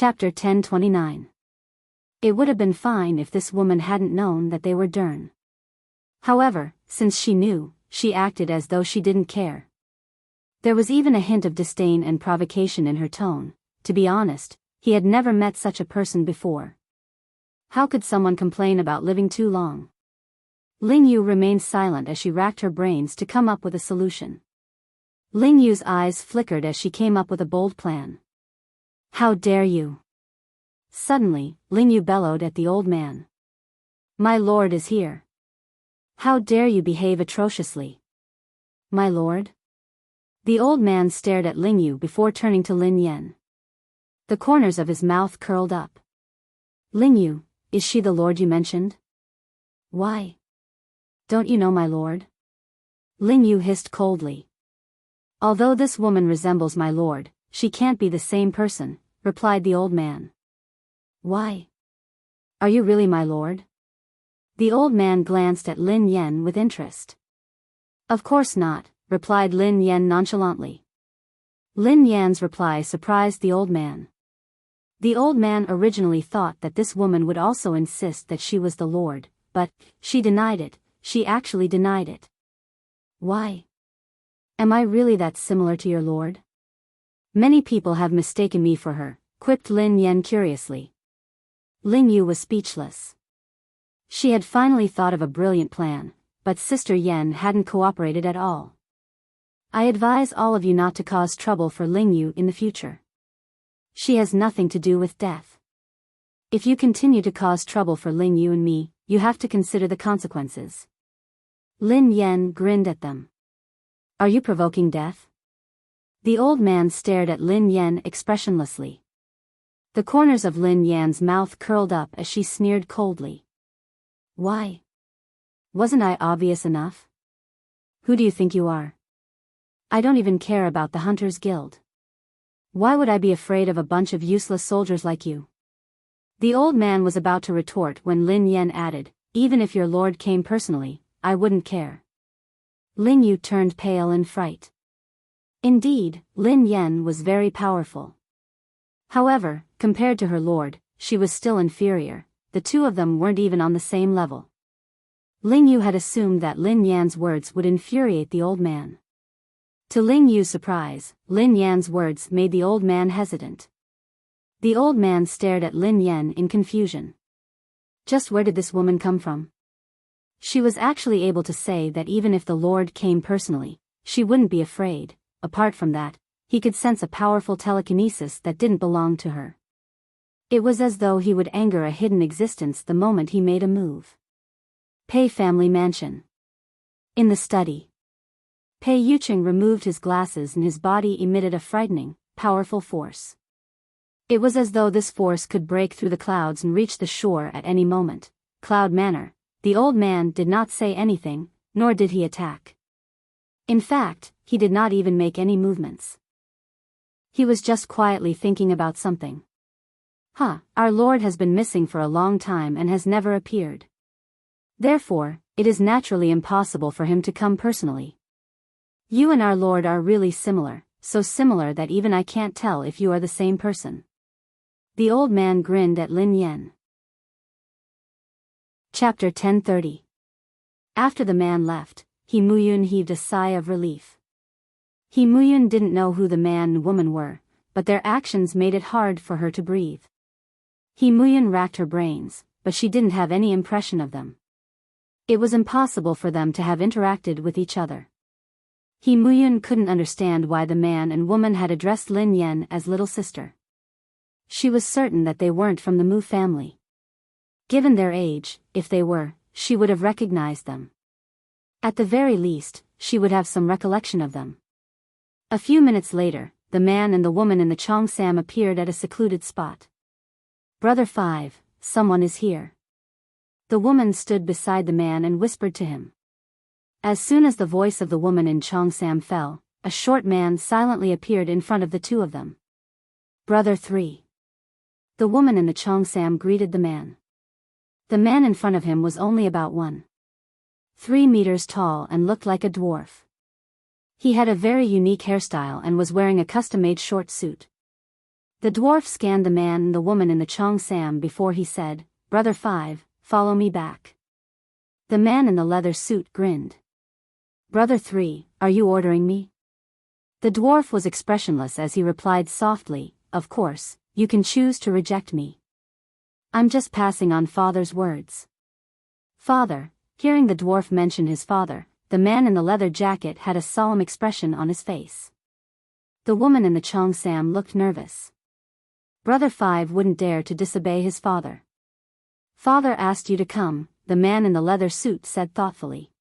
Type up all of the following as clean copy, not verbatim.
Chapter 1029. It would have been fine if this woman hadn't known that they were Dern. However, since she knew, she acted as though she didn't care. There was even a hint of disdain and provocation in her tone. To be honest, he had never met such a person before. How could someone complain about living too long? Ling Yu remained silent as she racked her brains to come up with a solution. Ling Yu's eyes flickered as she came up with a bold plan. How dare you? Suddenly, Ling Yu bellowed at the old man. My lord is here. How dare you behave atrociously? My lord? The old man stared at Ling Yu before turning to Lin Yan. The corners of his mouth curled up. Ling Yu, is she the lord you mentioned? Why? Don't you know my lord? Ling Yu hissed coldly. Although this woman resembles my lord, she can't be the same person, replied the old man. Why? Are you really my lord? The old man glanced at Lin Yan with interest. Of course not, replied Lin Yan nonchalantly. Lin Yan's reply surprised the old man. The old man originally thought that this woman would also insist that she was the lord, but she denied it. She actually denied it. Why? Am I really that similar to your lord? Many people have mistaken me for her, quipped Lin Yan curiously. Ling Yu was speechless. She had finally thought of a brilliant plan, but Sister Yen hadn't cooperated at all. I advise all of you not to cause trouble for Ling Yu in the future. She has nothing to do with death. If you continue to cause trouble for Ling Yu and me, you have to consider the consequences. Lin Yan grinned at them. Are you provoking death? The old man stared at Lin Yan expressionlessly. The corners of Lin Yan's mouth curled up as she sneered coldly. Why? Wasn't I obvious enough? Who do you think you are? I don't even care about the Hunters Guild. Why would I be afraid of a bunch of useless soldiers like you? The old man was about to retort when Lin Yan added, even if your lord came personally, I wouldn't care. Ling Yu turned pale in fright. Indeed, Lin Yan was very powerful. However, compared to her lord, she was still inferior. The two of them weren't even on the same level. Ling Yu had assumed that Lin Yan's words would infuriate the old man. To Ling Yu's surprise, Lin Yan's words made the old man hesitant. The old man stared at Lin Yan in confusion. Just where did this woman come from? She was actually able to say that even if the lord came personally, she wouldn't be afraid. Apart from that, he could sense a powerful telekinesis that didn't belong to her. It was as though he would anger a hidden existence the moment he made a move. Pei family mansion. In the study. Pei Yucheng removed his glasses and his body emitted a frightening, powerful force. It was as though this force could break through the clouds and reach the shore at any moment. Cloud Manor. The old man did not say anything, nor did he attack. In fact, he did not even make any movements. He was just quietly thinking about something. Our lord has been missing for a long time and has never appeared. Therefore, it is naturally impossible for him to come personally. You and our lord are really similar, so similar that even I can't tell if you are the same person. The old man grinned at Lin Yan. Chapter 1030. After the man left, He Muyun heaved a sigh of relief. He Muyun didn't know who the man and woman were, but their actions made it hard for her to breathe. He Muyun racked her brains, but she didn't have any impression of them. It was impossible for them to have interacted with each other. He Muyun couldn't understand why the man and woman had addressed Lin Yan as little sister. She was certain that they weren't from the Mu family. Given their age, if they were, she would have recognized them. At the very least, she would have some recollection of them. A few minutes later, the man and the woman in the Cheongsam appeared at a secluded spot. Brother 5, someone is here. The woman stood beside the man and whispered to him. As soon as the voice of the woman in Cheongsam fell, a short man silently appeared in front of the two of them. Brother 3. The woman in the Cheongsam greeted the man. The man in front of him was only about 1.3 meters tall and looked like a dwarf. He had a very unique hairstyle and was wearing a custom-made short suit. The dwarf scanned the man and the woman in the cheongsam before he said, "Brother 5, follow me back." The man in the leather suit grinned. "Brother 3, are you ordering me?" The dwarf was expressionless as he replied softly, "Of course, you can choose to reject me. I'm just passing on father's words." Father. Hearing the dwarf mention his father, the man in the leather jacket had a solemn expression on his face. The woman in the cheongsam looked nervous. Brother 5 wouldn't dare to disobey his father. "Father asked you to come," the man in the leather suit said thoughtfully.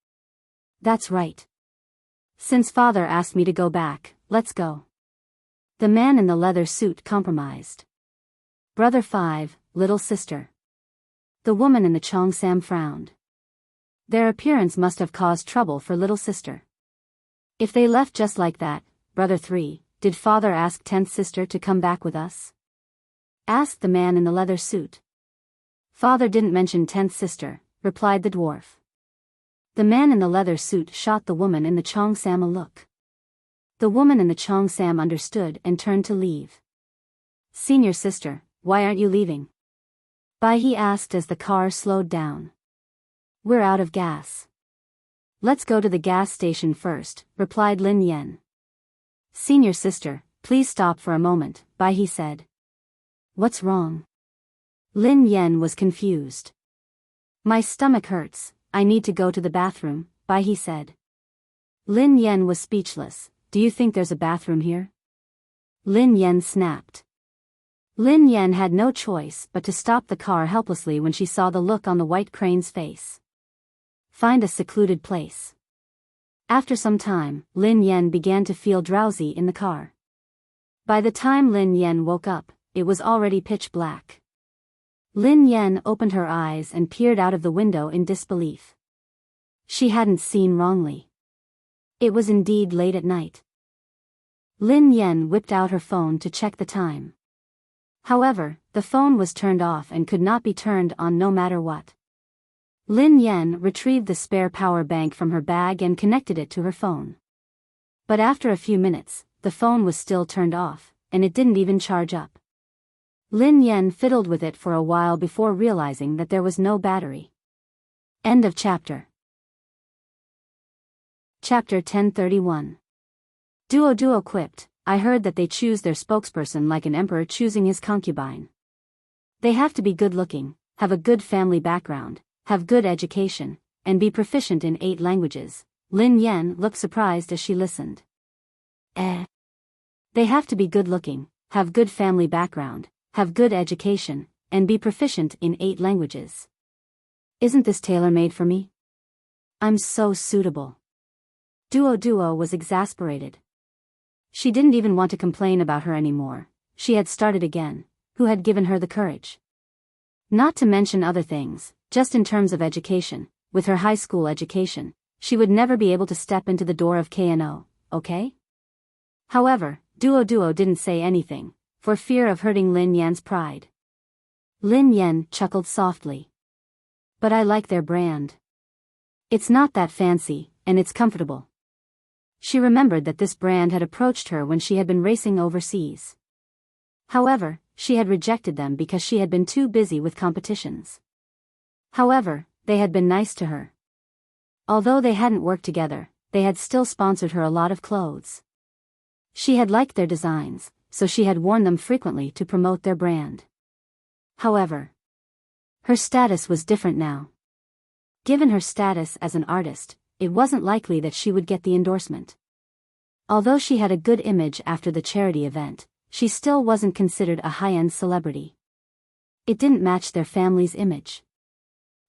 "That's right. Since father asked me to go back, let's go." The man in the leather suit compromised. "Brother 5, little sister." The woman in the cheongsam frowned. Their appearance must have caused trouble for little sister. If they left just like that, Brother 3, did father ask 10th sister to come back with us? Asked the man in the leather suit. "Father didn't mention 10th sister," replied the dwarf. The man in the leather suit shot the woman in the cheongsam a look. The woman in the cheongsam understood and turned to leave. "Senior sister, why aren't you leaving?" Bai he asked as the car slowed down. "We're out of gas." "Let's go to the gas station first," replied Lin Yen. "Senior sister, please stop for a moment," Bai he said. "What's wrong?" Lin Yen was confused. "My stomach hurts, I need to go to the bathroom," Bai he said. Lin Yen was speechless. "Do you think there's a bathroom here?" Lin Yen snapped. Lin Yen had no choice but to stop the car helplessly when she saw the look on the white crane's face. "Find a secluded place." After some time, Lin Yen began to feel drowsy in the car. By the time Lin Yen woke up, it was already pitch black. Lin Yen opened her eyes and peered out of the window in disbelief. She hadn't seen wrongly. It was indeed late at night. Lin Yen whipped out her phone to check the time. However, the phone was turned off and could not be turned on no matter what. Lin Yen retrieved the spare power bank from her bag and connected it to her phone. But after a few minutes, the phone was still turned off, and it didn't even charge up. Lin Yen fiddled with it for a while before realizing that there was no battery. End of chapter. Chapter 1031. Duo quipped, "I heard that they choose their spokesperson like an emperor choosing his concubine. They have to be good-looking, have a good family background, have good education, and be proficient in 8 languages. Lin Yen looked surprised as she listened. They have to be good-looking, have good family background, have good education, and be proficient in 8 languages. Isn't this tailor-made for me? I'm so suitable. Duo was exasperated. She didn't even want to complain about her anymore. She had started again. Who had given her the courage? Not to mention other things, just in terms of education, with her high school education, she would never be able to step into the door of KNO, okay? However, Duo didn't say anything, for fear of hurting Lin Yan's pride. Lin Yan chuckled softly. But I like their brand. It's not that fancy, and it's comfortable. She remembered that this brand had approached her when she had been racing overseas. However, she had rejected them because she had been too busy with competitions. However, they had been nice to her. Although they hadn't worked together, they had still sponsored her a lot of clothes. She had liked their designs, so she had worn them frequently to promote their brand. However, her status was different now. Given her status as an artist, it wasn't likely that she would get the endorsement. Although she had a good image after the charity event, she still wasn't considered a high-end celebrity. It didn't match their family's image.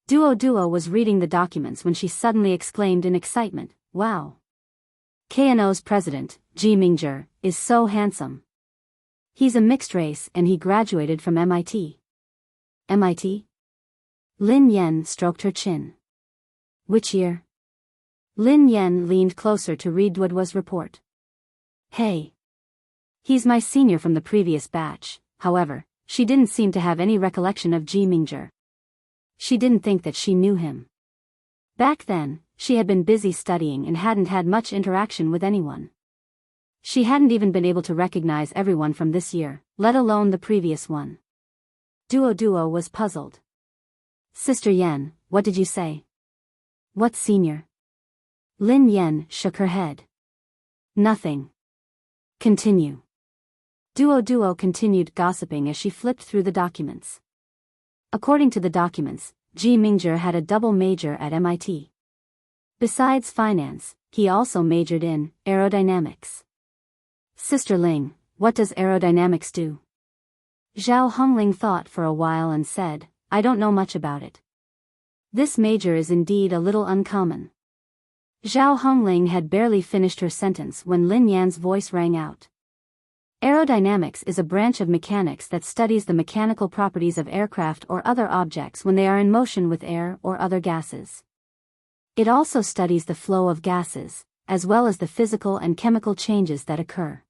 Duo was reading the documents when she suddenly exclaimed in excitement, "Wow! KNO's president, Ji Mingzhi, is so handsome. He's a mixed race and he graduated from MIT. MIT? Lin Yan stroked her chin. Which year? Lin Yan leaned closer to read Duo's report. Hey. He's my senior from the previous batch. However, she didn't seem to have any recollection of Ji Mingzhi. She didn't think that she knew him. Back then, she had been busy studying and hadn't had much interaction with anyone. She hadn't even been able to recognize everyone from this year, let alone the previous one. Duo was puzzled. Sister Yen, what did you say? What senior? Lin Yen shook her head. Nothing. Continue. Duo continued gossiping as she flipped through the documents. According to the documents, Ji Mingzhi had a double major at MIT. Besides finance, he also majored in aerodynamics. Sister Ling, what does aerodynamics do? Zhao Hongling thought for a while and said, I don't know much about it. This major is indeed a little uncommon. Zhao Hongling had barely finished her sentence when Lin Yan's voice rang out. Aerodynamics is a branch of mechanics that studies the mechanical properties of aircraft or other objects when they are in motion with air or other gases. It also studies the flow of gases, as well as the physical and chemical changes that occur.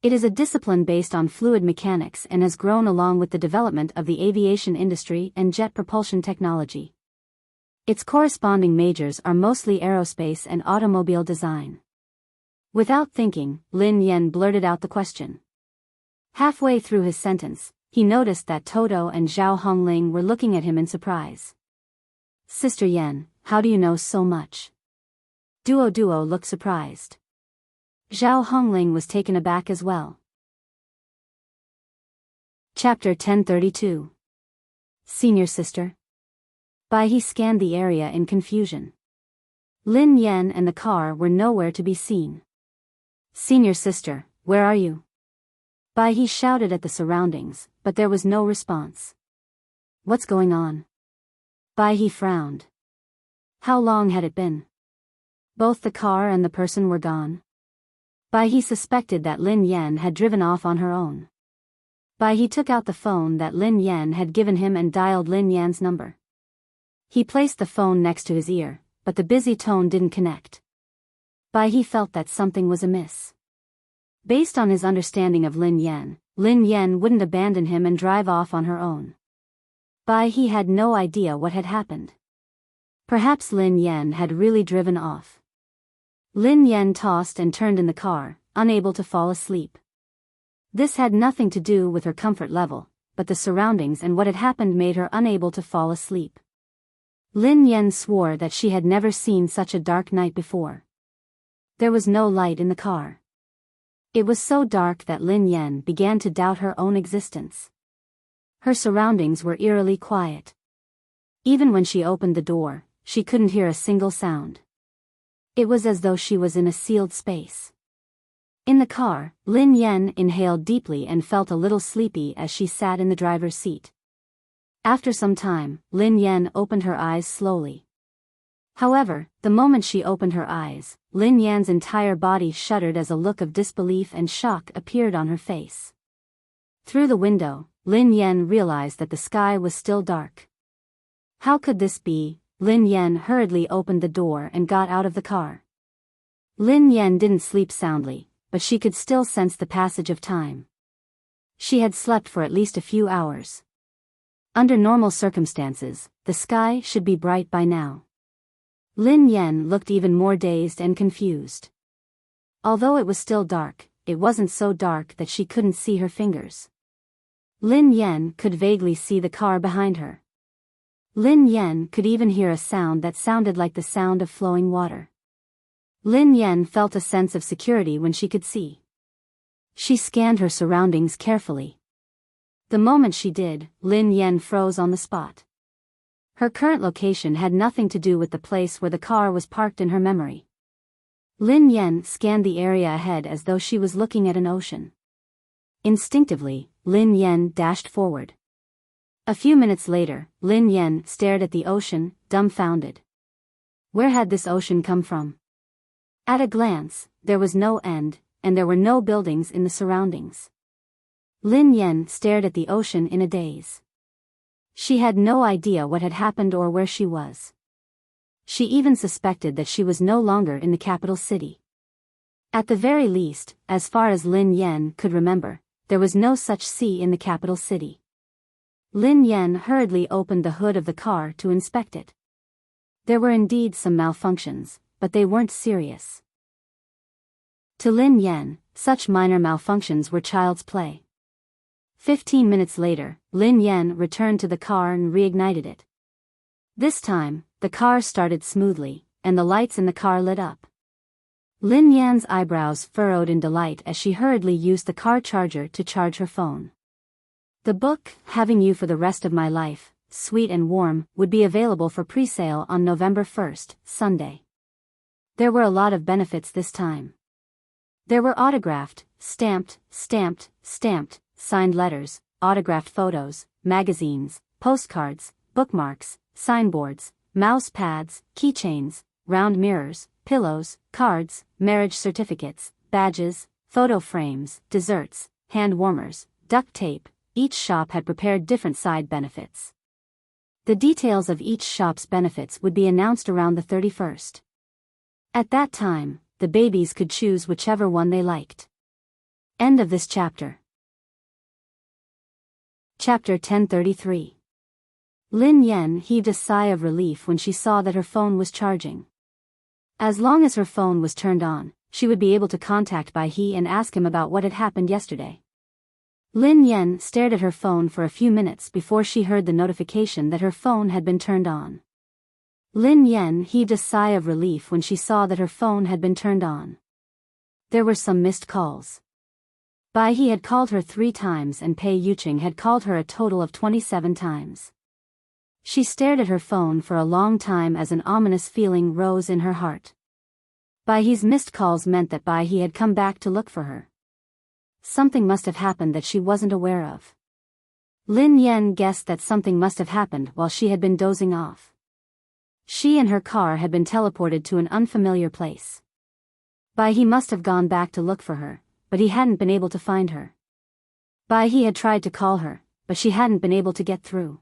It is a discipline based on fluid mechanics and has grown along with the development of the aviation industry and jet propulsion technology. Its corresponding majors are mostly aerospace and automobile design. Without thinking, Lin Yen blurted out the question. Halfway through his sentence, he noticed that Toto and Zhao Hongling were looking at him in surprise. Sister Yen, how do you know so much? Duo looked surprised. Zhao Hongling was taken aback as well. Chapter 1032. Senior Sister. He scanned the area in confusion. Lin Yen and the car were nowhere to be seen. Senior Sister, where are you? He shouted at the surroundings, but there was no response. What's going on? He frowned. How long had it been? Both the car and the person were gone. He suspected that Lin Yen had driven off on her own. He took out the phone that Lin Yen had given him and dialed Lin Yan's number. He placed the phone next to his ear, but the busy tone didn't connect. He felt that something was amiss. Based on his understanding of Lin Yen wouldn't abandon him and drive off on her own. He had no idea what had happened. Perhaps Lin Yen had really driven off. Lin Yen tossed and turned in the car, unable to fall asleep. This had nothing to do with her comfort level, but the surroundings and what had happened made her unable to fall asleep. Lin Yen swore that she had never seen such a dark night before. There was no light in the car. It was so dark that Lin Yen began to doubt her own existence. Her surroundings were eerily quiet. Even when she opened the door, she couldn't hear a single sound. It was as though she was in a sealed space. In the car, Lin Yen inhaled deeply and felt a little sleepy as she sat in the driver's seat. After some time, Lin Yen opened her eyes slowly. However, the moment she opened her eyes, Lin Yan's entire body shuddered as a look of disbelief and shock appeared on her face. Through the window, Lin Yen realized that the sky was still dark. How could this be? Lin Yen hurriedly opened the door and got out of the car. Lin Yen didn't sleep soundly, but she could still sense the passage of time. She had slept for at least a few hours. Under normal circumstances, the sky should be bright by now. Lin Yen looked even more dazed and confused. Although it was still dark, it wasn't so dark that she couldn't see her fingers. Lin Yen could vaguely see the car behind her. Lin Yen could even hear a sound that sounded like the sound of flowing water. Lin Yen felt a sense of security when she could see. She scanned her surroundings carefully. The moment she did, Lin Yen froze on the spot. Her current location had nothing to do with the place where the car was parked in her memory. Lin Yen scanned the area ahead as though she was looking at an ocean. Instinctively, Lin Yen dashed forward. A few minutes later, Lin Yen stared at the ocean, dumbfounded. Where had this ocean come from? At a glance, there was no end, and there were no buildings in the surroundings. Lin Yen stared at the ocean in a daze. She had no idea what had happened or where she was. She even suspected that she was no longer in the capital city. At the very least, as far as Lin Yen could remember, there was no such sea in the capital city. Lin Yen hurriedly opened the hood of the car to inspect it. There were indeed some malfunctions, but they weren't serious. To Lin Yan, such minor malfunctions were child's play. 15 minutes later, Lin Yan returned to the car and reignited it. This time, the car started smoothly, and the lights in the car lit up. Lin Yan's eyebrows furrowed in delight as she hurriedly used the car charger to charge her phone. The book, Having You for the Rest of My Life, Sweet and Warm, would be available for pre-sale on November 1st, Sunday. There were a lot of benefits this time. There were autographed, stamped, signed letters, autographed photos, magazines, postcards, bookmarks, signboards, mouse pads, keychains, round mirrors, pillows, cards, marriage certificates, badges, photo frames, desserts, hand warmers, duct tape. Each shop had prepared different side benefits. The details of each shop's benefits would be announced around the 31st. At that time, the babies could choose whichever one they liked. End of this chapter. Chapter 1033. Lin Yan heaved a sigh of relief when she saw that her phone was charging. As long as her phone was turned on, she would be able to contact Bai He and ask him about what had happened yesterday. Lin Yan stared at her phone for a few minutes before she heard the notification that her phone had been turned on. Lin Yan heaved a sigh of relief when she saw that her phone had been turned on. There were some missed calls. Bai He had called her 3 times and Pei Yuqing had called her a total of 27 times. She stared at her phone for a long time as an ominous feeling rose in her heart. Bai He's missed calls meant that Bai He had come back to look for her. Something must have happened that she wasn't aware of. Lin Yan guessed that something must have happened while she had been dozing off. She and her car had been teleported to an unfamiliar place. Bai He must have gone back to look for her, but he hadn't been able to find her. Bai He had tried to call her, but she hadn't been able to get through.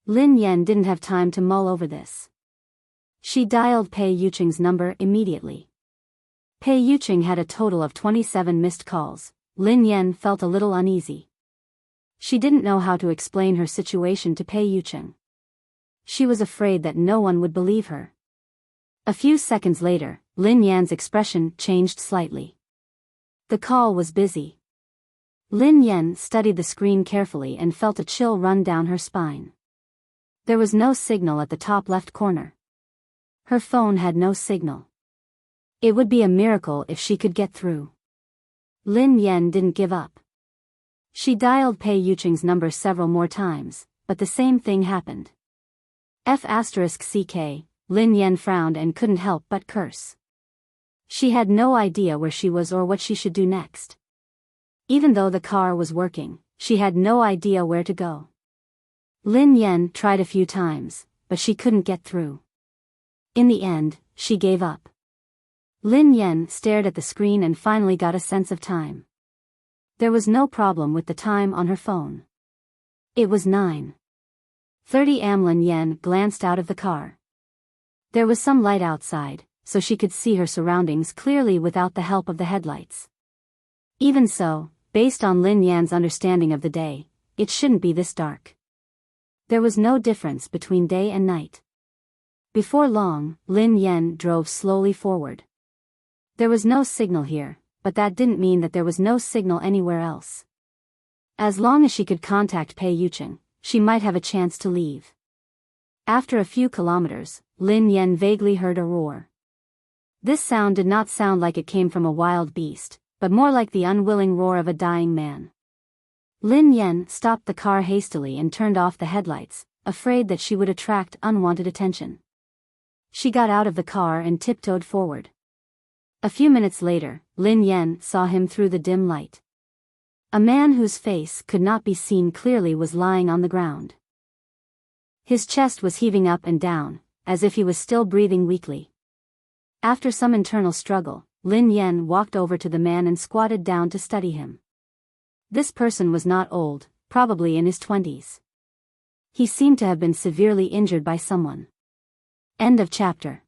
Lin Yan didn't have time to mull over this. She dialed Pei Yuqing's number immediately. Pei Yuqing had a total of 27 missed calls. Lin Yan felt a little uneasy. She didn't know how to explain her situation to Pei Yuqing. She was afraid that no one would believe her. A few seconds later, Lin Yan's expression changed slightly. The call was busy. Lin Yan studied the screen carefully and felt a chill run down her spine. There was no signal at the top left corner. Her phone had no signal. It would be a miracle if she could get through. Lin Yan didn't give up. She dialed Pei Yuqing's number several more times, but the same thing happened. F***ck, Lin Yan frowned and couldn't help but curse. She had no idea where she was or what she should do next. Even though the car was working, she had no idea where to go. Lin Yan tried a few times, but she couldn't get through. In the end, she gave up. Lin Yan stared at the screen and finally got a sense of time. There was no problem with the time on her phone. It was 9:30 am. Lin Yan glanced out of the car. There was some light outside, so she could see her surroundings clearly without the help of the headlights. Even so, based on Lin Yan's understanding of the day, it shouldn't be this dark. There was no difference between day and night. Before long, Lin Yan drove slowly forward. There was no signal here, but that didn't mean that there was no signal anywhere else. As long as she could contact Pei Yuqing, she might have a chance to leave. After a few kilometers, Lin Yan vaguely heard a roar. This sound did not sound like it came from a wild beast, but more like the unwilling roar of a dying man. Lin Yan stopped the car hastily and turned off the headlights, afraid that she would attract unwanted attention. She got out of the car and tiptoed forward. A few minutes later, Lin Yan saw him through the dim light. A man whose face could not be seen clearly was lying on the ground. His chest was heaving up and down, as if he was still breathing weakly. After some internal struggle, Lin Yan walked over to the man and squatted down to study him. This person was not old, probably in his 20s. He seemed to have been severely injured by someone. End of chapter.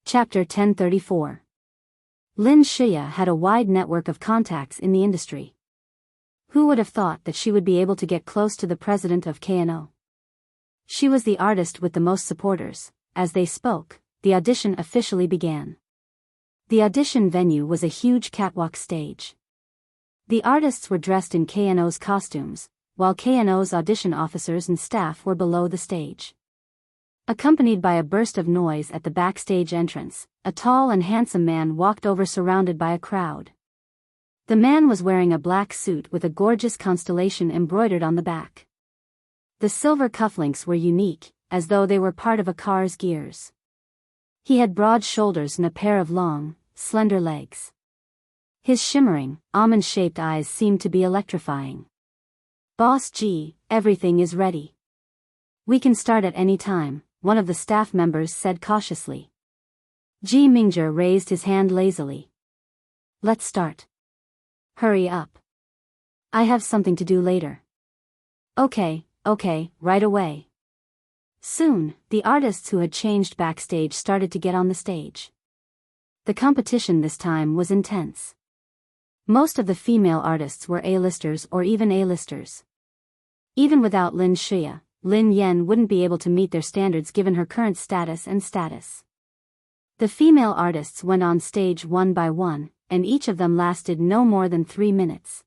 Chapter 1034. Lin Shia had a wide network of contacts in the industry. Who would have thought that she would be able to get close to the president of KNO? She was the artist with the most supporters. As they spoke, the audition officially began. The audition venue was a huge catwalk stage. The artists were dressed in KNO's costumes, while KNO's audition officers and staff were below the stage. Accompanied by a burst of noise at the backstage entrance, a tall and handsome man walked over surrounded by a crowd. The man was wearing a black suit with a gorgeous constellation embroidered on the back. The silver cufflinks were unique, as though they were part of a car's gears. He had broad shoulders and a pair of long, slender legs. His shimmering, almond-shaped eyes seemed to be electrifying. "Boss G, everything is ready. We can start at any time," one of the staff members said cautiously. Ji Mingzhi raised his hand lazily. "Let's start." "Hurry up. I have something to do later." Okay, right away." Soon, the artists who had changed backstage started to get on the stage. The competition this time was intense. Most of the female artists were A-listers or even A-listers. Even without Lin Xue, Lin Yan wouldn't be able to meet their standards given her current status and status. The female artists went on stage one by one, and each of them lasted no more than 3 minutes.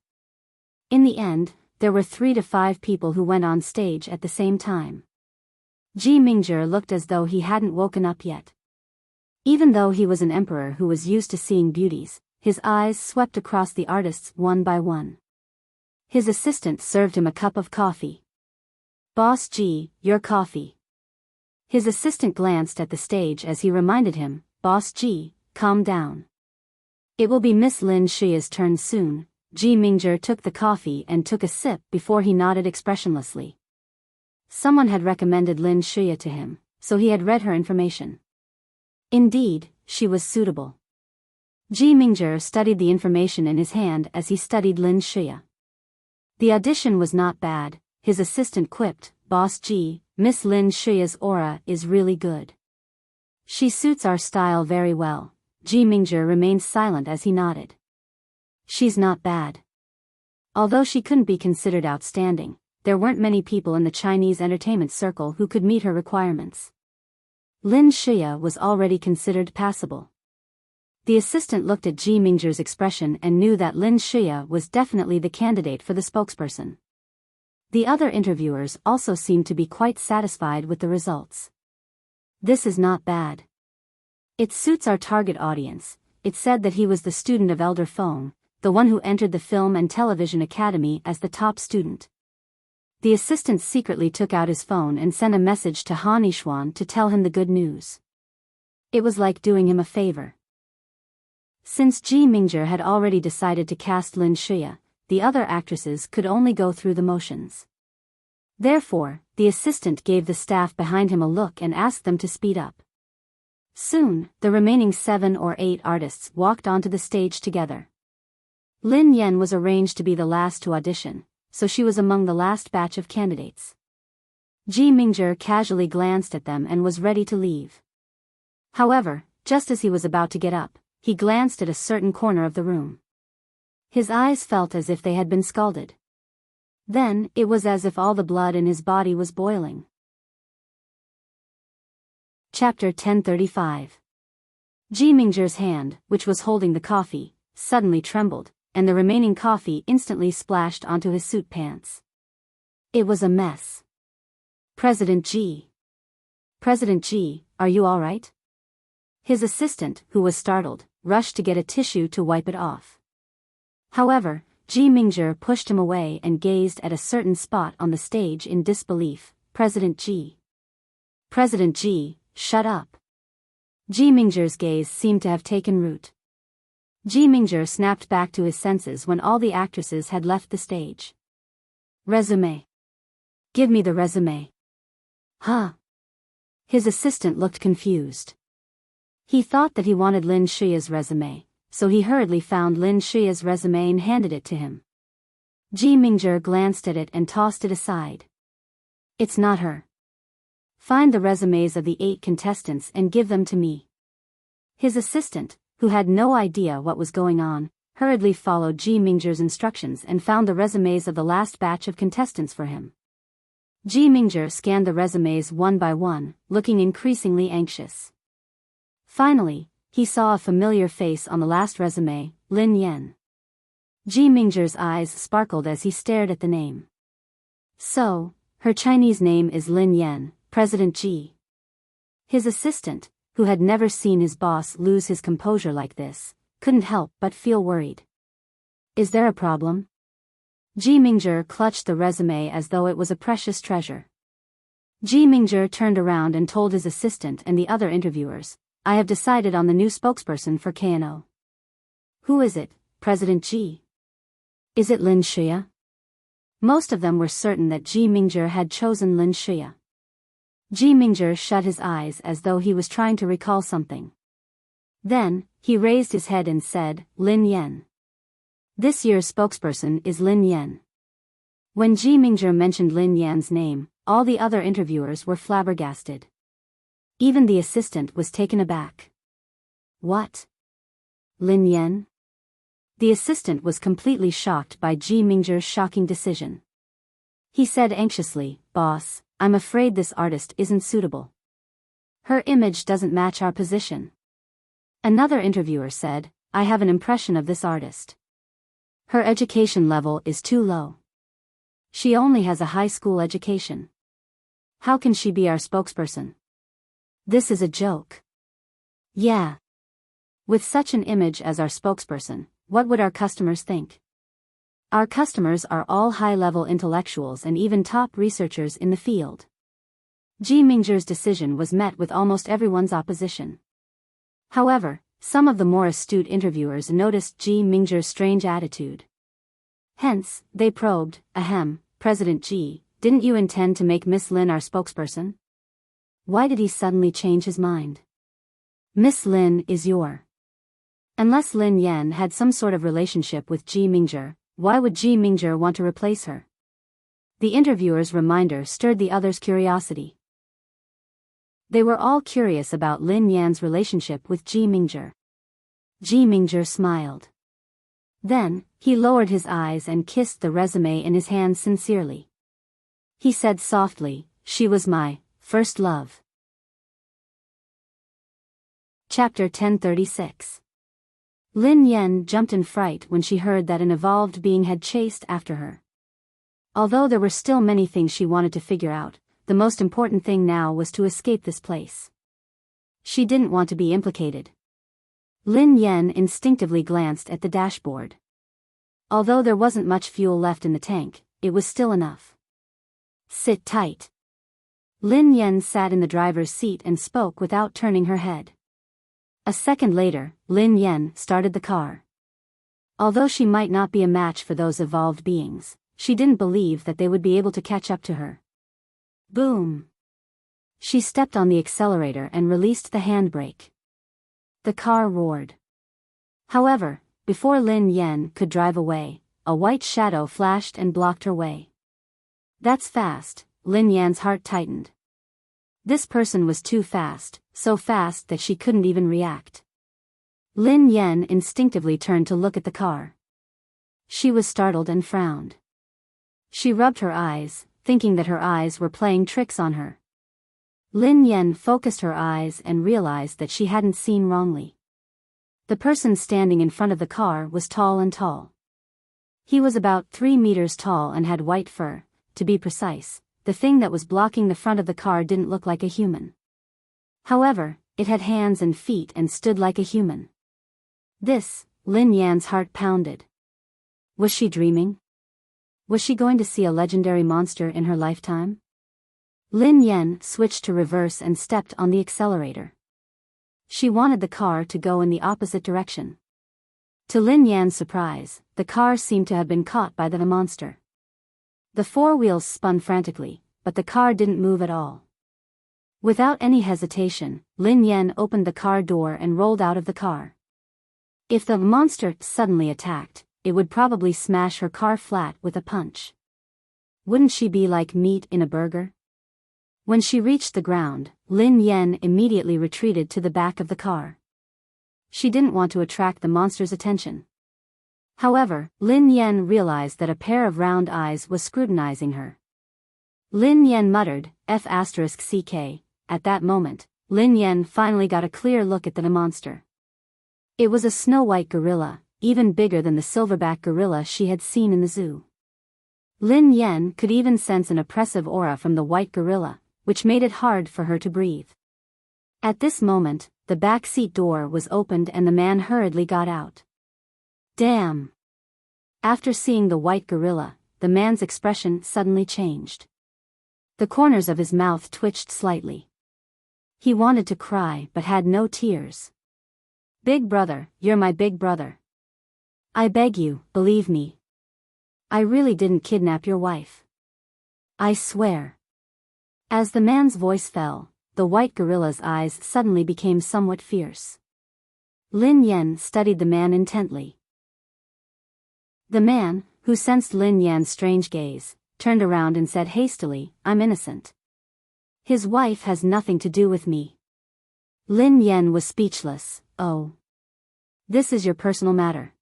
In the end, there were 3 to 5 people who went on stage at the same time. Ji Mingzhi looked as though he hadn't woken up yet. Even though he was an emperor who was used to seeing beauties, his eyes swept across the artists one by one. His assistant served him a cup of coffee. "Boss G, your coffee." His assistant glanced at the stage as he reminded him, "Boss G, calm down. It will be Miss Lin Xue's turn soon." Ji Mingzhi took the coffee and took a sip before he nodded expressionlessly. Someone had recommended Lin Xue to him, so he had read her information. Indeed, she was suitable. Ji Mingzhi studied the information in his hand as he studied Lin Xue. The audition was not bad, his assistant quipped, "Boss G, Miss Lin Xue's aura is really good. She suits our style very well." Ji Mingzhi remained silent as he nodded. "She's not bad." Although she couldn't be considered outstanding, there weren't many people in the Chinese entertainment circle who could meet her requirements. Lin Xue was already considered passable. The assistant looked at Ji Mingzhi's expression and knew that Lin Xue was definitely the candidate for the spokesperson. The other interviewers also seemed to be quite satisfied with the results. "This is not bad. It suits our target audience." It said that he was the student of Elder Feng, the one who entered the Film and Television Academy as the top student. The assistant secretly took out his phone and sent a message to Han Yishuan to tell him the good news. It was like doing him a favor. Since Ji Mingzhi had already decided to cast Lin Xue, the other actresses could only go through the motions. Therefore, the assistant gave the staff behind him a look and asked them to speed up. Soon, the remaining 7 or 8 artists walked onto the stage together. Lin Yan was arranged to be the last to audition, so she was among the last batch of candidates. Ji Mingzhi casually glanced at them and was ready to leave. However, just as he was about to get up, he glanced at a certain corner of the room. His eyes felt as if they had been scalded. Then, it was as if all the blood in his body was boiling. Chapter 1035. Ji Mingzhi's hand, which was holding the coffee, suddenly trembled, and the remaining coffee instantly splashed onto his suit pants. It was a mess. "President Ji. President Ji, are you all right?" His assistant, who was startled, rushed to get a tissue to wipe it off. However, Ji Mingzhi pushed him away and gazed at a certain spot on the stage in disbelief. "President Ji. President Ji, shut up." Ji Mingzhi's gaze seemed to have taken root. Ji Mingzhi snapped back to his senses when all the actresses had left the stage. "Resume. Give me the resume." "Huh?" His assistant looked confused. He thought that he wanted Lin Xue's resume, so he hurriedly found Lin Xue's resume and handed it to him. Ji Mingzhi glanced at it and tossed it aside. "It's not her. Find the resumes of the 8 contestants and give them to me." His assistant, who had no idea what was going on, hurriedly followed Ji Mingzhi's instructions and found the resumes of the last batch of contestants for him. Ji Mingzhi scanned the resumes one by one, looking increasingly anxious. Finally, he saw a familiar face on the last resume, Lin Yan. Ji Mingzhi's eyes sparkled as he stared at the name. So, her Chinese name is Lin Yan, President Ji. His assistant, who had never seen his boss lose his composure like this, couldn't help but feel worried. Is there a problem? Ji Mingzhi clutched the resume as though it was a precious treasure. Ji Mingzhi turned around and told his assistant and the other interviewers, I have decided on the new spokesperson for KNO. Who is it, President Ji? Is it Lin Xue? Most of them were certain that Ji Mingzhi had chosen Lin Xue. Ji Mingzhi shut his eyes as though he was trying to recall something. Then, he raised his head and said, Lin Yan. This year's spokesperson is Lin Yan. When Ji Mingzhi mentioned Lin Yan's name, all the other interviewers were flabbergasted. Even the assistant was taken aback. What? Lin Yan? The assistant was completely shocked by Ji Mingzhi's shocking decision. He said anxiously, Boss, I'm afraid this artist isn't suitable. Her image doesn't match our position. Another interviewer said, I have an impression of this artist. Her education level is too low. She only has a high school education. How can she be our spokesperson? This is a joke. Yeah. With such an image as our spokesperson, what would our customers think? Our customers are all high-level intellectuals and even top researchers in the field. Ji Mingzhi's decision was met with almost everyone's opposition. However, some of the more astute interviewers noticed Ji Mingzhi's strange attitude. Hence, they probed, President Ji, didn't you intend to make Miss Lin our spokesperson? Why did he suddenly change his mind? Miss Lin is your. Unless Lin Yan had some sort of relationship with Ji Mingzhi, why would Ji Mingzhi want to replace her? The interviewer's reminder stirred the others' curiosity. They were all curious about Lin Yan's relationship with Ji Mingzhi. Ji Mingzhi smiled. Then, he lowered his eyes and kissed the resume in his hand sincerely. He said softly, She was my first love. Chapter 1036. Lin Yan jumped in fright when she heard that an evolved being had chased after her. Although there were still many things she wanted to figure out, the most important thing now was to escape this place. She didn't want to be implicated. Lin Yan instinctively glanced at the dashboard. Although there wasn't much fuel left in the tank, it was still enough. Sit tight. Lin Yan sat in the driver's seat and spoke without turning her head. A second later, Lin Yan started the car. Although she might not be a match for those evolved beings, she didn't believe that they would be able to catch up to her. Boom! She stepped on the accelerator and released the handbrake. The car roared. However, before Lin Yan could drive away, a white shadow flashed and blocked her way. That's fast, Lin Yan's heart tightened. This person was too fast, so fast that she couldn't even react. Lin Yan instinctively turned to look at the car. She was startled and frowned. She rubbed her eyes, thinking that her eyes were playing tricks on her. Lin Yan focused her eyes and realized that she hadn't seen wrongly. The person standing in front of the car was tall and tall. He was about 3 meters tall and had white fur. To be precise, the thing that was blocking the front of the car didn't look like a human. However, it had hands and feet and stood like a human. Lin Yan's heart pounded. Was she dreaming? Was she going to see a legendary monster in her lifetime? Lin Yan switched to reverse and stepped on the accelerator. She wanted the car to go in the opposite direction. To Lin Yan's surprise, the car seemed to have been caught by the monster. The 4 wheels spun frantically, but the car didn't move at all. Without any hesitation, Lin Yan opened the car door and rolled out of the car. If the monster suddenly attacked, it would probably smash her car flat with a punch. Wouldn't she be like meat in a burger? When she reached the ground, Lin Yan immediately retreated to the back of the car. She didn't want to attract the monster's attention. However, Lin Yan realized that a pair of round eyes was scrutinizing her. Lin Yan muttered, F***ck. At that moment, Lin Yan finally got a clear look at the monster. It was a snow-white gorilla, even bigger than the silverback gorilla she had seen in the zoo. Lin Yan could even sense an oppressive aura from the white gorilla, which made it hard for her to breathe. At this moment, the back seat door was opened and the man hurriedly got out. Damn! After seeing the white gorilla, the man's expression suddenly changed. The corners of his mouth twitched slightly. He wanted to cry but had no tears. Big brother, you're my big brother. I beg you, believe me. I really didn't kidnap your wife. I swear. As the man's voice fell, the white gorilla's eyes suddenly became somewhat fierce. Lin Yan studied the man intently. The man, who sensed Lin Yan's strange gaze, turned around and said hastily, I'm innocent. His wife has nothing to do with me. Lin Yan was speechless. Oh. This is your personal matter.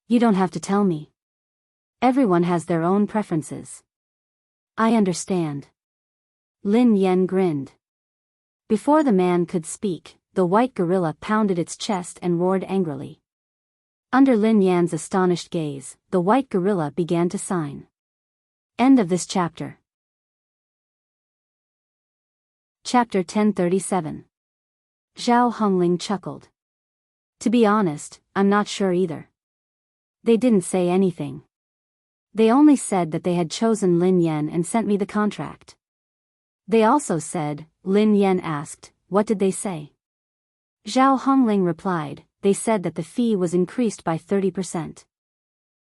You don't have to tell me. Everyone has their own preferences. I understand. Lin Yan grinned. Before the man could speak, the white gorilla pounded its chest and roared angrily. Under Lin Yan's astonished gaze, the white gorilla began to sign. End of this chapter. Chapter 1037. Zhao Hongling chuckled. To be honest, I'm not sure either. They didn't say anything. They only said that they had chosen Lin Yan and sent me the contract. They also said, Lin Yan asked, what did they say? Zhao Hongling replied, they said that the fee was increased by 30%.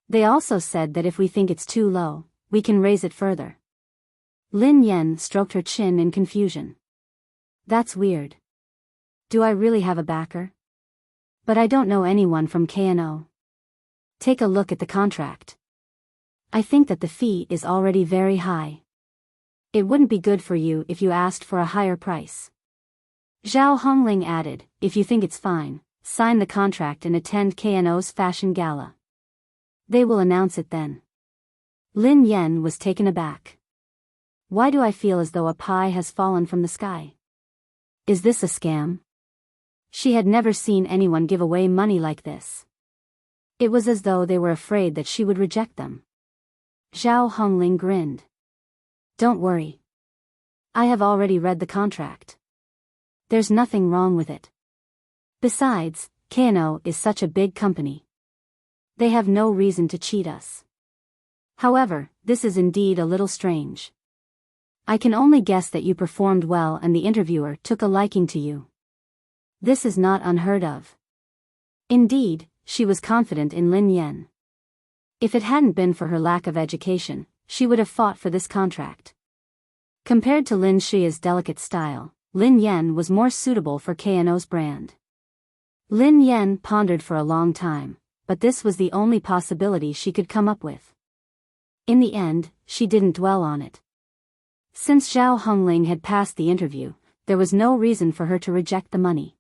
They also said that if we think it's too low, we can raise it further. Lin Yan stroked her chin in confusion. That's weird. Do I really have a backer? But I don't know anyone from KNO. Take a look at the contract. I think that the fee is already very high. It wouldn't be good for you if you asked for a higher price. Zhao Hongling added, if you think it's fine, sign the contract and attend KNO's fashion gala. They will announce it then. Lin Yan was taken aback. Why do I feel as though a pie has fallen from the sky? Is this a scam? She had never seen anyone give away money like this. It was as though they were afraid that she would reject them. Zhao Hongling grinned. Don't worry. I have already read the contract. There's nothing wrong with it. Besides, KNO is such a big company. They have no reason to cheat us. However, this is indeed a little strange. I can only guess that you performed well and the interviewer took a liking to you. This is not unheard of. Indeed, she was confident in Lin Yan. If it hadn't been for her lack of education, she would have fought for this contract. Compared to Lin Shia's delicate style, Lin Yan was more suitable for KNO's brand. Lin Yan pondered for a long time, but this was the only possibility she could come up with. In the end, she didn't dwell on it. Since Zhao Hongling had passed the interview, there was no reason for her to reject the money.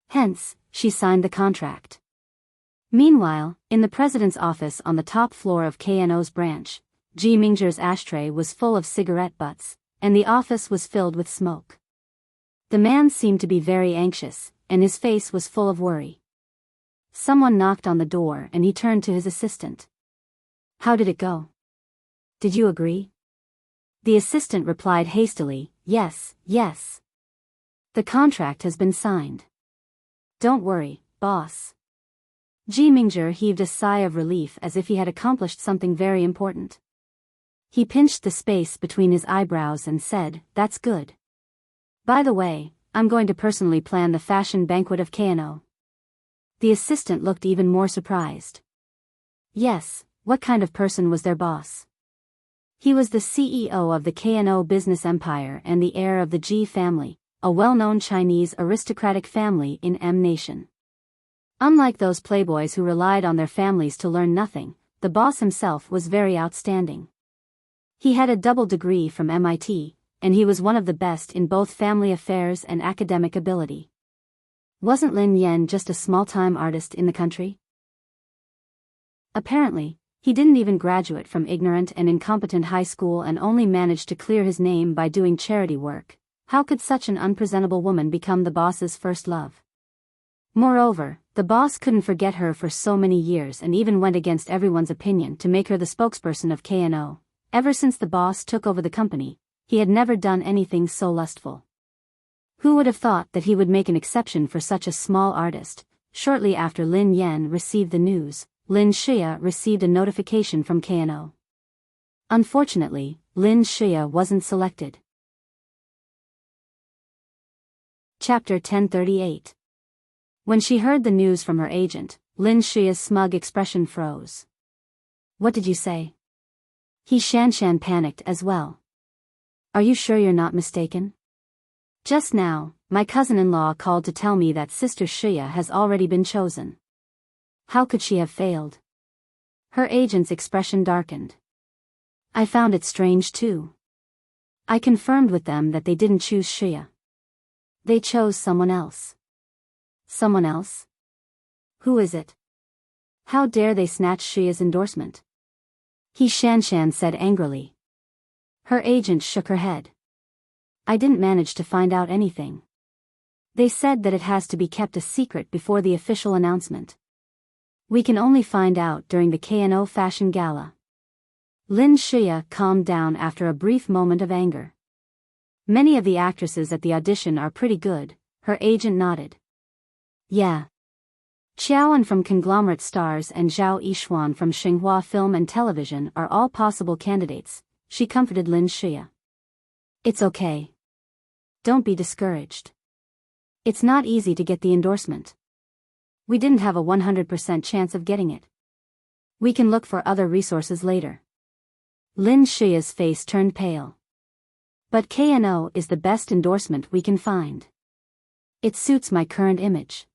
Hence, she signed the contract. Meanwhile, in the president's office on the top floor of KNO's branch, Ji Mingzhi's ashtray was full of cigarette butts, and the office was filled with smoke. The man seemed to be very anxious, and his face was full of worry. Someone knocked on the door and he turned to his assistant. How did it go? Did you agree? The assistant replied hastily, yes, yes. The contract has been signed. Don't worry, boss. Ji Mingzhi heaved a sigh of relief as if he had accomplished something very important. He pinched the space between his eyebrows and said, that's good. By the way, I'm going to personally plan the fashion banquet of KNO. The assistant looked even more surprised. Yes, what kind of person was their boss? He was the CEO of the KNO business empire and the heir of the Ji family, a well-known Chinese aristocratic family in M Nation. Unlike those playboys who relied on their families to learn nothing, the boss himself was very outstanding. He had a double degree from MIT, and he was one of the best in both family affairs and academic ability. Wasn't Lin Yan just a small-time artist in the country? Apparently, he didn't even graduate from ignorant and incompetent high school and only managed to clear his name by doing charity work. How could such an unpresentable woman become the boss's first love? Moreover, the boss couldn't forget her for so many years and even went against everyone's opinion to make her the spokesperson of KNO. Ever since the boss took over the company, he had never done anything so lustful. Who would have thought that he would make an exception for such a small artist? Shortly after Lin Yan received the news, Lin Xia received a notification from KNO. Unfortunately, Lin Xia wasn't selected. Chapter 1038. When she heard the news from her agent, Lin Xia's smug expression froze. What did you say? He Shanshan panicked as well. Are you sure you're not mistaken? Just now, my cousin-in-law called to tell me that Sister Xia has already been chosen. How could she have failed? Her agent's expression darkened. I found it strange too. I confirmed with them that they didn't choose Xia. They chose someone else. Someone else? Who is it? How dare they snatch Xia's endorsement? He Shanshan said angrily. Her agent shook her head. I didn't manage to find out anything. They said that it has to be kept a secret before the official announcement. We can only find out during the KNO Fashion Gala. Lin Xia calmed down after a brief moment of anger. Many of the actresses at the audition are pretty good, her agent nodded. Yeah. Qiaoan from Conglomerate Stars and Zhao Yishuan from Xinhua Film and Television are all possible candidates, she comforted Lin Xia. It's okay. Don't be discouraged. It's not easy to get the endorsement. We didn't have a 100% chance of getting it. We can look for other resources later. Lin Xia's face turned pale. But KNO is the best endorsement we can find. It suits my current image.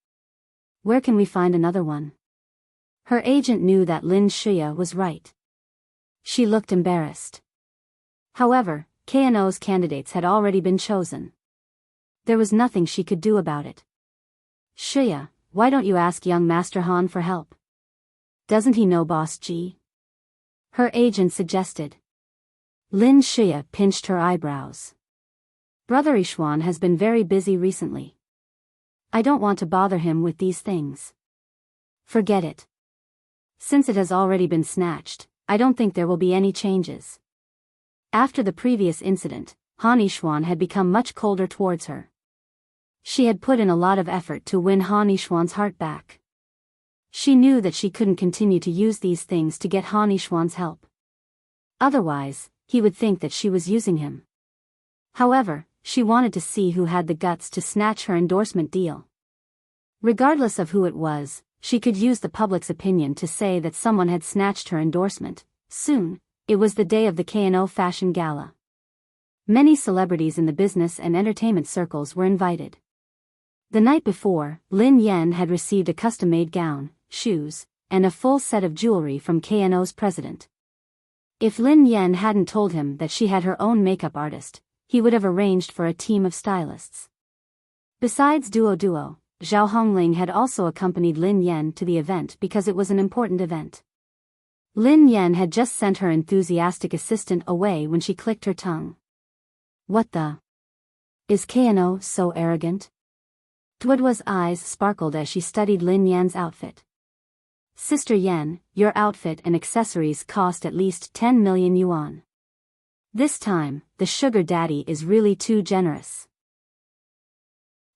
Where can we find another one? Her agent knew that Lin Xia was right. She looked embarrassed. However, KNO's candidates had already been chosen. There was nothing she could do about it. Xia, why don't you ask young Master Han for help? Doesn't he know Boss Ji? Her agent suggested. Lin Xia pinched her eyebrows. Brother Yishuan has been very busy recently. I don't want to bother him with these things. Forget it. Since it has already been snatched, I don't think there will be any changes. After the previous incident, Han Yishuan had become much colder towards her. She had put in a lot of effort to win Han Yishuan's heart back. She knew that she couldn't continue to use these things to get Han Yishuan's help. Otherwise, he would think that she was using him. However, she wanted to see who had the guts to snatch her endorsement deal. Regardless of who it was, she could use the public's opinion to say that someone had snatched her endorsement. Soon, it was the day of the KNO Fashion Gala. Many celebrities in the business and entertainment circles were invited. The night before, Lin Yan had received a custom-made gown, shoes, and a full set of jewelry from KNO's president. If Lin Yan hadn't told him that she had her own makeup artist, he would have arranged for a team of stylists. Besides Duo, Zhao Hongling had also accompanied Lin Yan to the event because it was an important event. Lin Yan had just sent her enthusiastic assistant away when she clicked her tongue. What the? Is KNO so arrogant? Duoduo's eyes sparkled as she studied Lin Yan's outfit. Sister Yan, your outfit and accessories cost at least 10 million yuan. This time, the sugar daddy is really too generous.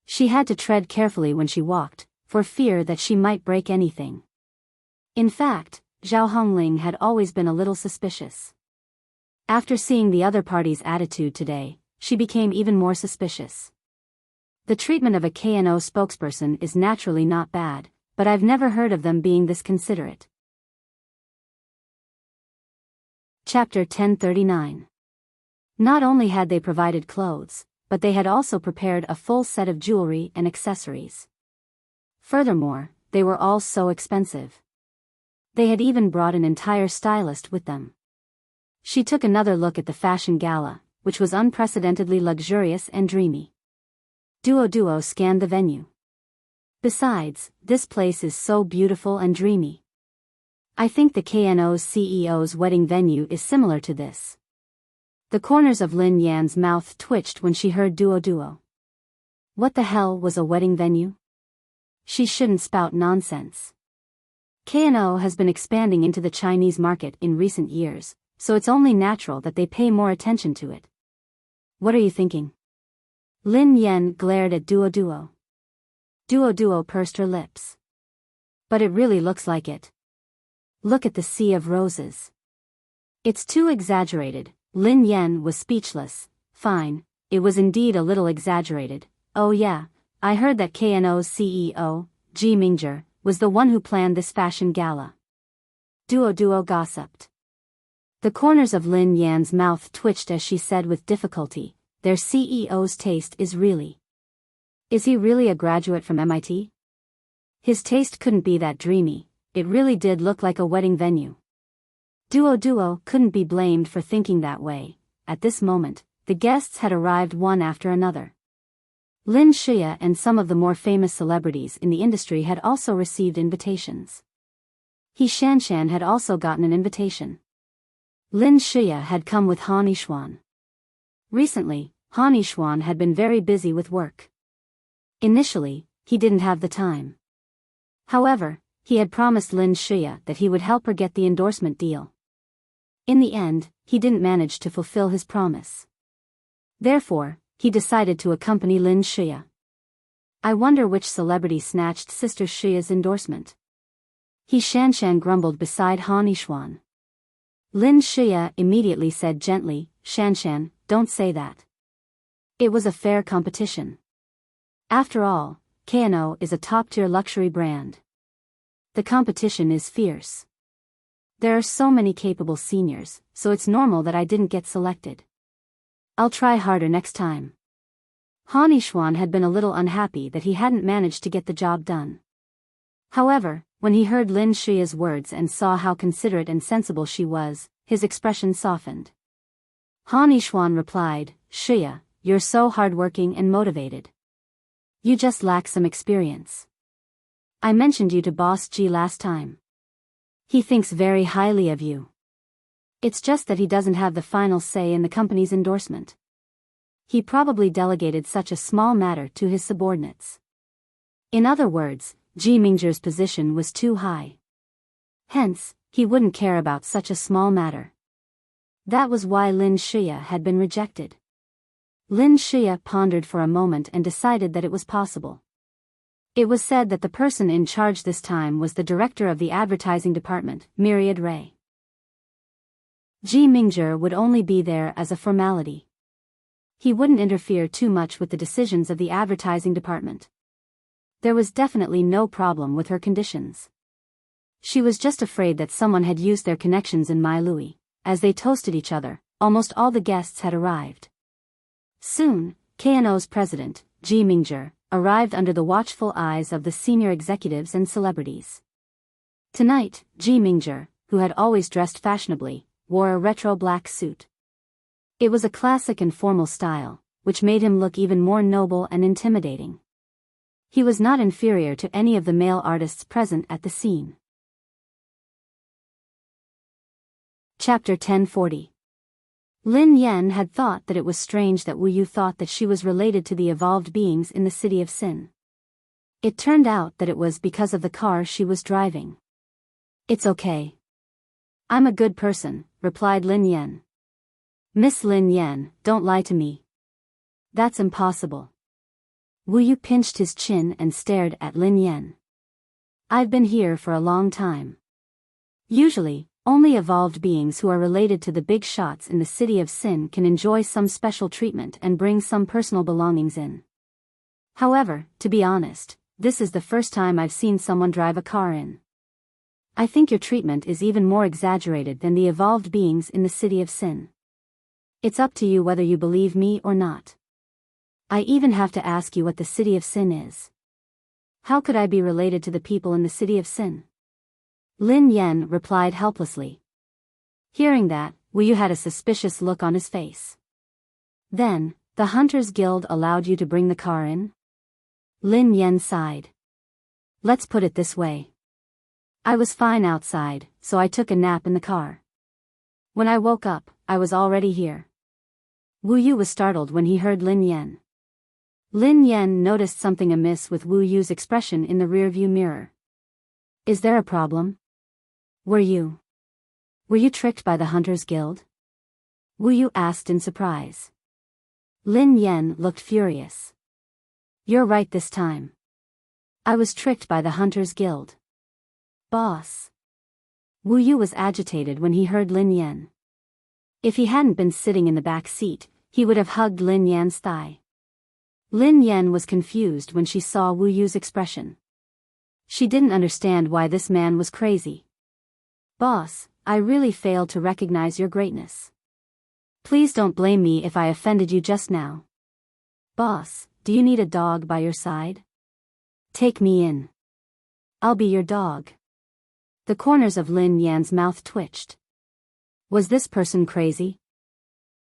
She had to tread carefully when she walked, for fear that she might break anything. In fact, Zhao Hongling had always been a little suspicious. After seeing the other party's attitude today, she became even more suspicious. The treatment of a KNO spokesperson is naturally not bad, but I've never heard of them being this considerate. Chapter 1039. Not only had they provided clothes, but they had also prepared a full set of jewelry and accessories. Furthermore, they were all so expensive. They had even brought an entire stylist with them. She took another look at the fashion gala, which was unprecedentedly luxurious and dreamy. Duo scanned the venue. Besides, this place is so beautiful and dreamy. I think the KNO's CEO's wedding venue is similar to this. The corners of Lin Yan's mouth twitched when she heard Duo. What the hell was a wedding venue? She shouldn't spout nonsense. K&O has been expanding into the Chinese market in recent years, so it's only natural that they pay more attention to it. What are you thinking? Lin Yen glared at Duo Duo. Duo Duo pursed her lips. But it really looks like it. Look at the sea of roses. It's too exaggerated. Lin Yen was speechless. Fine, it was indeed a little exaggerated. Oh yeah, I heard that K&O's CEO, Ji Mingzhi, was the one who planned this fashion gala. Duo Duo gossiped. The corners of Lin Yan's mouth twitched as she said with difficulty, their CEO's taste is really. Is he really a graduate from MIT? His taste couldn't be that dreamy, it really did look like a wedding venue. Duo Duo couldn't be blamed for thinking that way. At this moment, the guests had arrived one after another. Lin Xia and some of the more famous celebrities in the industry had also received invitations. He Shanshan had also gotten an invitation. Lin Xia had come with Han Yishuan. Recently, Han Yishuan had been very busy with work. Initially, he didn't have the time. However, he had promised Lin Xia that he would help her get the endorsement deal. In the end, he didn't manage to fulfill his promise. Therefore, he decided to accompany Lin Xia. I wonder which celebrity snatched Sister Xia's endorsement. He Shanshan grumbled beside Han Yishuan. Lin Xia immediately said gently, Shanshan, don't say that. It was a fair competition. After all, K&O is a top-tier luxury brand. The competition is fierce. There are so many capable seniors, so it's normal that I didn't get selected. I'll try harder next time. Han Yishuan had been a little unhappy that he hadn't managed to get the job done. However, when he heard Lin Xia's words and saw how considerate and sensible she was, his expression softened. Han Yishuan replied, Xia, you're so hardworking and motivated. You just lack some experience. I mentioned you to Boss Ji last time. He thinks very highly of you. It's just that he doesn't have the final say in the company's endorsement. He probably delegated such a small matter to his subordinates. In other words, Ji Mingzhi's position was too high. Hence, he wouldn't care about such a small matter. That was why Lin Xia had been rejected. Lin Xia pondered for a moment and decided that it was possible. It was said that the person in charge this time was the director of the advertising department, Myriad Ray. Ji Mingzhi would only be there as a formality. He wouldn't interfere too much with the decisions of the advertising department. There was definitely no problem with her conditions. She was just afraid that someone had used their connections in Mai Lui. As they toasted each other, almost all the guests had arrived. Soon, K&O's president, Ji Mingzhi, arrived under the watchful eyes of the senior executives and celebrities. Tonight, Ji Mingzhi, who had always dressed fashionably, wore a retro black suit. It was a classic and formal style, which made him look even more noble and intimidating. He was not inferior to any of the male artists present at the scene. Chapter 1040. Lin Yen had thought that it was strange that Wu Yu thought that she was related to the evolved beings in the city of Sin. It turned out that it was because of the car she was driving. It's okay. I'm a good person, replied Lin Yen. Miss Lin Yen, don't lie to me. That's impossible. Wu Yu pinched his chin and stared at Lin Yen. I've been here for a long time. Usually, only evolved beings who are related to the big shots in the city of Sin can enjoy some special treatment and bring some personal belongings in. However, to be honest, this is the first time I've seen someone drive a car in. I think your treatment is even more exaggerated than the evolved beings in the city of Sin. It's up to you whether you believe me or not. I even have to ask you what the city of Sin is. How could I be related to the people in the city of Sin? Lin Yen replied helplessly. Hearing that, Wu Yu had a suspicious look on his face. Then, the Hunters Guild allowed you to bring the car in? Lin Yen sighed. Let's put it this way. I was fine outside, so I took a nap in the car. When I woke up, I was already here. Wu Yu was startled when he heard Lin Yen. Lin Yan noticed something amiss with Wu Yu's expression in the rearview mirror. Is there a problem? Were you tricked by the Hunters Guild? Wu Yu asked in surprise. Lin Yan looked furious. You're right this time. I was tricked by the Hunters Guild. Boss. Wu Yu was agitated when he heard Lin Yan. If he hadn't been sitting in the back seat, he would have hugged Lin Yan's thigh. Lin Yan was confused when she saw Wu Yu's expression. She didn't understand why this man was crazy. Boss, I really failed to recognize your greatness. Please don't blame me if I offended you just now. Boss, do you need a dog by your side? Take me in. I'll be your dog. The corners of Lin Yan's mouth twitched. Was this person crazy?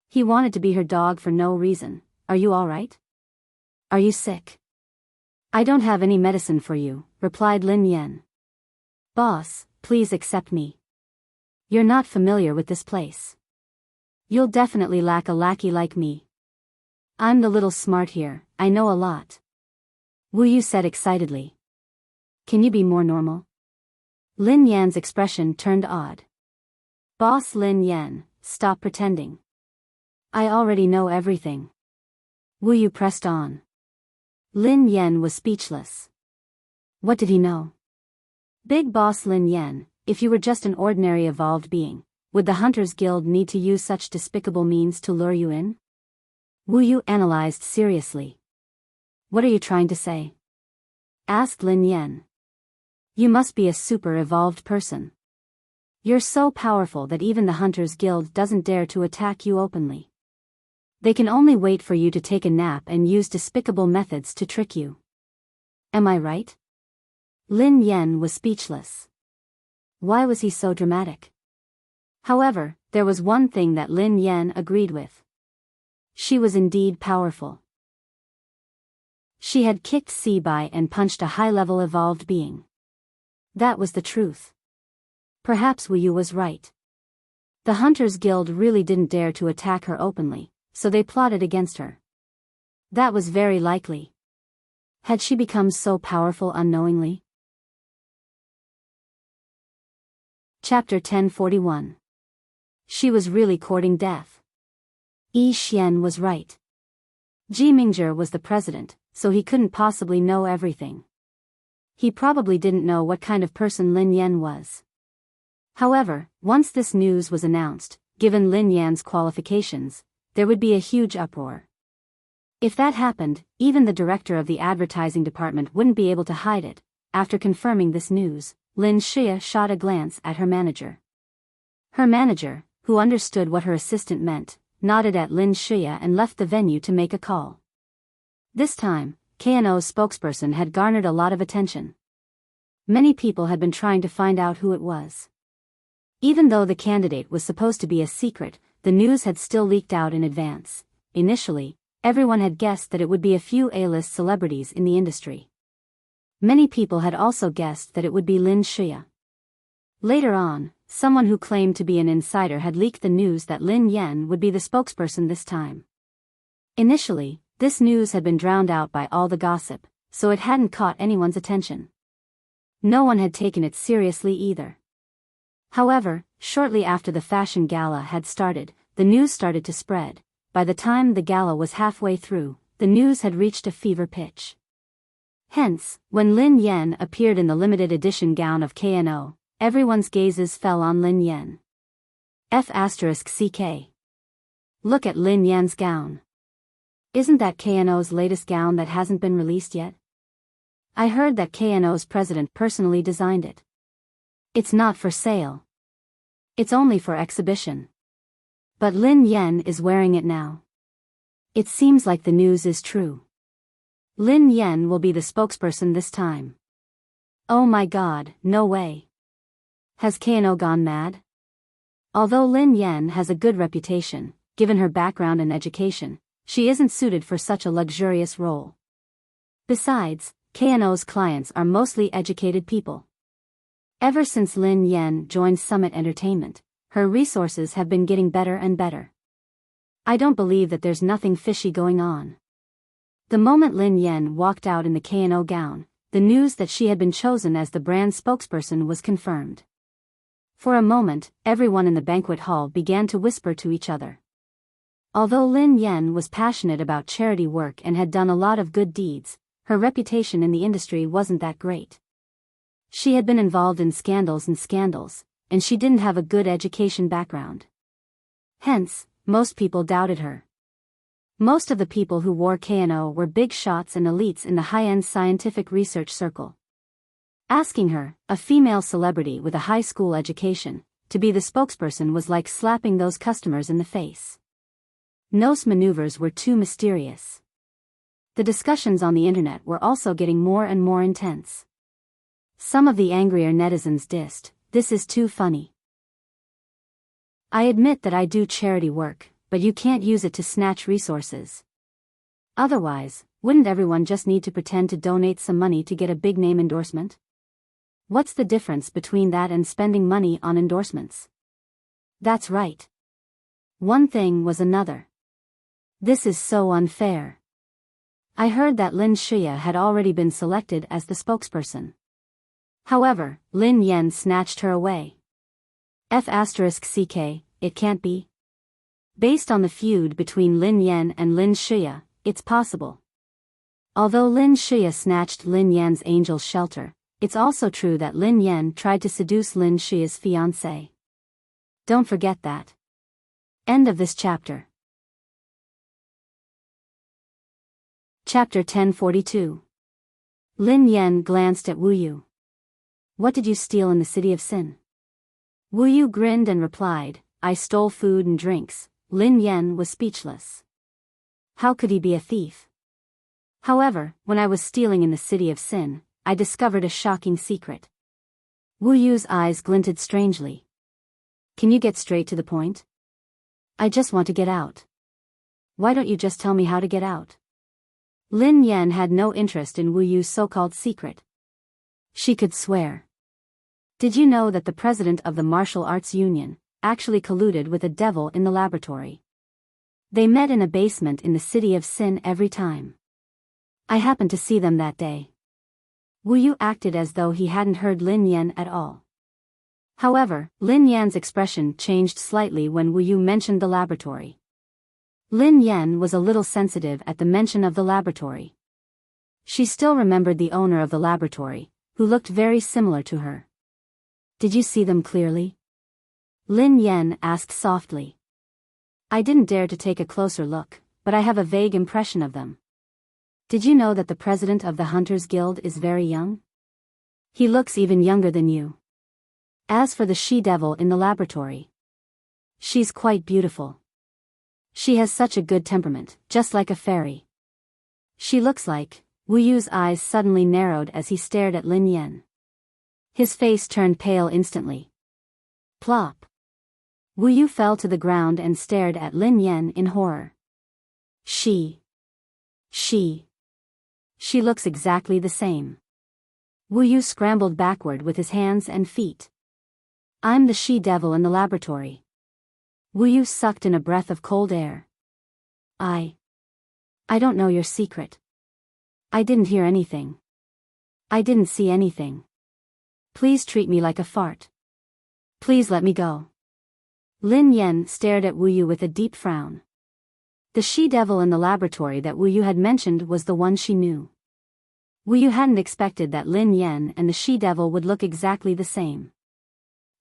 He wanted to be her dog for no reason. Are you all right? Are you sick? I don't have any medicine for you, replied Lin Yan. Boss, please accept me. You're not familiar with this place. You'll definitely lack a lackey like me. I'm the little smart here, I know a lot. Wu Yu said excitedly. Can you be more normal? Lin Yan's expression turned odd. Boss Lin Yan, stop pretending. I already know everything. Wu Yu pressed on. Lin Yan was speechless. What did he know? Big Boss Lin Yan, if you were just an ordinary evolved being, would the Hunters Guild need to use such despicable means to lure you in? Wu Yu analyzed seriously. What are you trying to say? Asked Lin Yan. You must be a super evolved person. You're so powerful that even the Hunters Guild doesn't dare to attack you openly. They can only wait for you to take a nap and use despicable methods to trick you. Am I right? Lin Yan was speechless. Why was he so dramatic? However, there was one thing that Lin Yan agreed with. She was indeed powerful. She had kicked Sebai and punched a high-level evolved being. That was the truth. Perhaps Wu Yu was right. The Hunters Guild really didn't dare to attack her openly, so they plotted against her. That was very likely. Had she become so powerful unknowingly? Chapter 1041. She was really courting death. Yi Xian was right. Ji Mingzhi was the president, so he couldn't possibly know everything. He probably didn't know what kind of person Lin Yan was. However, once this news was announced, given Lin Yan's qualifications, there would be a huge uproar. If that happened, even the director of the advertising department wouldn't be able to hide it. After confirming this news, Lin Xia shot a glance at her manager. Her manager, who understood what her assistant meant, nodded at Lin Xia and left the venue to make a call. This time, KNO's spokesperson had garnered a lot of attention. Many people had been trying to find out who it was. Even though the candidate was supposed to be a secret, the news had still leaked out in advance. Initially, everyone had guessed that it would be a few A-list celebrities in the industry. Many people had also guessed that it would be Lin Xia. Later on, someone who claimed to be an insider had leaked the news that Lin Yan would be the spokesperson this time. Initially, this news had been drowned out by all the gossip, so it hadn't caught anyone's attention. No one had taken it seriously either. However, shortly after the fashion gala had started, the news started to spread. By the time the gala was halfway through, the news had reached a fever pitch. Hence, when Lin Yan appeared in the limited edition gown of KNO, everyone's gazes fell on Lin Yan. F***CK. Look at Lin Yan's gown. Isn't that KNO's latest gown that hasn't been released yet? I heard that KNO's president personally designed it. It's not for sale. It's only for exhibition. But Lin Yan is wearing it now. It seems like the news is true. Lin Yan will be the spokesperson this time. Oh my god, no way. Has KNO gone mad? Although Lin Yan has a good reputation, given her background and education, she isn't suited for such a luxurious role. Besides, KNO's clients are mostly educated people. Ever since Lin Yan joined Summit Entertainment, her resources have been getting better and better. I don't believe that there's nothing fishy going on. The moment Lin Yan walked out in the K&O gown, the news that she had been chosen as the brand spokesperson was confirmed. For a moment, everyone in the banquet hall began to whisper to each other. Although Lin Yan was passionate about charity work and had done a lot of good deeds, her reputation in the industry wasn't that great. She had been involved in scandals, and she didn't have a good education background. Hence, most people doubted her. Most of the people who wore K&O were big shots and elites in the high-end scientific research circle. Asking her, a female celebrity with a high school education, to be the spokesperson was like slapping those customers in the face. Those maneuvers were too mysterious. The discussions on the internet were also getting more and more intense. Some of the angrier netizens dissed, "This is too funny. I admit that I do charity work, but you can't use it to snatch resources. Otherwise, wouldn't everyone just need to pretend to donate some money to get a big name endorsement? What's the difference between that and spending money on endorsements?" That's right. One thing was another. This is so unfair. I heard that Lin Shia had already been selected as the spokesperson. However, Lin Yan snatched her away. F***ck, it can't be. Based on the feud between Lin Yan and Lin Shia, it's possible. Although Lin Shia snatched Lin Yan's angel shelter, it's also true that Lin Yan tried to seduce Lin Shia's fiancé. Don't forget that. End of this chapter. Chapter 1042. Lin Yan glanced at Wu Yu. "What did you steal in the city of Sin?" Wu Yu grinned and replied, "I stole food and drinks." Lin Yan was speechless. How could he be a thief? However, when I was stealing in the city of Sin, I discovered a shocking secret. Wu Yu's eyes glinted strangely. "Can you get straight to the point?" "I just want to get out." "Why don't you just tell me how to get out?" Lin Yan had no interest in Wu Yu's so-called secret. She could swear. "Did you know that the president of the Martial Arts Union actually colluded with a devil in the laboratory? They met in a basement in the city of Sin every time. I happened to see them that day." Wu Yu acted as though he hadn't heard Lin Yan at all. However, Lin Yan's expression changed slightly when Wu Yu mentioned the laboratory. Lin Yan was a little sensitive at the mention of the laboratory. She still remembered the owner of the laboratory, who looked very similar to her. "Did you see them clearly?" Lin Yan asked softly. "I didn't dare to take a closer look, but I have a vague impression of them." "Did you know that the president of the Hunters Guild is very young? He looks even younger than you. As for the she-devil in the laboratory, she's quite beautiful. She has such a good temperament, just like a fairy. She looks like..." Wu Yu's eyes suddenly narrowed as he stared at Lin Yan. His face turned pale instantly. Plop. Wu Yu fell to the ground and stared at Lin Yan in horror. She looks exactly the same." Wu Yu scrambled backward with his hands and feet. "I'm the she-devil in the laboratory." Wu Yu sucked in a breath of cold air. I don't know your secret. I didn't hear anything. I didn't see anything. Please treat me like a fart. Please let me go." Lin Yan stared at Wu Yu with a deep frown. The she-devil in the laboratory that Wu Yu had mentioned was the one she knew. Wu Yu hadn't expected that Lin Yan and the she-devil would look exactly the same.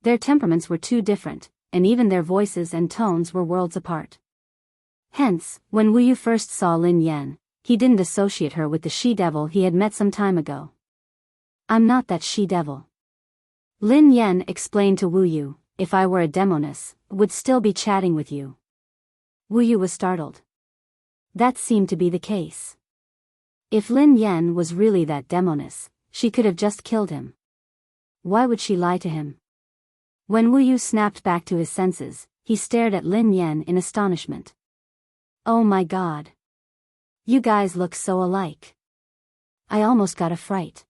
Their temperaments were too different, and even their voices and tones were worlds apart. Hence, when Wu Yu first saw Lin Yan, he didn't associate her with the she-devil he had met some time ago. "I'm not that she-devil." Lin Yan explained to Wu Yu, "If I were a demoness, would still be chatting with you." Wu Yu was startled. That seemed to be the case. If Lin Yan was really that demoness, she could have just killed him. Why would she lie to him? When Wu Yu snapped back to his senses, he stared at Lin Yan in astonishment. "Oh my God. You guys look so alike. I almost got a fright."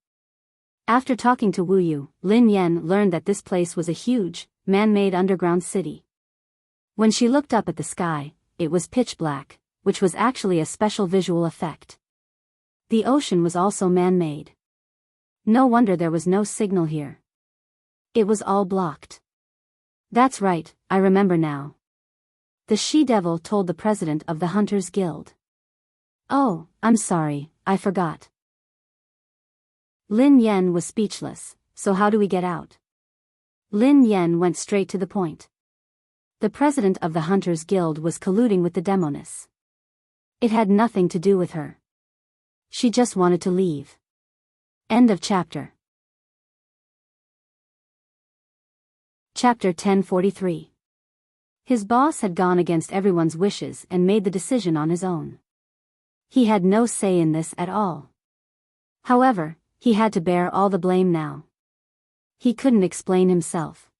After talking to Wu Yu, Lin Yan learned that this place was a huge, man-made underground city. When she looked up at the sky, it was pitch black, which was actually a special visual effect. The ocean was also man-made. No wonder there was no signal here. It was all blocked. That's right, I remember now. The she-devil told the president of the Hunters Guild. Oh, I'm sorry, I forgot. Lin Yen was speechless. So how do we get out? Lin Yen went straight to the point. The president of the Hunters Guild was colluding with the demoness. It had nothing to do with her. She just wanted to leave. End of chapter. Chapter 1043. His boss had gone against everyone's wishes and made the decision on his own. He had no say in this at all. However, he had to bear all the blame now. He couldn't explain himself.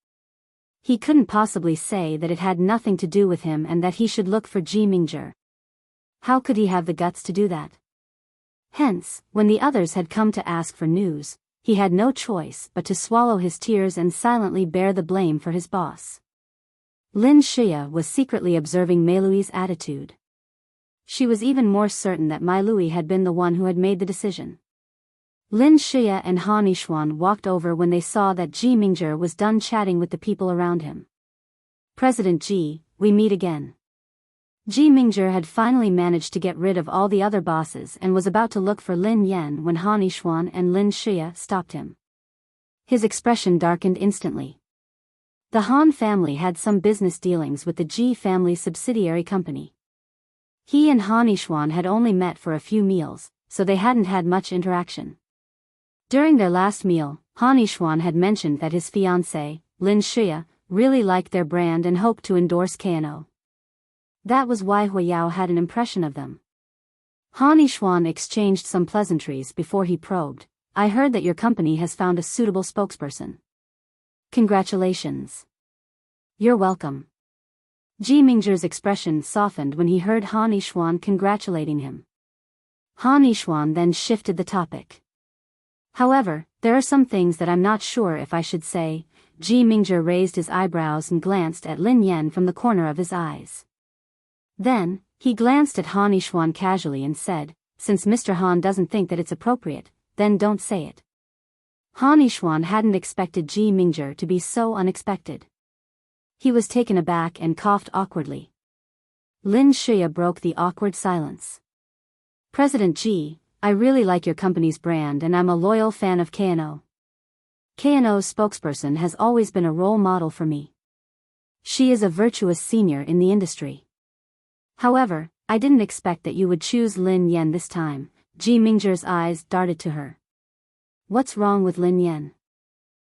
He couldn't possibly say that it had nothing to do with him and that he should look for Ji Mingzhi. How could he have the guts to do that? Hence, when the others had come to ask for news, he had no choice but to swallow his tears and silently bear the blame for his boss. Lin Xia was secretly observing Mei Lui's attitude. She was even more certain that Mei Lui had been the one who had made the decision. Lin Xia and Han Yishuan walked over when they saw that Ji Mingzhi was done chatting with the people around him. President Ji, we meet again. Ji Mingzhi had finally managed to get rid of all the other bosses and was about to look for Lin Yen when Han Yishuan and Lin Xia stopped him. His expression darkened instantly. The Han family had some business dealings with the Ji family subsidiary company. He and Han Yishuan had only met for a few meals, so they hadn't had much interaction. During their last meal, Han Yishuan had mentioned that his fiancée, Lin Xia, really liked their brand and hoped to endorse KNO. That was why Huiyao had an impression of them. Han Yishuan exchanged some pleasantries before he probed, I heard that your company has found a suitable spokesperson. Congratulations. You're welcome. Ji Mingzhi's expression softened when he heard Han Yishuan congratulating him. Han Yishuan then shifted the topic. However, there are some things that I'm not sure if I should say. Ji Mingzhi raised his eyebrows and glanced at Lin Yen from the corner of his eyes. Then, he glanced at Han Yishuan casually and said, since Mr. Han doesn't think that it's appropriate, then don't say it. Han Yishuan hadn't expected Ji Mingzhi to be so unexpected. He was taken aback and coughed awkwardly. Lin Xia broke the awkward silence. President Ji, I really like your company's brand and I'm a loyal fan of KNO. KNO's spokesperson has always been a role model for me. She is a virtuous senior in the industry. However, I didn't expect that you would choose Lin Yen this time. Ji Mingzhi's eyes darted to her. What's wrong with Lin Yen?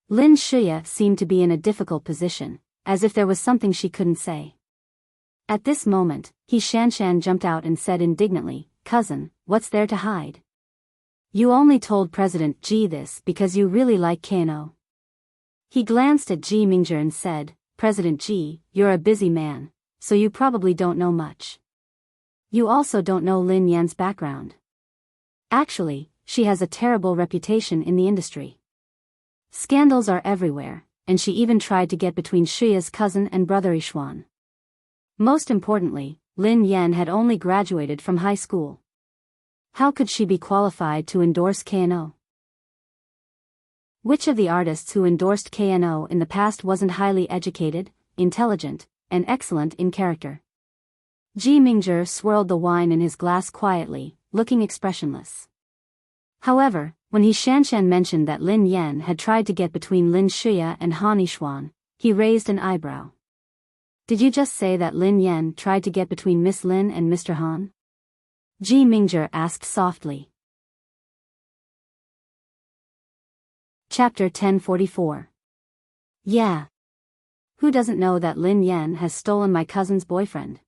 Lin Xia seemed to be in a difficult position, as if there was something she couldn't say. At this moment, He Shanshan jumped out and said indignantly, Cousin, what's there to hide? You only told President Ji this because you really like KNO. He glanced at Ji Mingzhi and said, President Ji, you're a busy man, so you probably don't know much. You also don't know Lin Yan's background. Actually, she has a terrible reputation in the industry. Scandals are everywhere, and she even tried to get between Xia's cousin and brother Yishuan. Most importantly, Lin Yan had only graduated from high school. How could she be qualified to endorse KNO? Which of the artists who endorsed KNO in the past wasn't highly educated, intelligent, and excellent in character? Ji Mingzhi swirled the wine in his glass quietly, looking expressionless. However, when He Shanshan mentioned that Lin Yan had tried to get between Lin Xia and Han Yishuan, he raised an eyebrow. Did you just say that Lin Yan tried to get between Miss Lin and Mr. Han? Ji Mingzhi asked softly. Chapter 1044. Yeah. Who doesn't know that Lin Yan has stolen my cousin's boyfriend?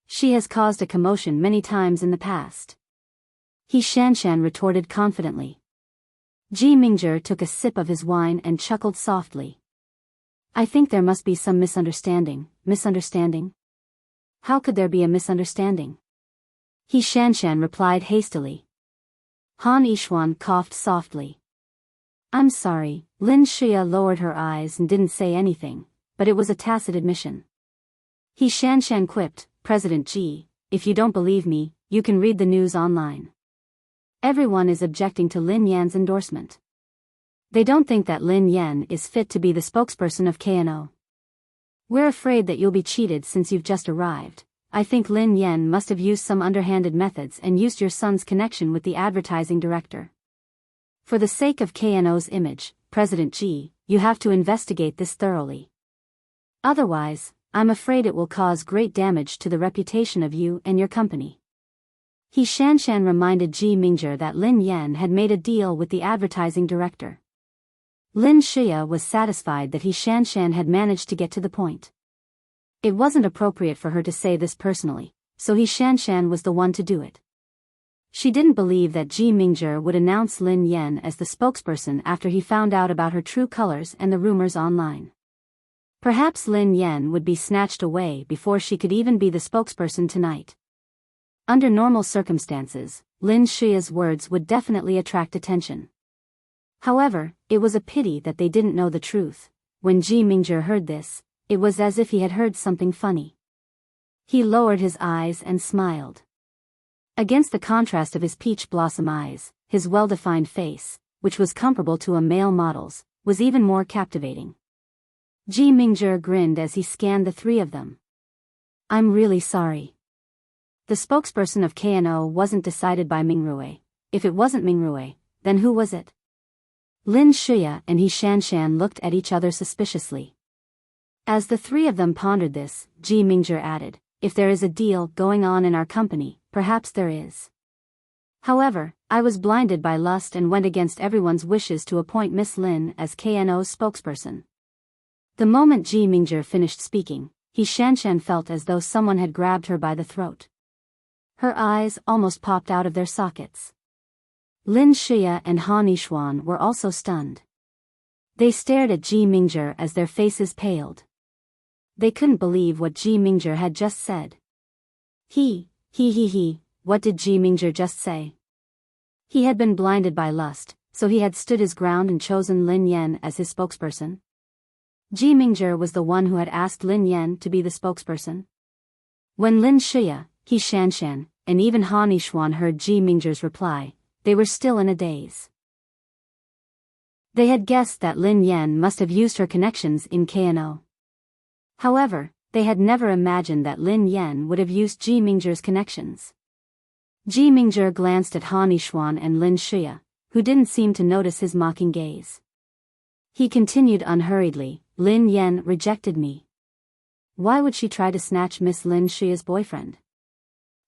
She has caused a commotion many times in the past. He Shanshan retorted confidently. Ji Mingzhi took a sip of his wine and chuckled softly. I think there must be some misunderstanding. Misunderstanding? How could there be a misunderstanding? He Shanshan replied hastily. Han Yishuan coughed softly. I'm sorry. Lin Xia lowered her eyes and didn't say anything, but it was a tacit admission. He Shanshan quipped, President Ji, if you don't believe me, you can read the news online. Everyone is objecting to Lin Yan's endorsement. They don't think that Lin Yan is fit to be the spokesperson of KNO. We're afraid that you'll be cheated since you've just arrived. I think Lin Yan must have used some underhanded methods and used your son's connection with the advertising director. For the sake of KNO's image, President Ji, you have to investigate this thoroughly. Otherwise, I'm afraid it will cause great damage to the reputation of you and your company. He Shanshan reminded Ji Mingzhi that Lin Yan had made a deal with the advertising director. Lin Shia was satisfied that He Shanshan had managed to get to the point. It wasn't appropriate for her to say this personally, so He Shanshan was the one to do it. She didn't believe that Ji Mingzhi would announce Lin Yan as the spokesperson after he found out about her true colors and the rumors online. Perhaps Lin Yan would be snatched away before she could even be the spokesperson tonight. Under normal circumstances, Lin Shia's words would definitely attract attention. However, it was a pity that they didn't know the truth. When Ji Mingzhi heard this, it was as if he had heard something funny. He lowered his eyes and smiled. Against the contrast of his peach blossom eyes, his well-defined face, which was comparable to a male model's, was even more captivating. Ji Mingzhi grinned as he scanned the three of them. I'm really sorry. The spokesperson of KNO wasn't decided by Mingrui. If it wasn't Mingrui, then who was it? Lin Shia and He Shanshan looked at each other suspiciously. As the three of them pondered this, Ji Mingzhi added, if there is a deal going on in our company, perhaps there is. However, I was blinded by lust and went against everyone's wishes to appoint Miss Lin as KNO's spokesperson. The moment Ji Mingzhi finished speaking, He Shanshan felt as though someone had grabbed her by the throat. Her eyes almost popped out of their sockets. Lin Shia and Han Yishuan were also stunned. They stared at Ji Mingzhi as their faces paled. They couldn't believe what Ji Mingzhi had just said. What did Ji Mingzhi just say? He had been blinded by lust, so he had stood his ground and chosen Lin Yan as his spokesperson. Ji Mingzhi was the one who had asked Lin Yan to be the spokesperson. When Lin Shia, He Shanshan, and even Han Yishuan heard Ji Mingzhi's reply, they were still in a daze. They had guessed that Lin Yan must have used her connections in KNO. However, they had never imagined that Lin Yan would have used Ji Mingzhi's connections. Ji Mingzhi glanced at Han Yishuan and Lin Shia, who didn't seem to notice his mocking gaze. He continued unhurriedly, Lin Yan rejected me. Why would she try to snatch Miss Lin Shia's boyfriend?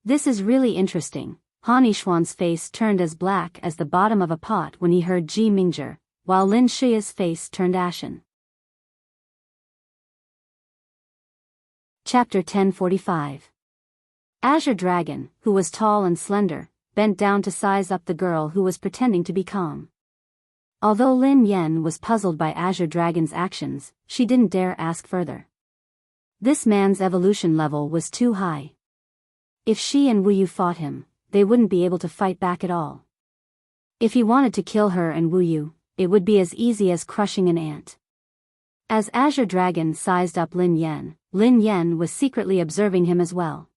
This is really interesting. Han Yishuan's face turned as black as the bottom of a pot when he heard Ji Mingzhi, while Lin Shia's face turned ashen. Chapter 1045. Azure Dragon, who was tall and slender, bent down to size up the girl who was pretending to be calm. Although Lin Yan was puzzled by Azure Dragon's actions, she didn't dare ask further. This man's evolution level was too high. If she and Wuyu fought him, they wouldn't be able to fight back at all. If he wanted to kill her and Wuyu, it would be as easy as crushing an ant. As Azure Dragon sized up Lin Yan was secretly observing him as well.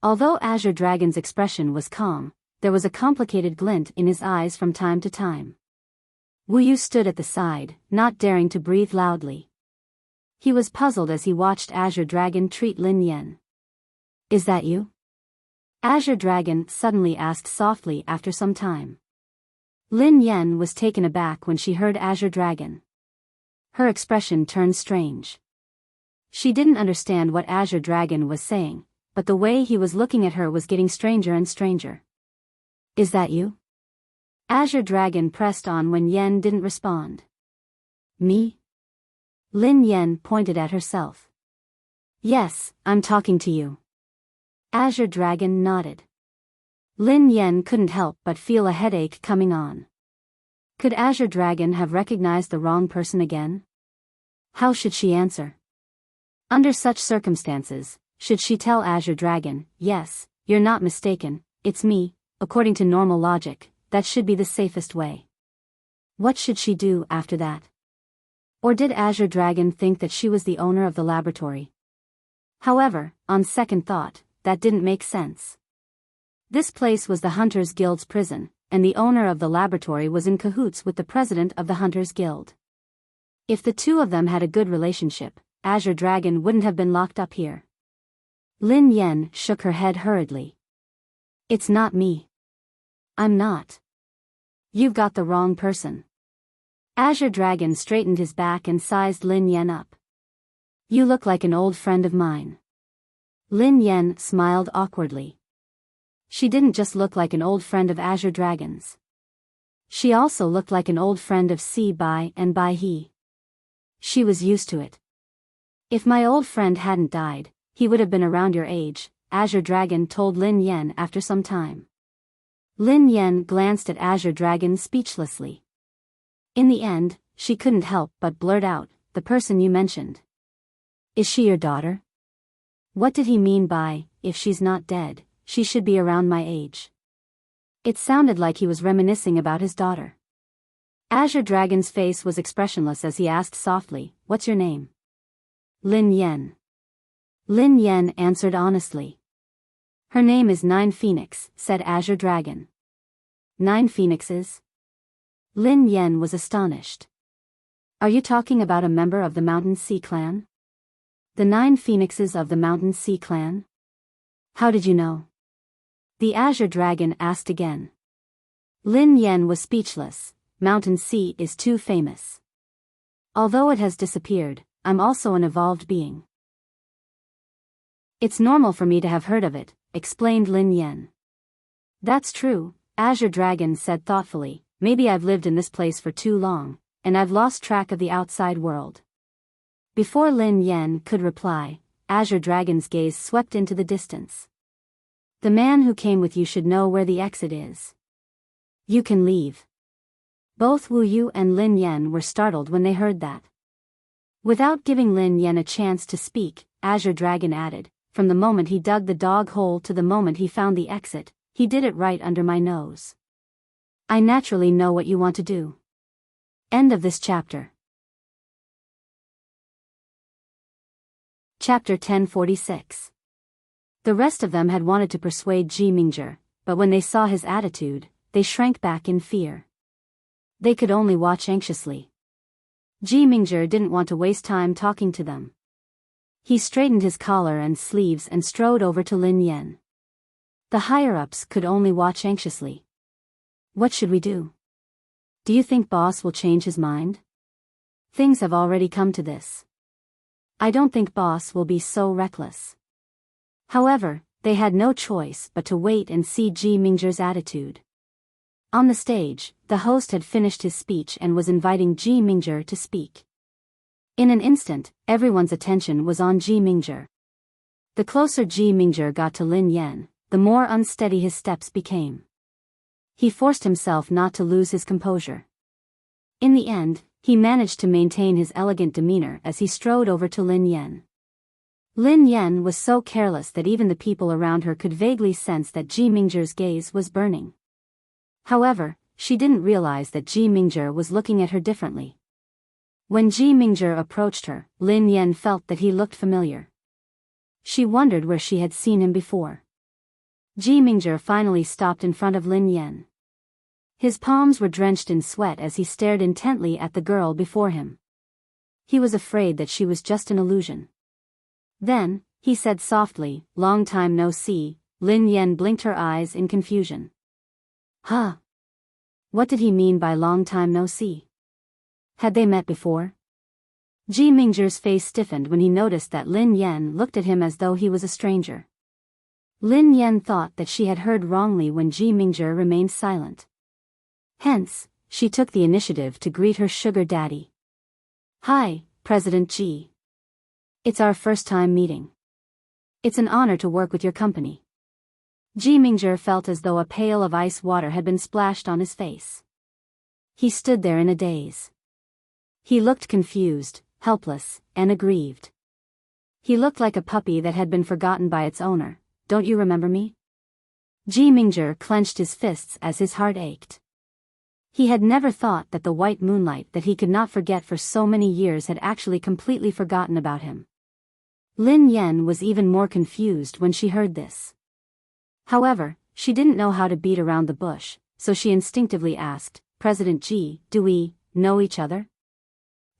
Although Azure Dragon's expression was calm, there was a complicated glint in his eyes from time to time. Wuyu stood at the side, not daring to breathe loudly. He was puzzled as he watched Azure Dragon treat Lin Yan. Is that you? Azure Dragon suddenly asked softly after some time. Lin Yan was taken aback when she heard Azure Dragon. Her expression turned strange. She didn't understand what Azure Dragon was saying, but the way he was looking at her was getting stranger and stranger. Is that you? Azure Dragon pressed on when Yan didn't respond. Me? Lin Yan pointed at herself. Yes, I'm talking to you. Azure Dragon nodded. Lin Yan couldn't help but feel a headache coming on. Could Azure Dragon have recognized the wrong person again? How should she answer? Under such circumstances, should she tell Azure Dragon, yes, you're not mistaken, it's me? According to normal logic, that should be the safest way. What should she do after that? Or did Azure Dragon think that she was the owner of the laboratory? However, on second thought, that didn't make sense. This place was the Hunters Guild's prison, and the owner of the laboratory was in cahoots with the president of the Hunters Guild. If the two of them had a good relationship, Azure Dragon wouldn't have been locked up here. Lin Yen shook her head hurriedly. It's not me. I'm not. You've got the wrong person. Azure Dragon straightened his back and sized Lin Yen up. You look like an old friend of mine. Lin Yen smiled awkwardly. She didn't just look like an old friend of Azure Dragon's. She also looked like an old friend of Si Bai and Bai He. She was used to it. If my old friend hadn't died, he would have been around your age, Azure Dragon told Lin Yen after some time. Lin Yen glanced at Azure Dragon speechlessly. In the end, she couldn't help but blurt out, the person you mentioned. Is she your daughter? What did he mean by, if she's not dead, she should be around my age? It sounded like he was reminiscing about his daughter. Azure Dragon's face was expressionless as he asked softly, what's your name? Lin Yen. Lin Yen answered honestly. Her name is Nine Phoenix, said Azure Dragon. 9 phoenixes? Lin Yen was astonished. Are you talking about a member of the Mountain Sea clan? The 9 phoenixes of the Mountain Sea clan? How did you know? The Azure Dragon asked again. Lin Yen was speechless. Mountain Sea is too famous. Although it has disappeared, I'm also an evolved being. It's normal for me to have heard of it, explained Lin Yen. That's true, Azure Dragon said thoughtfully. Maybe I've lived in this place for too long, and I've lost track of the outside world. Before Lin Yen could reply, Azure Dragon's gaze swept into the distance. The man who came with you should know where the exit is. You can leave. Both Wu Yu and Lin Yen were startled when they heard that. Without giving Lin Yen a chance to speak, Azure Dragon added, from the moment he dug the dog hole to the moment he found the exit, he did it right under my nose. I naturally know what you want to do. End of this chapter. Chapter 1046. The rest of them had wanted to persuade Ji Mingzhi, but when they saw his attitude, they shrank back in fear. They could only watch anxiously. Ji Mingzhi didn't want to waste time talking to them. He straightened his collar and sleeves and strode over to Lin Yen. The higher-ups could only watch anxiously. What should we do? Do you think boss will change his mind? Things have already come to this. I don't think boss will be so reckless. However, they had no choice but to wait and see Ji Mingzhi's attitude. On the stage, the host had finished his speech and was inviting Ji Mingzhi to speak. In an instant, everyone's attention was on Ji Mingzhi. The closer Ji Mingzhi got to Lin Yen, the more unsteady his steps became. He forced himself not to lose his composure. In the end, he managed to maintain his elegant demeanor as he strode over to Lin Yen. Lin Yen was so careless that even the people around her could vaguely sense that Ji Mingzhi's gaze was burning. However, she didn't realize that Ji Mingzhi was looking at her differently. When Ji Mingzhi approached her, Lin Yen felt that he looked familiar. She wondered where she had seen him before. Ji Mingzhi finally stopped in front of Lin Yen. His palms were drenched in sweat as he stared intently at the girl before him. He was afraid that she was just an illusion. Then, he said softly, "Long time no see." Lin Yen blinked her eyes in confusion. Huh? What did he mean by long time no see? Had they met before? Ji Mingzhi's face stiffened when he noticed that Lin Yen looked at him as though he was a stranger. Lin Yen thought that she had heard wrongly when Ji Mingzhi remained silent. Hence, she took the initiative to greet her sugar daddy. Hi, President Ji. It's our first time meeting. It's an honor to work with your company. Ji Mingzhi felt as though a pail of ice water had been splashed on his face. He stood there in a daze. He looked confused, helpless, and aggrieved. He looked like a puppy that had been forgotten by its owner. Don't you remember me? Ji Mingzhi clenched his fists as his heart ached. He had never thought that the white moonlight that he could not forget for so many years had actually completely forgotten about him. Lin Yen was even more confused when she heard this. However, she didn't know how to beat around the bush, so she instinctively asked, President Ji, do we know each other?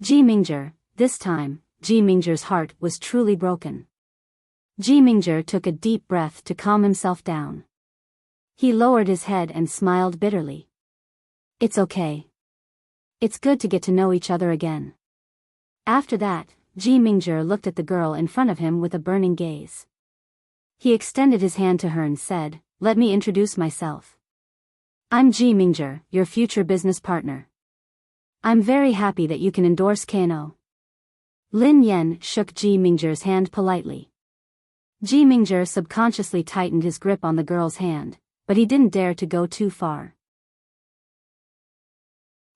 Ji Mingzhi. This time, Ji Mingzhi's heart was truly broken. Ji Mingzhi took a deep breath to calm himself down. He lowered his head and smiled bitterly. It's okay. It's good to get to know each other again. After that, Ji Mingzhi looked at the girl in front of him with a burning gaze. He extended his hand to her and said, Let me introduce myself. I'm Ji Mingzhi, your future business partner. I'm very happy that you can endorse Kano. Lin Yan shook Ji Mingzhi's hand politely. Ji Mingzhi subconsciously tightened his grip on the girl's hand, but he didn't dare to go too far.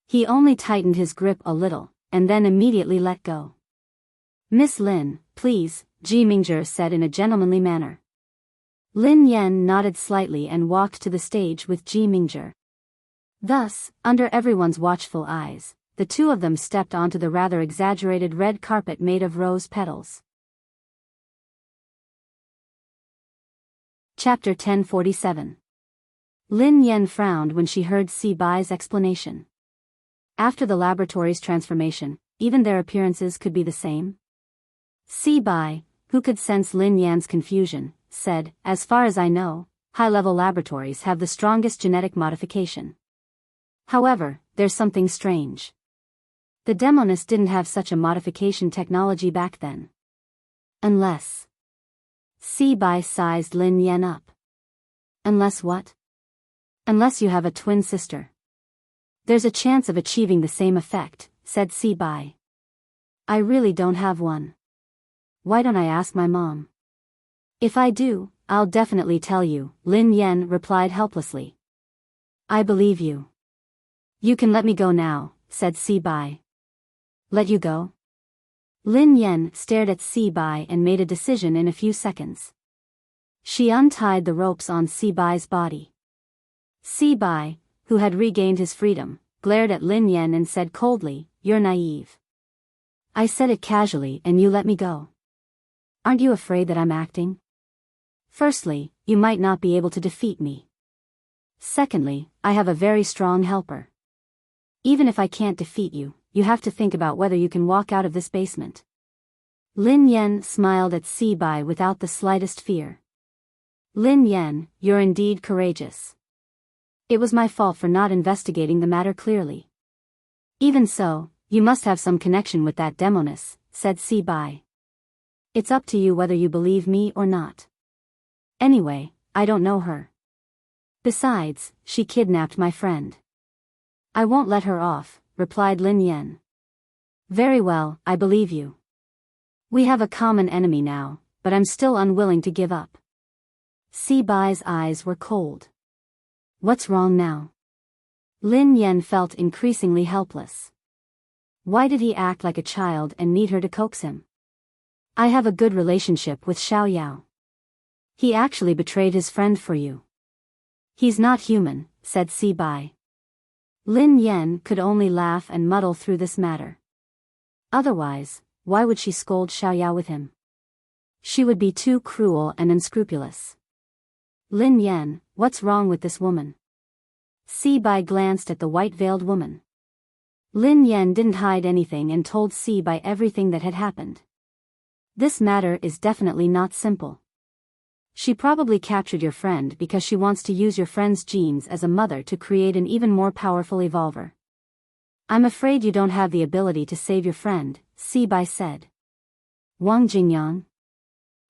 He only tightened his grip a little, and then immediately let go. Miss Lin, please, Ji Mingzhi said in a gentlemanly manner. Lin Yan nodded slightly and walked to the stage with Ji Mingzhi. Thus, under everyone's watchful eyes, the two of them stepped onto the rather exaggerated red carpet made of rose petals. Chapter 1047. Lin Yan frowned when she heard Si Bai's explanation. After the laboratory's transformation, even their appearances could be the same? Si Bai, who could sense Lin Yan's confusion, said, As far as I know, high-level laboratories have the strongest genetic modification. However, there's something strange. The demonists didn't have such a modification technology back then. Unless... Si Bai sized Lin Yan up. Unless what? Unless you have a twin sister. There's a chance of achieving the same effect, said Si Bai. I really don't have one. Why don't I ask my mom? If I do, I'll definitely tell you, Lin Yan replied helplessly. I believe you. You can let me go now, said Si Bai. Let you go? Lin Yan stared at Si Bai and made a decision in a few seconds. She untied the ropes on Si Bai's body. Si Bai, who had regained his freedom, glared at Lin Yan and said coldly, You're naive. I said it casually and you let me go. Aren't you afraid that I'm acting? Firstly, you might not be able to defeat me. Secondly, I have a very strong helper. Even if I can't defeat you, you have to think about whether you can walk out of this basement. Lin Yan smiled at Si Bai without the slightest fear. Lin Yan, you're indeed courageous. It was my fault for not investigating the matter clearly. Even so, you must have some connection with that demoness, said Si Bai. It's up to you whether you believe me or not. Anyway, I don't know her. Besides, she kidnapped my friend. I won't let her off, replied Lin Yan. Very well, I believe you. We have a common enemy now, but I'm still unwilling to give up. Si Bai's eyes were cold. What's wrong now? Lin Yan felt increasingly helpless. Why did he act like a child and need her to coax him? I have a good relationship with Xiao Yao. He actually betrayed his friend for you. He's not human, said Si Bai. Lin Yan could only laugh and muddle through this matter. Otherwise, why would she scold Xiao Yao with him? She would be too cruel and unscrupulous. Lin Yan, what's wrong with this woman? Si Bai glanced at the white-veiled woman. Lin Yan didn't hide anything and told Si Bai everything that had happened. This matter is definitely not simple. She probably captured your friend because she wants to use your friend's genes as a mother to create an even more powerful evolver. I'm afraid you don't have the ability to save your friend, Si Bai said. Wang Jingyang?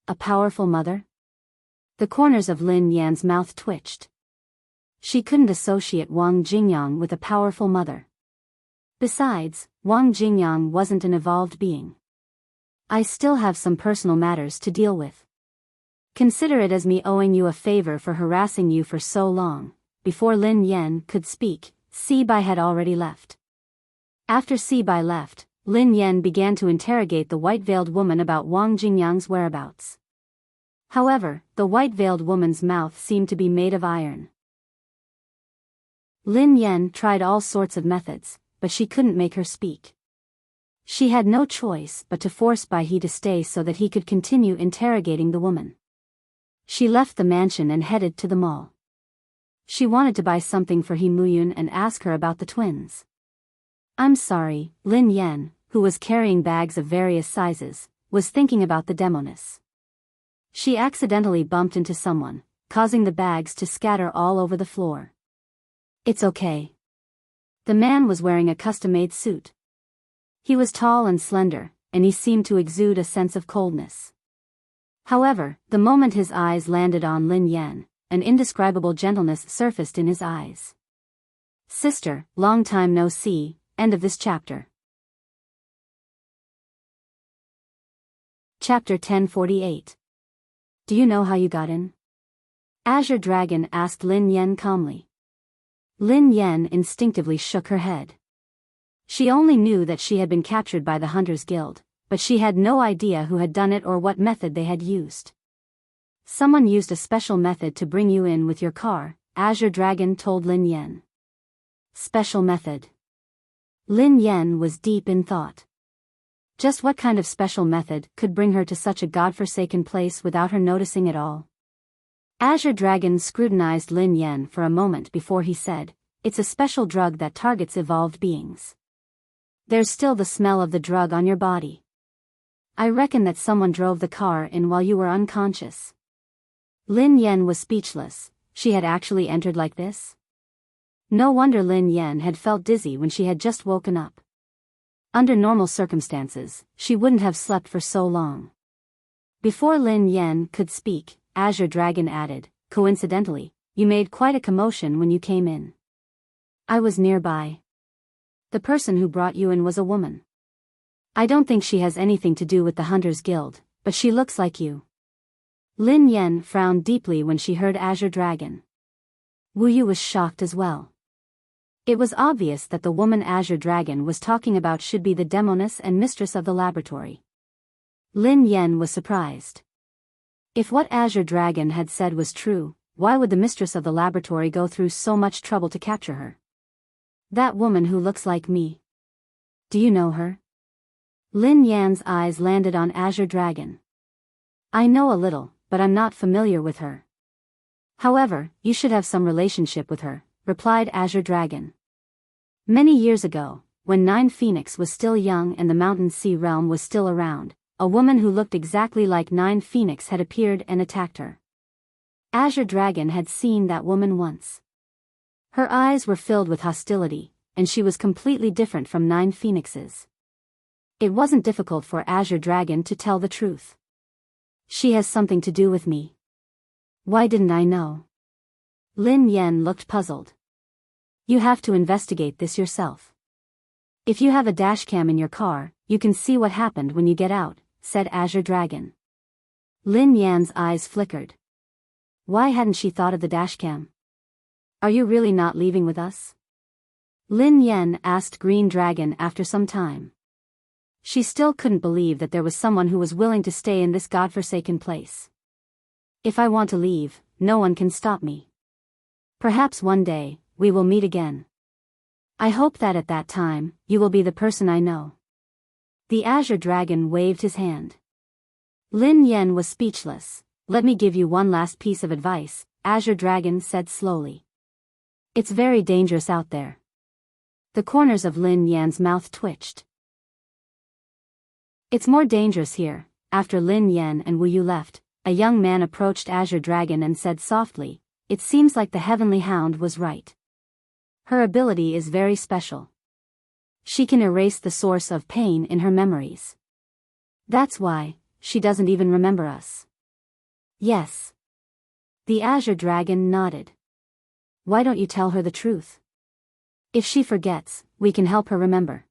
A powerful mother? The corners of Lin Yan's mouth twitched. She couldn't associate Wang Jingyang with a powerful mother. Besides, Wang Jingyang wasn't an evolved being. I still have some personal matters to deal with. Consider it as me owing you a favor for harassing you for so long. Before Lin Yan could speak, Si Bai had already left. After Si Bai left, Lin Yan began to interrogate the white-veiled woman about Wang Jingyang's whereabouts. However, the white-veiled woman's mouth seemed to be made of iron. Lin Yan tried all sorts of methods, but she couldn't make her speak. She had no choice but to force Bai He to stay so that he could continue interrogating the woman. She left the mansion and headed to the mall. She wanted to buy something for He Muyun and ask her about the twins. I'm sorry, Lin Yan, who was carrying bags of various sizes, was thinking about the demoness. She accidentally bumped into someone, causing the bags to scatter all over the floor. It's okay. The man was wearing a custom-made suit. He was tall and slender, and he seemed to exude a sense of coldness. However, the moment his eyes landed on Lin Yan, an indescribable gentleness surfaced in his eyes. Sister, long time no see, end of this chapter. Chapter 1048. Do you know how you got in? Azure Dragon asked Lin Yan calmly. Lin Yan instinctively shook her head. She only knew that she had been captured by the Hunters Guild, but she had no idea who had done it or what method they had used. Someone used a special method to bring you in with your car, Azure Dragon told Lin Yan. Special method. Lin Yan was deep in thought. Just what kind of special method could bring her to such a godforsaken place without her noticing at all? Azure Dragon scrutinized Lin Yan for a moment before he said, "It's a special drug that targets evolved beings. There's still the smell of the drug on your body. I reckon that someone drove the car in while you were unconscious." Lin Yan was speechless. She had actually entered like this? No wonder Lin Yan had felt dizzy when she had just woken up. Under normal circumstances, she wouldn't have slept for so long. Before Lin Yan could speak, Azure Dragon added, "Coincidentally, you made quite a commotion when you came in. I was nearby. The person who brought you in was a woman. I don't think she has anything to do with the Hunters Guild, but she looks like you." Lin Yan frowned deeply when she heard Azure Dragon. Wu Yu was shocked as well. It was obvious that the woman Azure Dragon was talking about should be the demoness and mistress of the laboratory. Lin Yan was surprised. If what Azure Dragon had said was true, why would the mistress of the laboratory go through so much trouble to capture her? That woman who looks like me. Do you know her? Lin Yan's eyes landed on Azure Dragon. I know a little, but I'm not familiar with her. However, you should have some relationship with her, replied Azure Dragon. Many years ago, when Nine Phoenix was still young and the Mountain Sea realm was still around, a woman who looked exactly like Nine Phoenix had appeared and attacked her. Azure Dragon had seen that woman once. Her eyes were filled with hostility, and she was completely different from Nine Phoenix's. It wasn't difficult for Azure Dragon to tell the truth. She has something to do with me. Why didn't I know? Lin Yan looked puzzled. You have to investigate this yourself. If you have a dashcam in your car, you can see what happened when you get out, said Azure Dragon. Lin Yan's eyes flickered. Why hadn't she thought of the dashcam? Are you really not leaving with us? Lin Yan asked Green Dragon after some time. She still couldn't believe that there was someone who was willing to stay in this godforsaken place. If I want to leave, no one can stop me. Perhaps one day, we will meet again. I hope that at that time, you will be the person I know. The Azure Dragon waved his hand. Lin Yan was speechless. Let me give you one last piece of advice, Azure Dragon said slowly. It's very dangerous out there. The corners of Lin Yan's mouth twitched. It's more dangerous here. After Lin Yan and Wu Yu left, a young man approached Azure Dragon and said softly, "It seems like the Heavenly Hound was right. Her ability is very special. She can erase the source of pain in her memories. That's why, she doesn't even remember us." Yes. The Azure Dragon nodded. Why don't you tell her the truth? If she forgets, we can help her remember.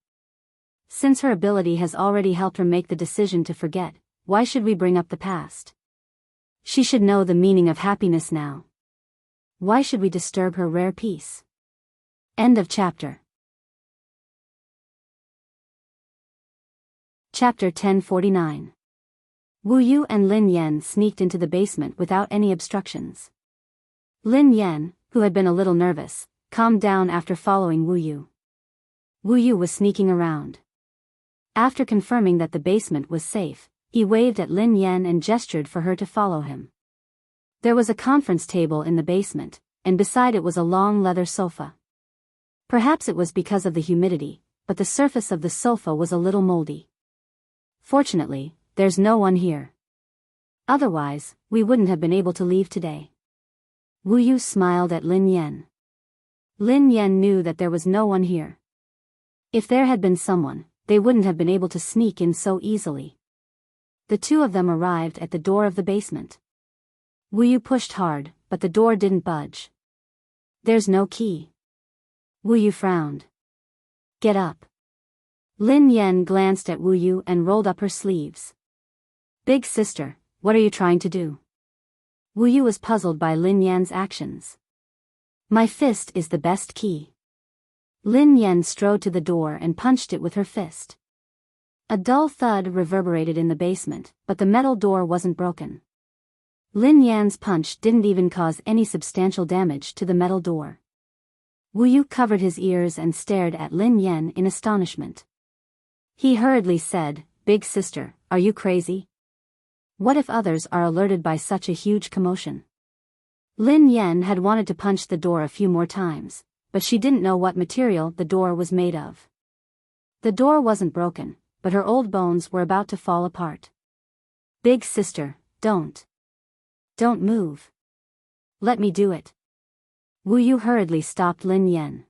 Since her ability has already helped her make the decision to forget, why should we bring up the past? She should know the meaning of happiness now. Why should we disturb her rare peace? End of chapter. Chapter 1049. Wu Yu and Lin Yan sneaked into the basement without any obstructions. Lin Yan, who had been a little nervous, calmed down after following Wu Yu. Wu Yu was sneaking around. After confirming that the basement was safe, he waved at Lin Yan and gestured for her to follow him. There was a conference table in the basement, and beside it was a long leather sofa. Perhaps it was because of the humidity, but the surface of the sofa was a little moldy. Fortunately, there's no one here. Otherwise, we wouldn't have been able to leave today. Wu Yu smiled at Lin Yan. Lin Yan knew that there was no one here. If there had been someone, they wouldn't have been able to sneak in so easily. The two of them arrived at the door of the basement. Wu Yu pushed hard, but the door didn't budge. There's no key. Wu Yu frowned. Get up. Lin Yan glanced at Wu Yu and rolled up her sleeves. Big sister, what are you trying to do? Wu Yu was puzzled by Lin Yan's actions. My fist is the best key. Lin Yan strode to the door and punched it with her fist. A dull thud reverberated in the basement, but the metal door wasn't broken. Lin Yan's punch didn't even cause any substantial damage to the metal door. Wu Yu covered his ears and stared at Lin Yan in astonishment. He hurriedly said, Big sister, are you crazy? What if others are alerted by such a huge commotion? Lin Yan had wanted to punch the door a few more times, but she didn't know what material the door was made of. The door wasn't broken, but her old bones were about to fall apart. Big sister, don't move. Let me do it. Wu Yu hurriedly stopped Lin Yan.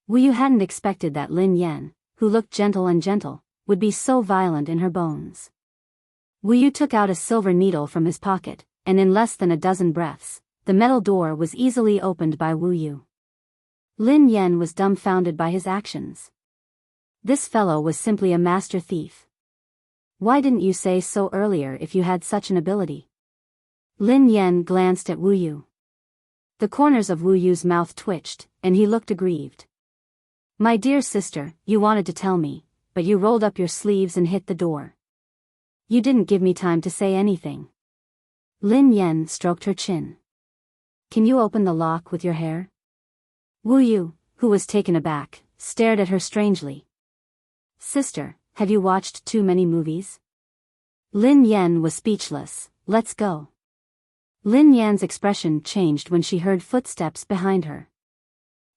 Wu Yu hadn't expected that Lin Yan, who looked gentle and gentle, would be so violent in her bones. Wu Yu took out a silver needle from his pocket, and in less than a dozen breaths, the metal door was easily opened by Wu Yu. Lin Yan was dumbfounded by his actions. This fellow was simply a master thief. Why didn't you say so earlier if you had such an ability? Lin Yan glanced at Wu Yu. The corners of Wu Yu's mouth twitched, and he looked aggrieved. My dear sister, you wanted to tell me, but you rolled up your sleeves and hit the door. You didn't give me time to say anything. Lin Yan stroked her chin. Can you open the lock with your hair? Wu Yu, who was taken aback, stared at her strangely. Sister, have you watched too many movies? Lin Yan was speechless. Let's go. Lin Yan's expression changed when she heard footsteps behind her.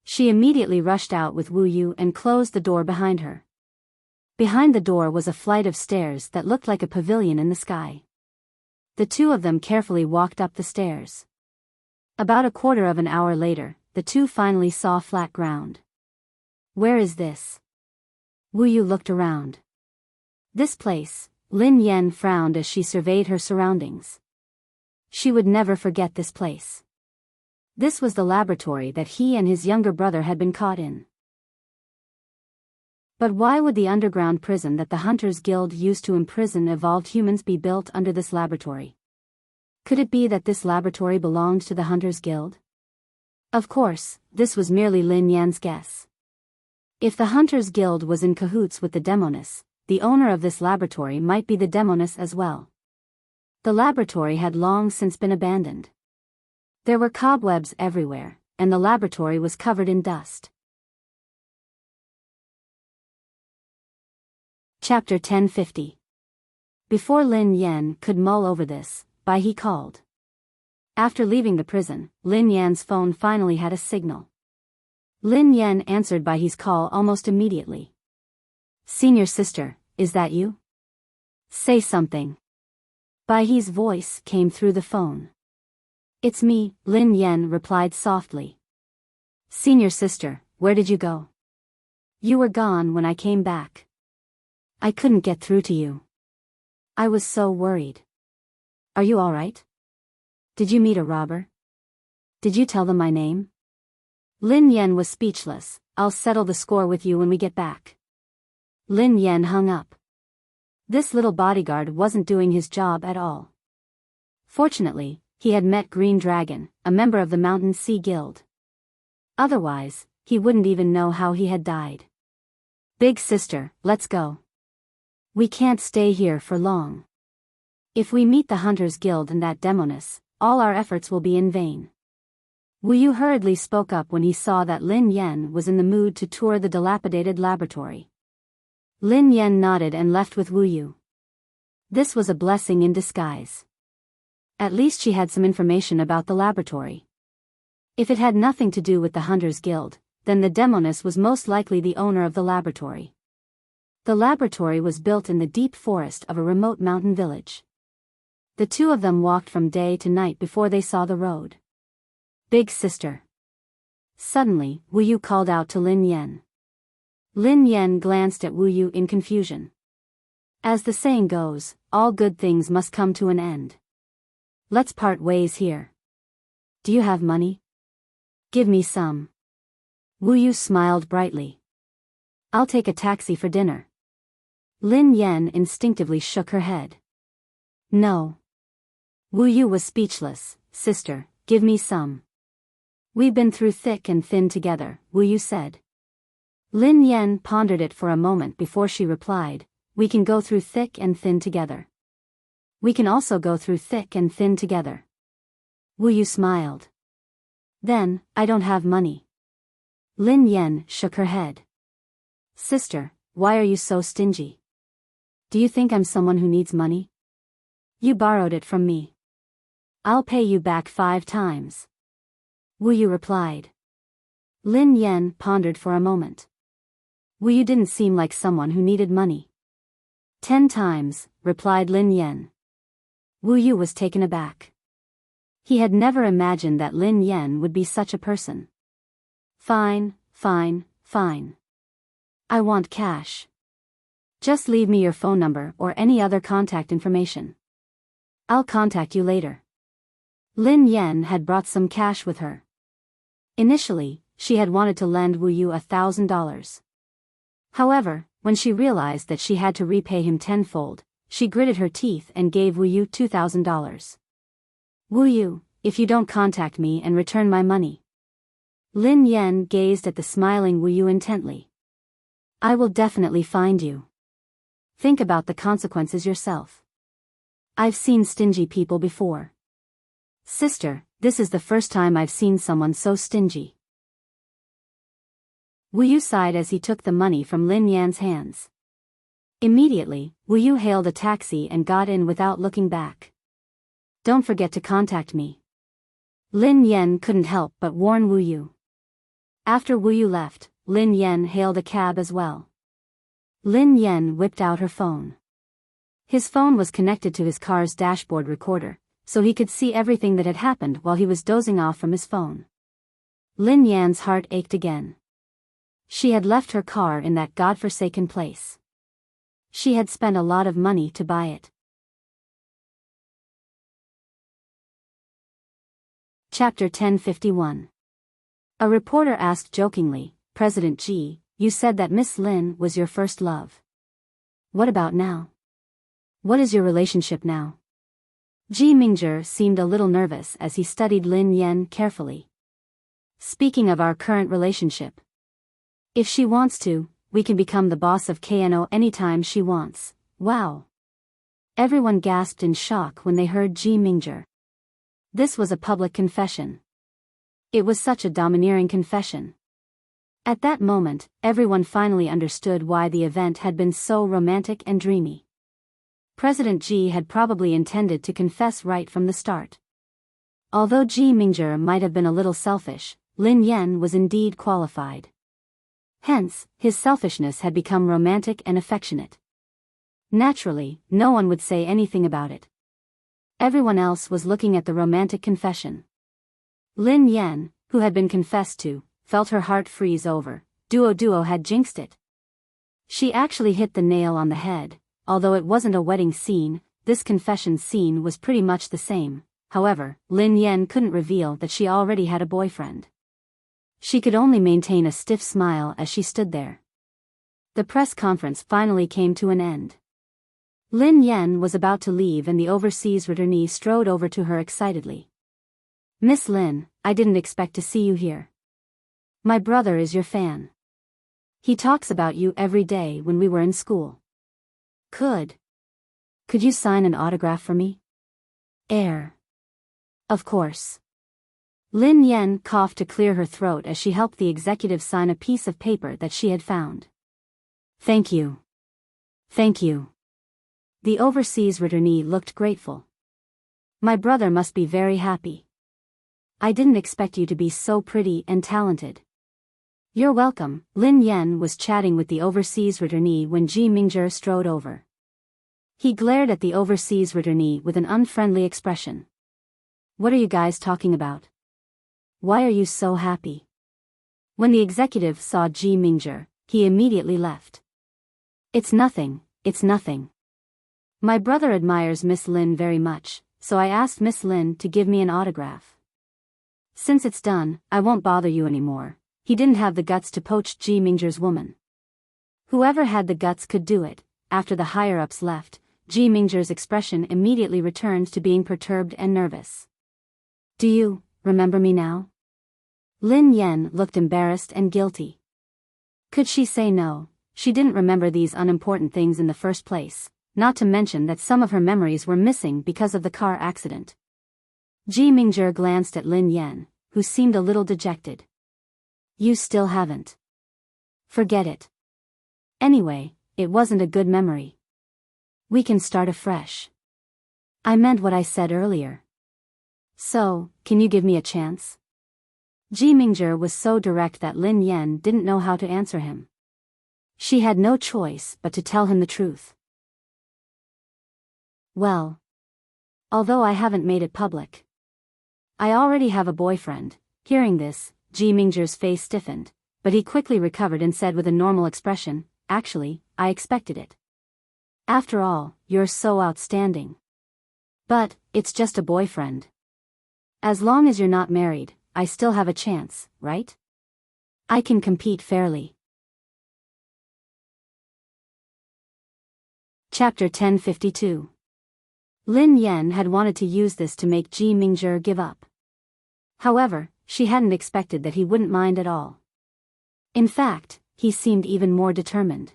She immediately rushed out with Wu Yu and closed the door behind her. Behind the door was a flight of stairs that looked like a pavilion in the sky. The two of them carefully walked up the stairs. About a quarter of an hour later, the two finally saw flat ground. Where is this? Wu Yu looked around. This place, Lin Yan frowned as she surveyed her surroundings. She would never forget this place. This was the laboratory that he and his younger brother had been caught in. But why would the underground prison that the Hunters Guild used to imprison evolved humans be built under this laboratory? Could it be that this laboratory belonged to the Hunters Guild? Of course, this was merely Lin Yan's guess. If the Hunters Guild was in cahoots with the Demoness, the owner of this laboratory might be the Demoness as well. The laboratory had long since been abandoned. There were cobwebs everywhere, and the laboratory was covered in dust. Chapter 1050. Before Lin Yan could mull over this, Bai He called. After leaving the prison, Lin Yan's phone finally had a signal. Lin Yan answered Bai He's call almost immediately. Senior sister, is that you? Say something. Bai He's voice came through the phone. It's me, Lin Yan replied softly. Senior sister, where did you go? You were gone when I came back. I couldn't get through to you. I was so worried. Are you all right? Did you meet a robber? Did you tell them my name? Lin Yan was speechless. I'll settle the score with you when we get back. Lin Yan hung up. This little bodyguard wasn't doing his job at all. Fortunately, he had met Green Dragon, a member of the Mountain Sea Guild. Otherwise, he wouldn't even know how he had died. Big sister, let's go. We can't stay here for long. If we meet the Hunters Guild and that Demoness, all our efforts will be in vain. Wu Yu hurriedly spoke up when he saw that Lin Yan was in the mood to tour the dilapidated laboratory. Lin Yan nodded and left with Wu Yu. This was a blessing in disguise. At least she had some information about the laboratory. If it had nothing to do with the Hunters Guild, then the demoness was most likely the owner of the laboratory. The laboratory was built in the deep forest of a remote mountain village. The two of them walked from day to night before they saw the road. Big sister. Suddenly, Wu Yu called out to Lin Yan. Lin Yan glanced at Wu Yu in confusion. As the saying goes, all good things must come to an end. Let's part ways here. Do you have money? Give me some. Wu Yu smiled brightly. I'll take a taxi for dinner. Lin Yan instinctively shook her head. No. Wu Yu was speechless. Sister, give me some. We've been through thick and thin together, Wu Yu said. Lin Yan pondered it for a moment before she replied, we can go through thick and thin together. We can also go through thick and thin together. Wu Yu smiled. Then, I don't have money. Lin Yan shook her head. Sister, why are you so stingy? Do you think I'm someone who needs money? You borrowed it from me. I'll pay you back 5 times. Wu Yu replied. Lin Yan pondered for a moment. Wu Yu didn't seem like someone who needed money. 10 times, replied Lin Yan. Wu Yu was taken aback. He had never imagined that Lin Yan would be such a person. Fine, fine, fine. I want cash. Just leave me your phone number or any other contact information. I'll contact you later. Lin Yan had brought some cash with her. Initially, she had wanted to lend Wu Yu $1,000. However, when she realized that she had to repay him tenfold, she gritted her teeth and gave Wu Yu $2,000. Wu Yu, if you don't contact me and return my money. Lin Yan gazed at the smiling Wu Yu intently. I will definitely find you. Think about the consequences yourself. I've seen stingy people before. Sister, this is the first time I've seen someone so stingy. Wu Yu sighed as he took the money from Lin Yan's hands. Immediately, Wu Yu hailed a taxi and got in without looking back. Don't forget to contact me. Lin Yan couldn't help but warn Wu Yu. After Wu Yu left, Lin Yan hailed a cab as well. Lin Yan whipped out her phone. His phone was connected to his car's dashboard recorder, so he could see everything that had happened while he was dozing off from his phone. Lin Yan's heart ached again. She had left her car in that godforsaken place. She had spent a lot of money to buy it. Chapter 1051. A reporter asked jokingly, President Ji, you said that Miss Lin was your first love. What about now? What is your relationship now? Ji Mingzhi seemed a little nervous as he studied Lin Yan carefully. Speaking of our current relationship. If she wants to, we can become the boss of KNO anytime she wants. Wow. Everyone gasped in shock when they heard Ji Mingzhi. This was a public confession. It was such a domineering confession. At that moment, everyone finally understood why the event had been so romantic and dreamy. President Ji had probably intended to confess right from the start. Although Ji Mingzhi might have been a little selfish, Lin Yan was indeed qualified. Hence, his selfishness had become romantic and affectionate. Naturally, no one would say anything about it. Everyone else was looking at the romantic confession. Lin Yan, who had been confessed to, felt her heart freeze over. Duo had jinxed it. She actually hit the nail on the head. Although it wasn't a wedding scene, this confession scene was pretty much the same. However, Lin Yan couldn't reveal that she already had a boyfriend. She could only maintain a stiff smile as she stood there. The press conference finally came to an end. Lin Yan was about to leave and the overseas returnee strode over to her excitedly. Miss Lin, I didn't expect to see you here. My brother is your fan. He talks about you every day when we were in school. Could you sign an autograph for me? Of course. Lin Yan coughed to clear her throat as she helped the executive sign a piece of paper that she had found. Thank you. Thank you. The overseas returnee looked grateful. My brother must be very happy. I didn't expect you to be so pretty and talented. You're welcome. Lin Yan was chatting with the overseas returnee when Ji Mingzhi strode over. He glared at the overseas returnee with an unfriendly expression. What are you guys talking about? Why are you so happy? When the executive saw Ji Mingzhi, he immediately left. It's nothing, it's nothing. My brother admires Miss Lin very much, so I asked Miss Lin to give me an autograph. Since it's done, I won't bother you anymore. He didn't have the guts to poach Ji Mingzhi's woman. Whoever had the guts could do it. After the higher-ups left, Ji Mingzhi's expression immediately returned to being perturbed and nervous. Do you remember me now? Lin Yan looked embarrassed and guilty. Could she say no? She didn't remember these unimportant things in the first place, not to mention that some of her memories were missing because of the car accident. Ji Mingzhi glanced at Lin Yan, who seemed a little dejected. You still haven't. Forget it. Anyway, it wasn't a good memory. We can start afresh. I meant what I said earlier. So, can you give me a chance? Ji Mingzhi was so direct that Lin Yan didn't know how to answer him. She had no choice but to tell him the truth. Well, although I haven't made it public, I already have a boyfriend. Hearing this, Ji Mingzhi's face stiffened, but he quickly recovered and said with a normal expression, actually, I expected it. After all, you're so outstanding. But, it's just a boyfriend. As long as you're not married, I still have a chance, right? I can compete fairly. Chapter 1052. Lin Yan had wanted to use this to make Ji Mingzhi give up. However, she hadn't expected that he wouldn't mind at all. In fact, he seemed even more determined.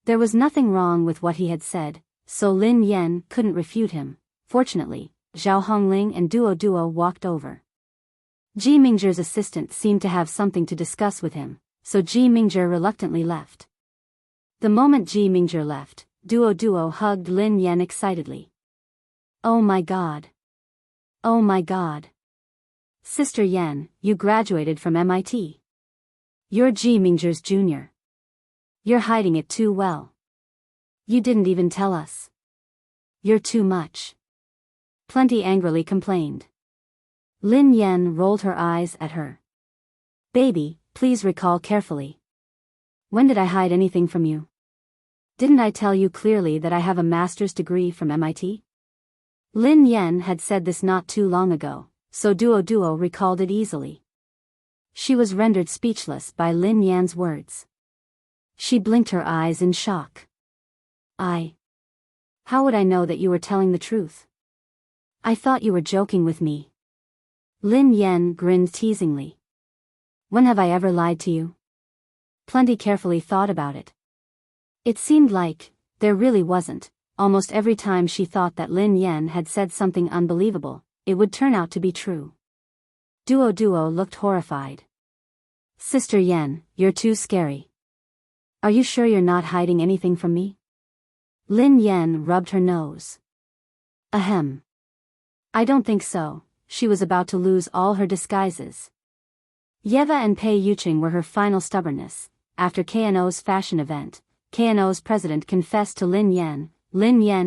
There was nothing wrong with what he had said, so Lin Yan couldn't refute him. Fortunately, Zhao Hongling and Duo walked over. Ji Mingzhi's assistant seemed to have something to discuss with him, so Ji Mingzhi reluctantly left. The moment Ji Mingzhi left, Duo hugged Lin Yan excitedly. Oh my god. Oh my god. Sister Yan, you graduated from MIT. You're Ji Mingzhi's junior. You're hiding it too well. You didn't even tell us. You're too much. Plenty angrily complained. Lin Yan rolled her eyes at her. Baby, please recall carefully. When did I hide anything from you? Didn't I tell you clearly that I have a master's degree from MIT? Lin Yan had said this not too long ago, so Duo recalled it easily. She was rendered speechless by Lin Yan's words. She blinked her eyes in shock. How would I know that you were telling the truth? I thought you were joking with me. Lin Yan grinned teasingly. When have I ever lied to you? Plenty carefully thought about it. It seemed like there really wasn't. Almost every time she thought that Lin Yan had said something unbelievable, it would turn out to be true. Duo looked horrified. Sister Yan, you're too scary. Are you sure you're not hiding anything from me? Lin Yan rubbed her nose. Ahem. I don't think so. She was about to lose all her disguises. Yeva and Pei Yuqing were her final stubbornness. After KNO's fashion event, KNO's president confessed to Lin Yan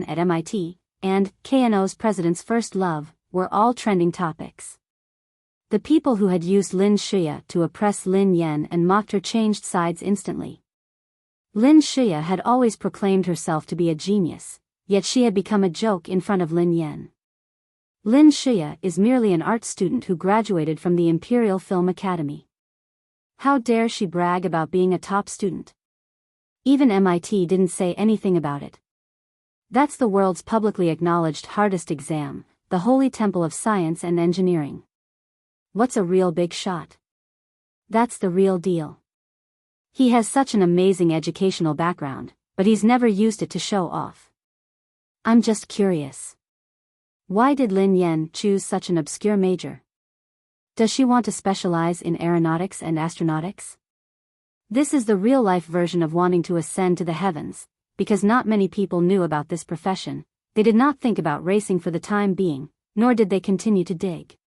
at MIT, and KNO's president's first love, were all trending topics. The people who had used Lin Shiya to oppress Lin Yan and mocked her changed sides instantly. Lin Shiya had always proclaimed herself to be a genius, yet she had become a joke in front of Lin Yan. Lin Shiya is merely an art student who graduated from the Imperial Film Academy. How dare she brag about being a top student? Even MIT didn't say anything about it. That's the world's publicly acknowledged hardest exam, the holy temple of science and engineering. What's a real big shot? That's the real deal. He has such an amazing educational background, but he's never used it to show off. I'm just curious. Why did Lin Yan choose such an obscure major? Does she want to specialize in aeronautics and astronautics? This is the real-life version of wanting to ascend to the heavens, because not many people knew about this profession. They did not think about racing for the time being, nor did they continue to dig.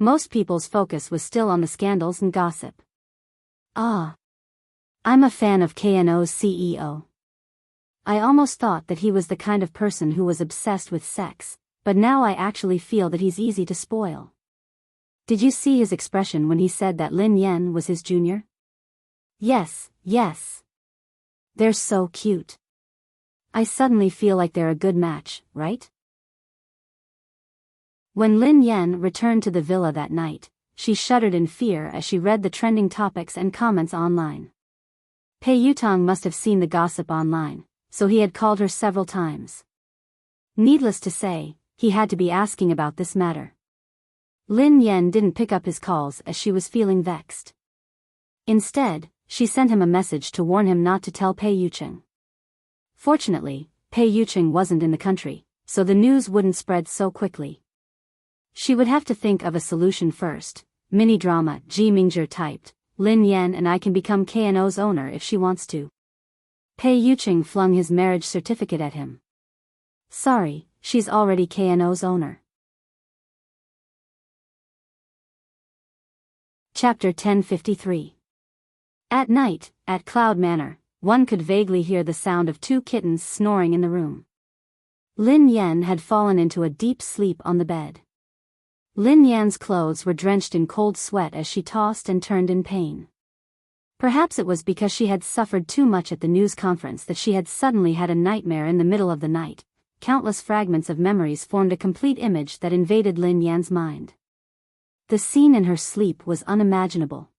Most people's focus was still on the scandals and gossip. Ah. I'm a fan of KNO's CEO. I almost thought that he was the kind of person who was obsessed with sex, but now I actually feel that he's easy to spoil. Did you see his expression when he said that Lin Yan was his junior? Yes, yes. They're so cute. I suddenly feel like they're a good match, right? When Lin Yan returned to the villa that night, she shuddered in fear as she read the trending topics and comments online. Pei Yutong must have seen the gossip online, so he had called her several times. Needless to say, he had to be asking about this matter. Lin Yan didn't pick up his calls as she was feeling vexed. Instead, she sent him a message to warn him not to tell Pei Yucheng. Fortunately, Pei Yucheng wasn't in the country, so the news wouldn't spread so quickly. She would have to think of a solution first. Mini-drama, Ji Mingzhe typed, Lin Yan and I can become KNO's owner if she wants to. Pei Yucheng flung his marriage certificate at him. Sorry, she's already KNO's owner. Chapter 1053. At night, at Cloud Manor, one could vaguely hear the sound of two kittens snoring in the room. Lin Yan had fallen into a deep sleep on the bed. Lin Yan's clothes were drenched in cold sweat as she tossed and turned in pain. Perhaps it was because she had suffered too much at the news conference that she had suddenly had a nightmare in the middle of the night. Countless fragments of memories formed a complete image that invaded Lin Yan's mind. The scene in her sleep was unimaginable.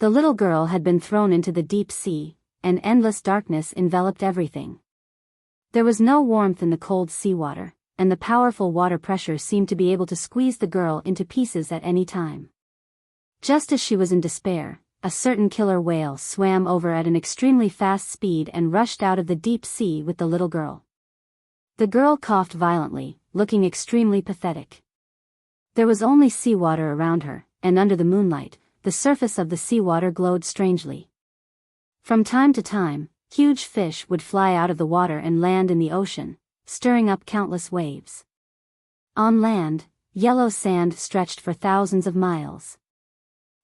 The little girl had been thrown into the deep sea, and endless darkness enveloped everything. There was no warmth in the cold seawater, and the powerful water pressure seemed to be able to squeeze the girl into pieces at any time. Just as she was in despair, a certain killer whale swam over at an extremely fast speed and rushed out of the deep sea with the little girl. The girl coughed violently, looking extremely pathetic. There was only seawater around her, and under the moonlight, the surface of the seawater glowed strangely. From time to time, huge fish would fly out of the water and land in the ocean, stirring up countless waves. On land, yellow sand stretched for thousands of miles.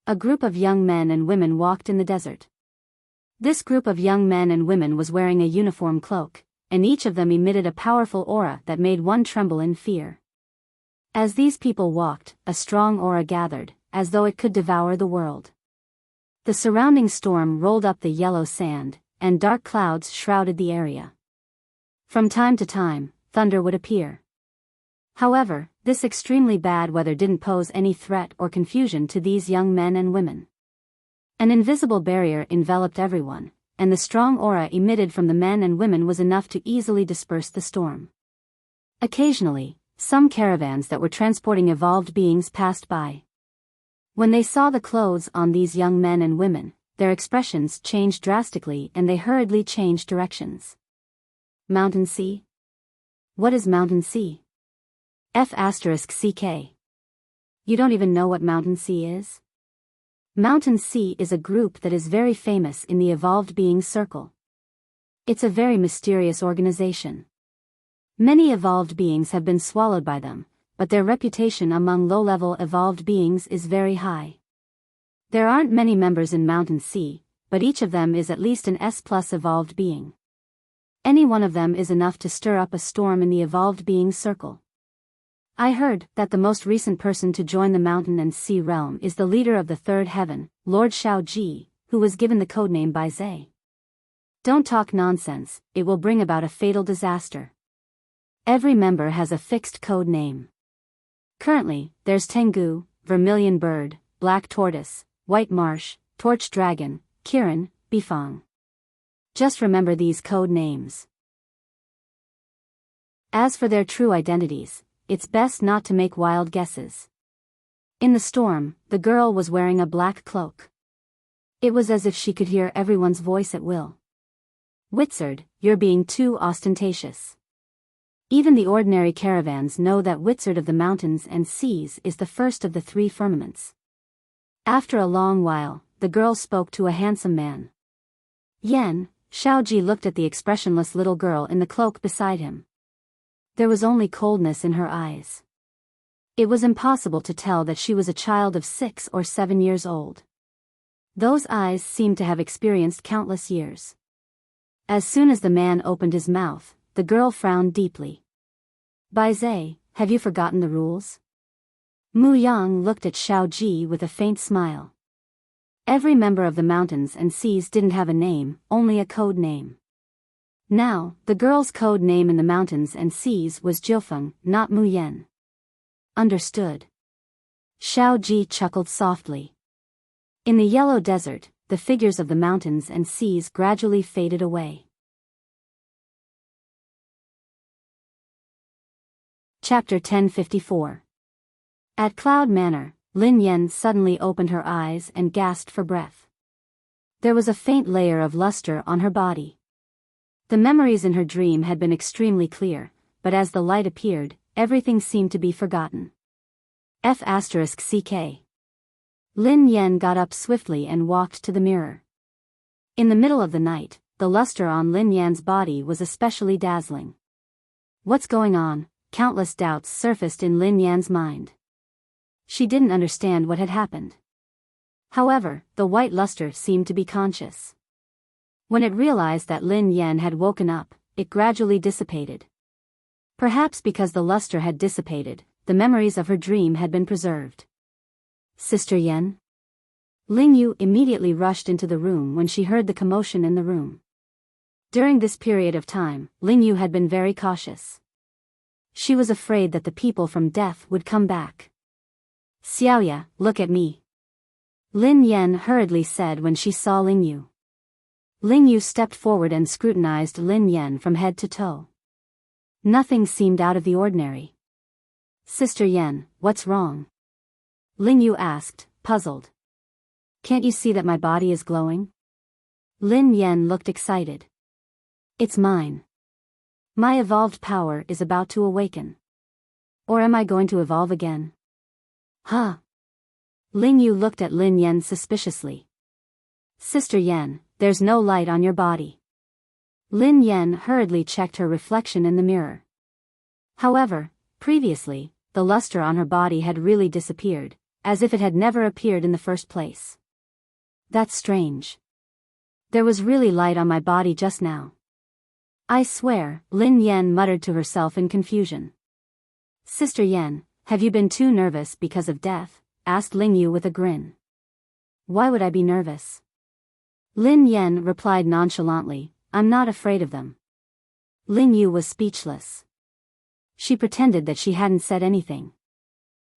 A group of young men and women walked in the desert. This group of young men and women was wearing a uniform cloak, and each of them emitted a powerful aura that made one tremble in fear. As these people walked, a strong aura gathered, as though it could devour the world. The surrounding storm rolled up the yellow sand, and dark clouds shrouded the area. From time to time, thunder would appear. However, this extremely bad weather didn't pose any threat or confusion to these young men and women. An invisible barrier enveloped everyone, and the strong aura emitted from the men and women was enough to easily disperse the storm. Occasionally, some caravans that were transporting evolved beings passed by. When they saw the clothes on these young men and women, their expressions changed drastically and they hurriedly changed directions. Mountain Sea? What is Mountain Sea? F***CK. You don't even know what Mountain Sea is? Mountain Sea is a group that is very famous in the evolved beings circle. It's a very mysterious organization. Many evolved beings have been swallowed by them, but their reputation among low-level evolved beings is very high. There aren't many members in Mountain Sea, but each of them is at least an S+ evolved being. Any one of them is enough to stir up a storm in the evolved beings circle. I heard that the most recent person to join the Mountain and Sea realm is the leader of the Third Heaven, Lord Shao Ji, who was given the codename by Zhe. Don't talk nonsense, it will bring about a fatal disaster. Every member has a fixed code name. Currently, there's Tengu, Vermilion Bird, Black Tortoise, White Marsh, Torch Dragon, Kirin, Bifang. Just remember these code names. As for their true identities, it's best not to make wild guesses. In the storm, the girl was wearing a black cloak. It was as if she could hear everyone's voice at will. Wizard, you're being too ostentatious. Even the ordinary caravans know that Wizard of the Mountains and Seas is the first of the three firmaments. After a long while, the girl spoke to a handsome man. Yen, Shaoji looked at the expressionless little girl in the cloak beside him. There was only coldness in her eyes. It was impossible to tell that she was a child of 6 or 7 years old. Those eyes seemed to have experienced countless years. As soon as the man opened his mouth, the girl frowned deeply. Bai Zhe, have you forgotten the rules? Mu Yang looked at Xiao Ji with a faint smile. Every member of the mountains and seas didn't have a name, only a code name. Now, the girl's code name in the mountains and seas was Jiufeng, not Mu Yan. Understood. Xiao Ji chuckled softly. In the yellow desert, the figures of the mountains and seas gradually faded away. Chapter 1054. At Cloud Manor, Lin Yan suddenly opened her eyes and gasped for breath. There was a faint layer of luster on her body. The memories in her dream had been extremely clear, but as the light appeared, everything seemed to be forgotten. F***CK. Lin Yan got up swiftly and walked to the mirror. In the middle of the night, the luster on Lin Yan's body was especially dazzling. What's going on? Countless doubts surfaced in Lin Yan's mind. She didn't understand what had happened. However, the white luster seemed to be conscious. When it realized that Lin Yan had woken up, it gradually dissipated. Perhaps because the luster had dissipated, the memories of her dream had been preserved. Sister Yan? Ling Yu immediately rushed into the room when she heard the commotion in the room. During this period of time, Ling Yu had been very cautious. She was afraid that the people from death would come back. Xiaoya, look at me. Lin Yan hurriedly said when she saw Ling Yu. Ling Yu stepped forward and scrutinized Lin Yan from head to toe. Nothing seemed out of the ordinary. Sister Yan, what's wrong? Ling Yu asked, puzzled. Can't you see that my body is glowing? Lin Yan looked excited. It's mine. My evolved power is about to awaken. Or am I going to evolve again? Huh? Ling Yu looked at Lin Yan suspiciously. Sister Yan, there's no light on your body. Lin Yan hurriedly checked her reflection in the mirror. However, previously, the luster on her body had really disappeared, as if it had never appeared in the first place. That's strange. There was really light on my body just now. I swear, Lin Yan muttered to herself in confusion. Sister Yan, have you been too nervous because of death? Asked Ling Yu with a grin. Why would I be nervous? Lin Yan replied nonchalantly, I'm not afraid of them. Ling Yu was speechless. She pretended that she hadn't said anything.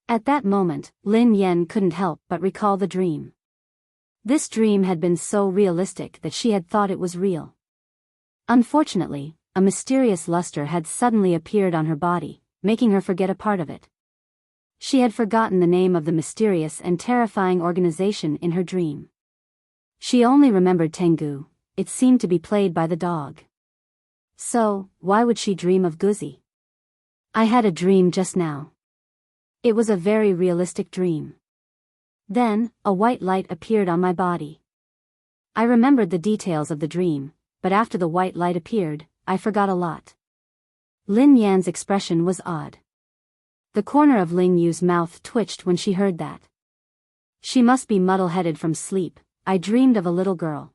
At that moment, Lin Yan couldn't help but recall the dream. This dream had been so realistic that she had thought it was real. Unfortunately, a mysterious luster had suddenly appeared on her body, making her forget a part of it. She had forgotten the name of the mysterious and terrifying organization in her dream. She only remembered Tengu. It seemed to be played by the dog. So, why would she dream of Guzi? I had a dream just now. It was a very realistic dream. Then, a white light appeared on my body. I remembered the details of the dream, but after the white light appeared, I forgot a lot. Lin Yan's expression was odd. The corner of Ling Yu's mouth twitched when she heard that. She must be muddle-headed from sleep. I dreamed of a little girl.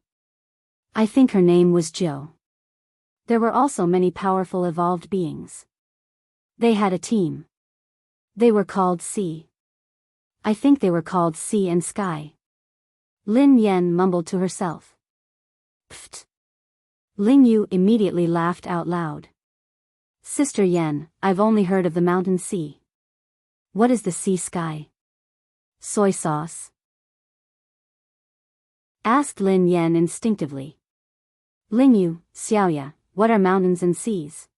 I think her name was Jo. There were also many powerful evolved beings. They had a team. They were called Sea. I think they were called Sea and Sky. Lin Yan mumbled to herself. Pfft. Ling Yu immediately laughed out loud. Sister Yan, I've only heard of the mountain sea. What is the sea sky? Soy sauce? Asked Lin Yan instinctively. Ling Yu, Xiaoya, what are mountains and seas?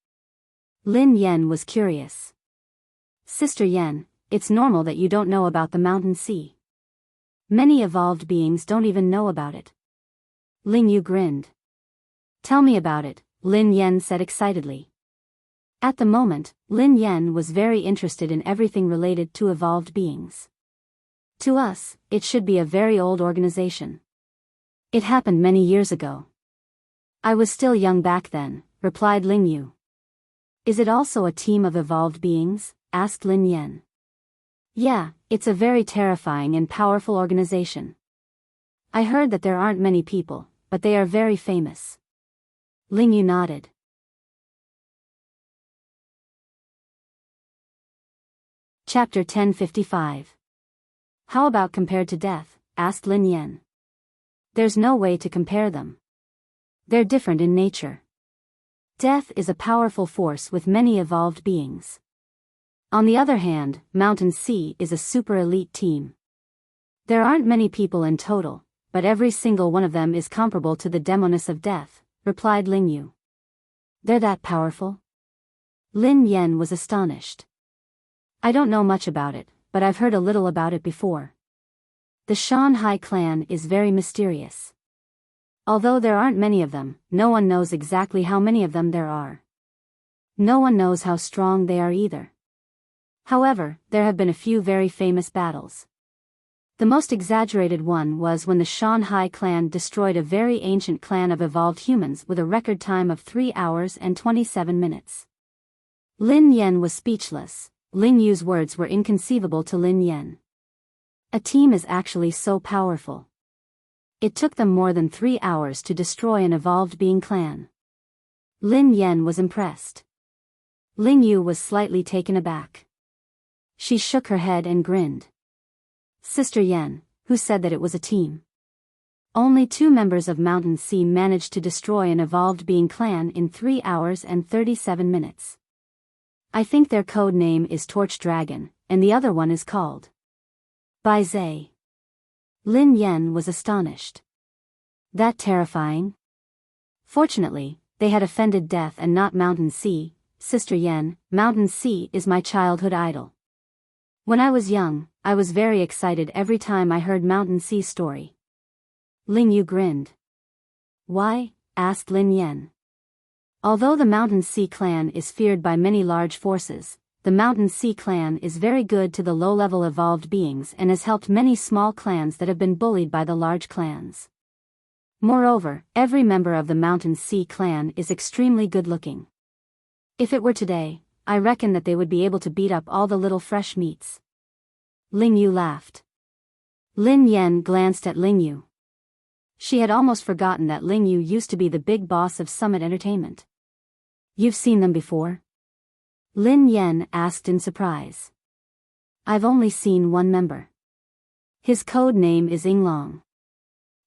Lin Yan was curious. Sister Yan, it's normal that you don't know about the mountain sea. Many evolved beings don't even know about it. Ling Yu grinned. Tell me about it, Lin Yan said excitedly. At the moment, Lin Yan was very interested in everything related to evolved beings. To us, it should be a very old organization. It happened many years ago. I was still young back then, replied Ling Yu. Is it also a team of evolved beings? Asked Lin Yan. Yeah, it's a very terrifying and powerful organization. I heard that there aren't many people, but they are very famous. Ling Yu nodded. Chapter 1055. How about compared to death? Asked Lin Yan. There's no way to compare them. They're different in nature. Death is a powerful force with many evolved beings. On the other hand, Mountain Sea is a super elite team. There aren't many people in total, but every single one of them is comparable to the demoness of death, replied Ling Yu. They're that powerful? Lin Yan was astonished. I don't know much about it, but I've heard a little about it before. The Shanhai clan is very mysterious. Although there aren't many of them, no one knows exactly how many of them there are. No one knows how strong they are either. However, there have been a few very famous battles. The most exaggerated one was when the Shanhai clan destroyed a very ancient clan of evolved humans with a record time of 3 hours and 27 minutes. Lin Yan was speechless. Ling Yu's words were inconceivable to Lin Yan. A team is actually so powerful. It took them more than 3 hours to destroy an evolved being clan. Lin Yan was impressed. Ling Yu was slightly taken aback. She shook her head and grinned. Sister Yan, who said that it was a team? Only 2 members of Mountain Sea managed to destroy an evolved being clan in 3 hours and 37 minutes. I think their code name is Torch Dragon, and the other one is called Bai Zhe. Lin Yan was astonished. That terrifying? Fortunately, they had offended death and not Mountain Sea. Sister Yan, Mountain Sea is my childhood idol. When I was young, I was very excited every time I heard Mountain Sea's story. Ling Yu grinned. Why? Asked Lin Yan. Although the Mountain Sea clan is feared by many large forces, the Mountain Sea clan is very good to the low-level evolved beings and has helped many small clans that have been bullied by the large clans. Moreover, every member of the Mountain Sea clan is extremely good-looking. If it were today, I reckon that they would be able to beat up all the little fresh meats. Ling Yu laughed. Lin Yan glanced at Ling Yu. She had almost forgotten that Ling Yu used to be the big boss of Summit Entertainment. You've seen them before? Lin Yan asked in surprise. I've only seen one member. His code name is Yinglong.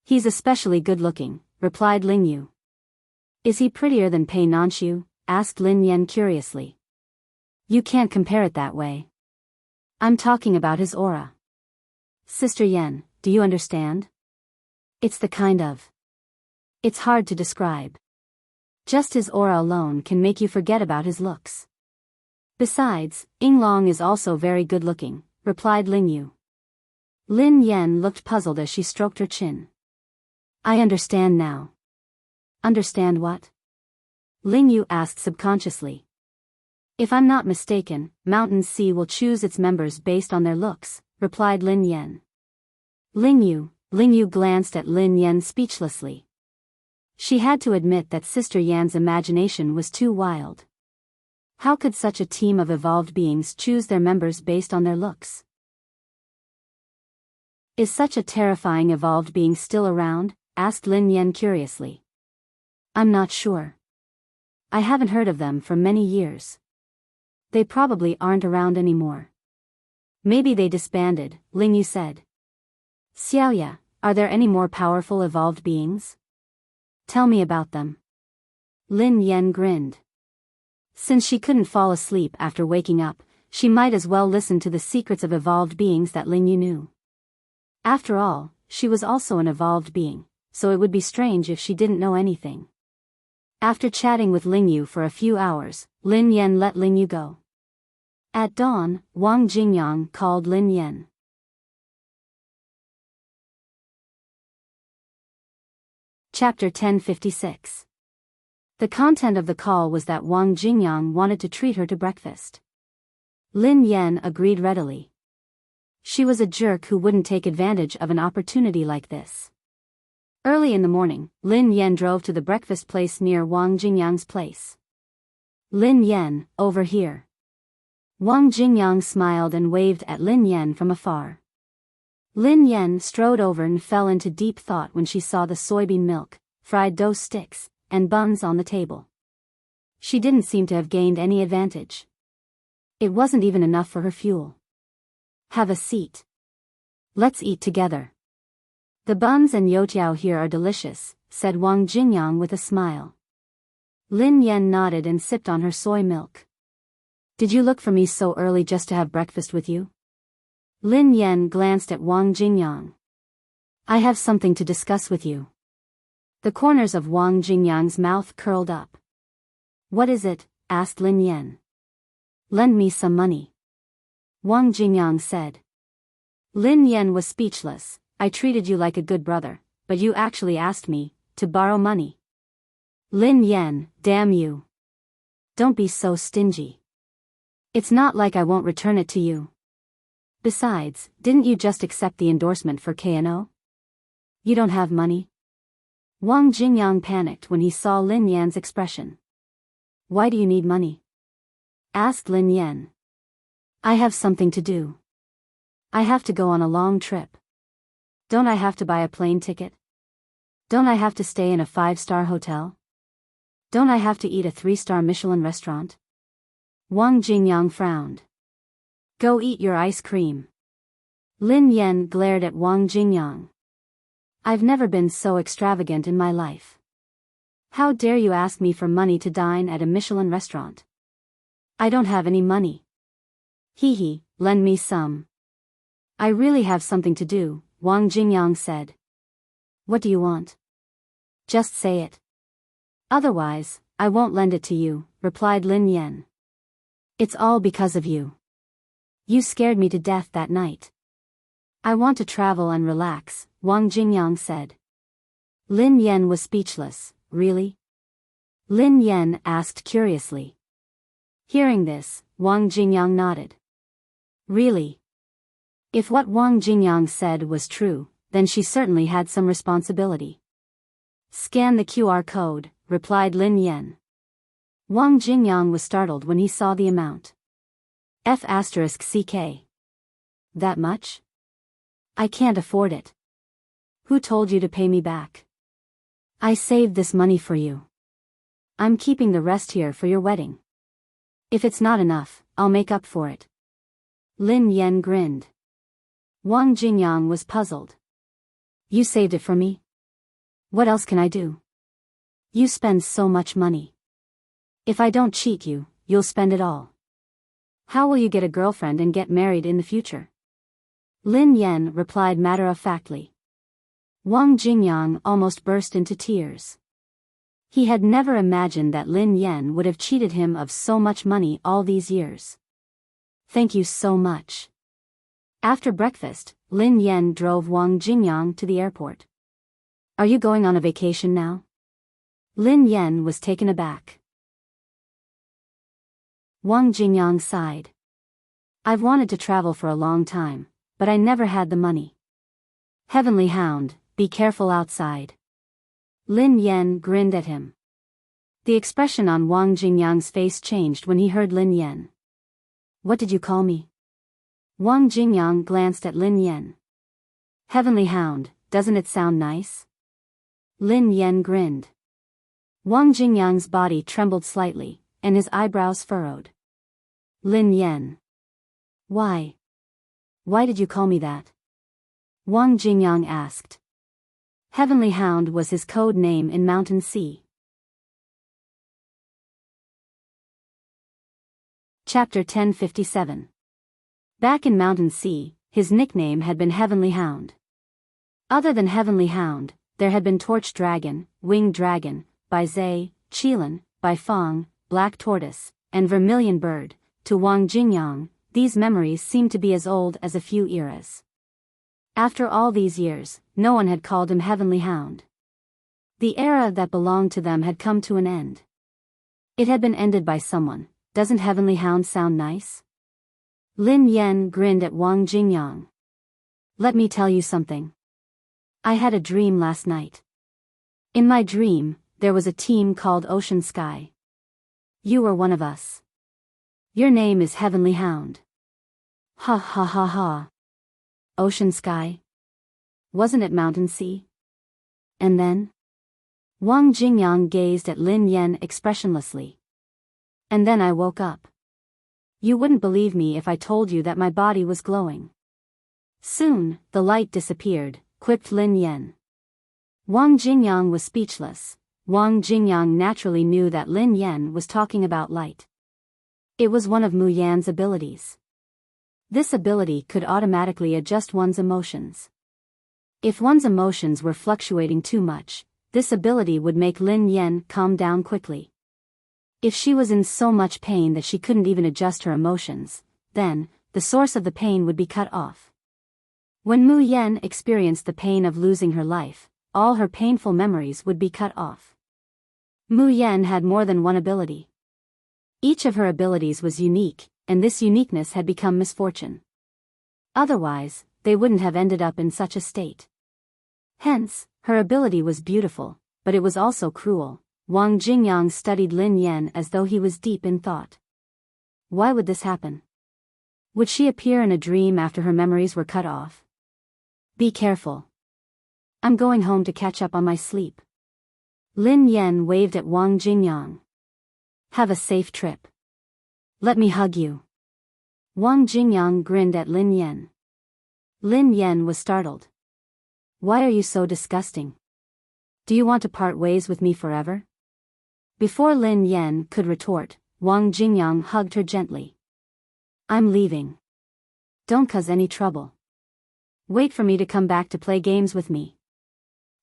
He's especially good-looking, replied Ling Yu. Is he prettier than Pei Nanshu? Asked Lin Yan curiously. You can't compare it that way. I'm talking about his aura. Sister Yan, do you understand? It's the kind of... It's hard to describe. Just his aura alone can make you forget about his looks. Besides, Yinglong is also very good-looking, replied Ling Yu. Lin Yan looked puzzled as she stroked her chin. I understand now. Understand what? Ling Yu asked subconsciously. If I'm not mistaken, Mountain Sea will choose its members based on their looks, replied Lin Yan. Ling Yu glanced at Lin Yan speechlessly. She had to admit that Sister Yan's imagination was too wild. How could such a team of evolved beings choose their members based on their looks? Is such a terrifying evolved being still around? Asked Lin Yan curiously. I'm not sure. I haven't heard of them for many years. They probably aren't around anymore. Maybe they disbanded, Ling Yu said. Xiaoya, are there any more powerful evolved beings? Tell me about them. Lin Yan grinned. Since she couldn't fall asleep after waking up, she might as well listen to the secrets of evolved beings that Ling Yu knew. After all, she was also an evolved being, so it would be strange if she didn't know anything. After chatting with Ling Yu for a few hours, Lin Yan let Ling Yu go. At dawn, Wang Jingyang called Lin Yan. Chapter 1056. The content of the call was that Wang Jingyang wanted to treat her to breakfast. Lin Yan agreed readily. She was a jerk who wouldn't take advantage of an opportunity like this. Early in the morning, Lin Yan drove to the breakfast place near Wang Jingyang's place. Lin Yan, over here. Wang Jingyang smiled and waved at Lin Yan from afar. Lin Yan strode over and fell into deep thought when she saw the soybean milk, fried dough sticks, and buns on the table. She didn't seem to have gained any advantage. It wasn't even enough for her fuel. Have a seat. Let's eat together. The buns and youtiao here are delicious, said Wang Jingyang with a smile. Lin Yan nodded and sipped on her soy milk. Did you look for me so early just to have breakfast with you? Lin Yan glanced at Wang Jingyang. I have something to discuss with you. The corners of Wang Jingyang's mouth curled up. What is it? Asked Lin Yan. Lend me some money. Wang Jingyang said. Lin Yan was speechless. I treated you like a good brother, but you actually asked me to borrow money. Lin Yan, damn you. Don't be so stingy. It's not like I won't return it to you. Besides, didn't you just accept the endorsement for KNO? You don't have money? Wang Jingyang panicked when he saw Lin Yan's expression. Why do you need money? Asked Lin Yan. I have something to do. I have to go on a long trip. Don't I have to buy a plane ticket? Don't I have to stay in a 5-star hotel? Don't I have to eat a 3-star Michelin restaurant? Wang Jingyang frowned. Go eat your ice cream. Lin Yan glared at Wang Jingyang. I've never been so extravagant in my life. How dare you ask me for money to dine at a Michelin restaurant? I don't have any money. Hee, lend me some. I really have something to do, Wang Jingyang said. What do you want? Just say it. Otherwise, I won't lend it to you, replied Lin Yan. It's all because of you. You scared me to death that night. I want to travel and relax, Wang Jingyang said. Lin Yan was speechless. Really? Lin Yan asked curiously. Hearing this, Wang Jingyang nodded. Really? If what Wang Jingyang said was true, then she certainly had some responsibility. Scan the QR code, replied Lin Yan. Wang Jingyang was startled when he saw the amount. F***CK. That much? I can't afford it. Who told you to pay me back? I saved this money for you. I'm keeping the rest here for your wedding. If it's not enough, I'll make up for it. Lin Yan grinned. Wang Jingyang was puzzled. You saved it for me? What else can I do? You spend so much money. If I don't cheat you, you'll spend it all. How will you get a girlfriend and get married in the future? Lin Yan replied matter-of-factly. Wang Jingyang almost burst into tears. He had never imagined that Lin Yan would have cheated him of so much money all these years. Thank you so much. After breakfast, Lin Yan drove Wang Jingyang to the airport. Are you going on a vacation now? Lin Yan was taken aback. Wang Jingyang sighed. I've wanted to travel for a long time, but I never had the money. Heavenly Hound, be careful outside. Lin Yan grinned at him. The expression on Wang Jingyang's face changed when he heard Lin Yan. What did you call me? Wang Jingyang glanced at Lin Yan. Heavenly Hound, doesn't it sound nice? Lin Yan grinned. Wang Jingyang's body trembled slightly, and his eyebrows furrowed. Lin Yan. Why? Why did you call me that? Wang Jingyang asked. Heavenly Hound was his code name in Mountain Sea. Chapter 1057. Back in Mountain Sea, his nickname had been Heavenly Hound. Other than Heavenly Hound, there had been Torch Dragon, Winged Dragon, Baizai, Qilin, Baifeng, Black Tortoise, and Vermilion Bird. To Wang Jingyang, these memories seemed to be as old as a few eras. After all these years, no one had called him Heavenly Hound. The era that belonged to them had come to an end. It had been ended by someone. Doesn't Heavenly Hound sound nice? Lin Yan grinned at Wang Jingyang. Let me tell you something. I had a dream last night. In my dream, there was a team called Ocean Sky. You were one of us. Your name is Heavenly Hound. Ha ha ha ha. Ocean sky? Wasn't it mountain sea? And then? Wang Jingyang gazed at Lin Yen expressionlessly. And then I woke up. You wouldn't believe me if I told you that my body was glowing. Soon, the light disappeared, quipped Lin Yen. Wang Jingyang was speechless. Wang Jingyang naturally knew that Lin Yen was talking about light. It was one of Mu Yan's abilities. This ability could automatically adjust one's emotions. If one's emotions were fluctuating too much, this ability would make Lin Yen calm down quickly. If she was in so much pain that she couldn't even adjust her emotions, then, the source of the pain would be cut off. When Mu Yan experienced the pain of losing her life, all her painful memories would be cut off. Mu Yan had more than one ability. Each of her abilities was unique, and this uniqueness had become misfortune. Otherwise, they wouldn't have ended up in such a state. Hence, her ability was beautiful, but it was also cruel. Wang Jingyang studied Lin Yen as though he was deep in thought. Why would this happen? Would she appear in a dream after her memories were cut off? Be careful. I'm going home to catch up on my sleep. Lin Yen waved at Wang Jingyang. Have a safe trip. Let me hug you. Wang Jingyang grinned at Lin Yen. Lin Yen was startled. Why are you so disgusting? Do you want to part ways with me forever? Before Lin Yen could retort, Wang Jingyang hugged her gently. I'm leaving. Don't cause any trouble. Wait for me to come back to play games with me.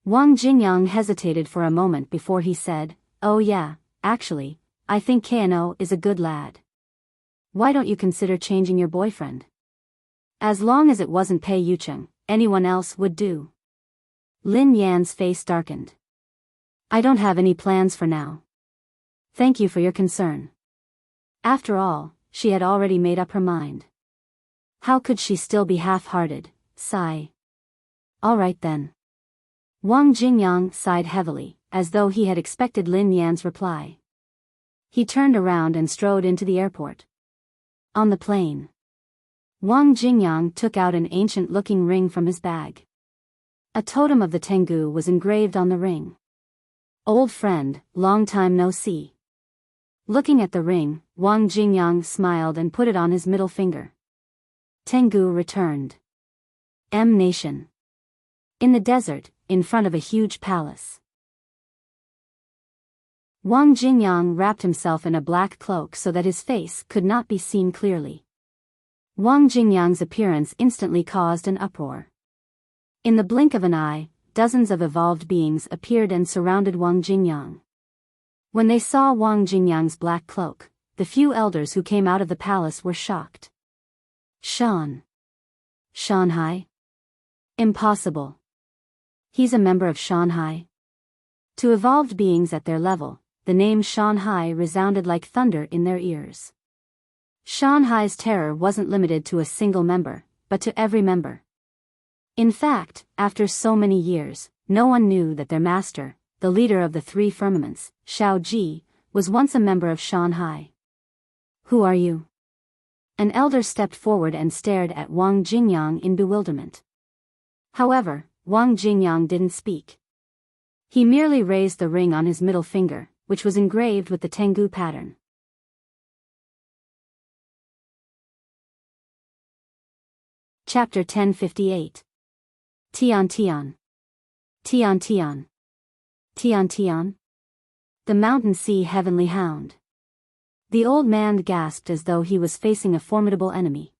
Wang Jingyang hesitated for a moment before he said, Oh yeah, actually, I think Kano is a good lad. Why don't you consider changing your boyfriend? As long as it wasn't Pei Yucheng, anyone else would do. Lin Yan's face darkened. I don't have any plans for now. Thank you for your concern. After all, she had already made up her mind. How could she still be half-hearted? Sigh. All right then. Wang Jingyang sighed heavily, as though he had expected Lin Yan's reply. He turned around and strode into the airport. On the plane, Wang Jingyang took out an ancient-looking ring from his bag. A totem of the Tengu was engraved on the ring. Old friend, long time no see. Looking at the ring, Wang Jingyang smiled and put it on his middle finger. Tengu returned. M Nation. In the desert, in front of a huge palace. Wang Jingyang wrapped himself in a black cloak so that his face could not be seen clearly. Wang Jingyang's appearance instantly caused an uproar. In the blink of an eye, dozens of evolved beings appeared and surrounded Wang Jingyang. When they saw Wang Jingyang's black cloak, the few elders who came out of the palace were shocked. Shanghai? Impossible. He's a member of Shanghai. To evolved beings at their level, the name Shanghai resounded like thunder in their ears. Shanghai's terror wasn't limited to a single member, but to every member. In fact, after so many years, no one knew that their master, the leader of the three firmaments, Shao Ji, was once a member of Shanghai. Who are you? An elder stepped forward and stared at Wang Jingyang in bewilderment. However, Wang Jingyang didn't speak. He merely raised the ring on his middle finger, which was engraved with the Tengu pattern. Chapter 1058. Tian Tian. Tian Tian. Tian Tian. The Mountain Sea Heavenly Hound. The old man gasped as though he was facing a formidable enemy.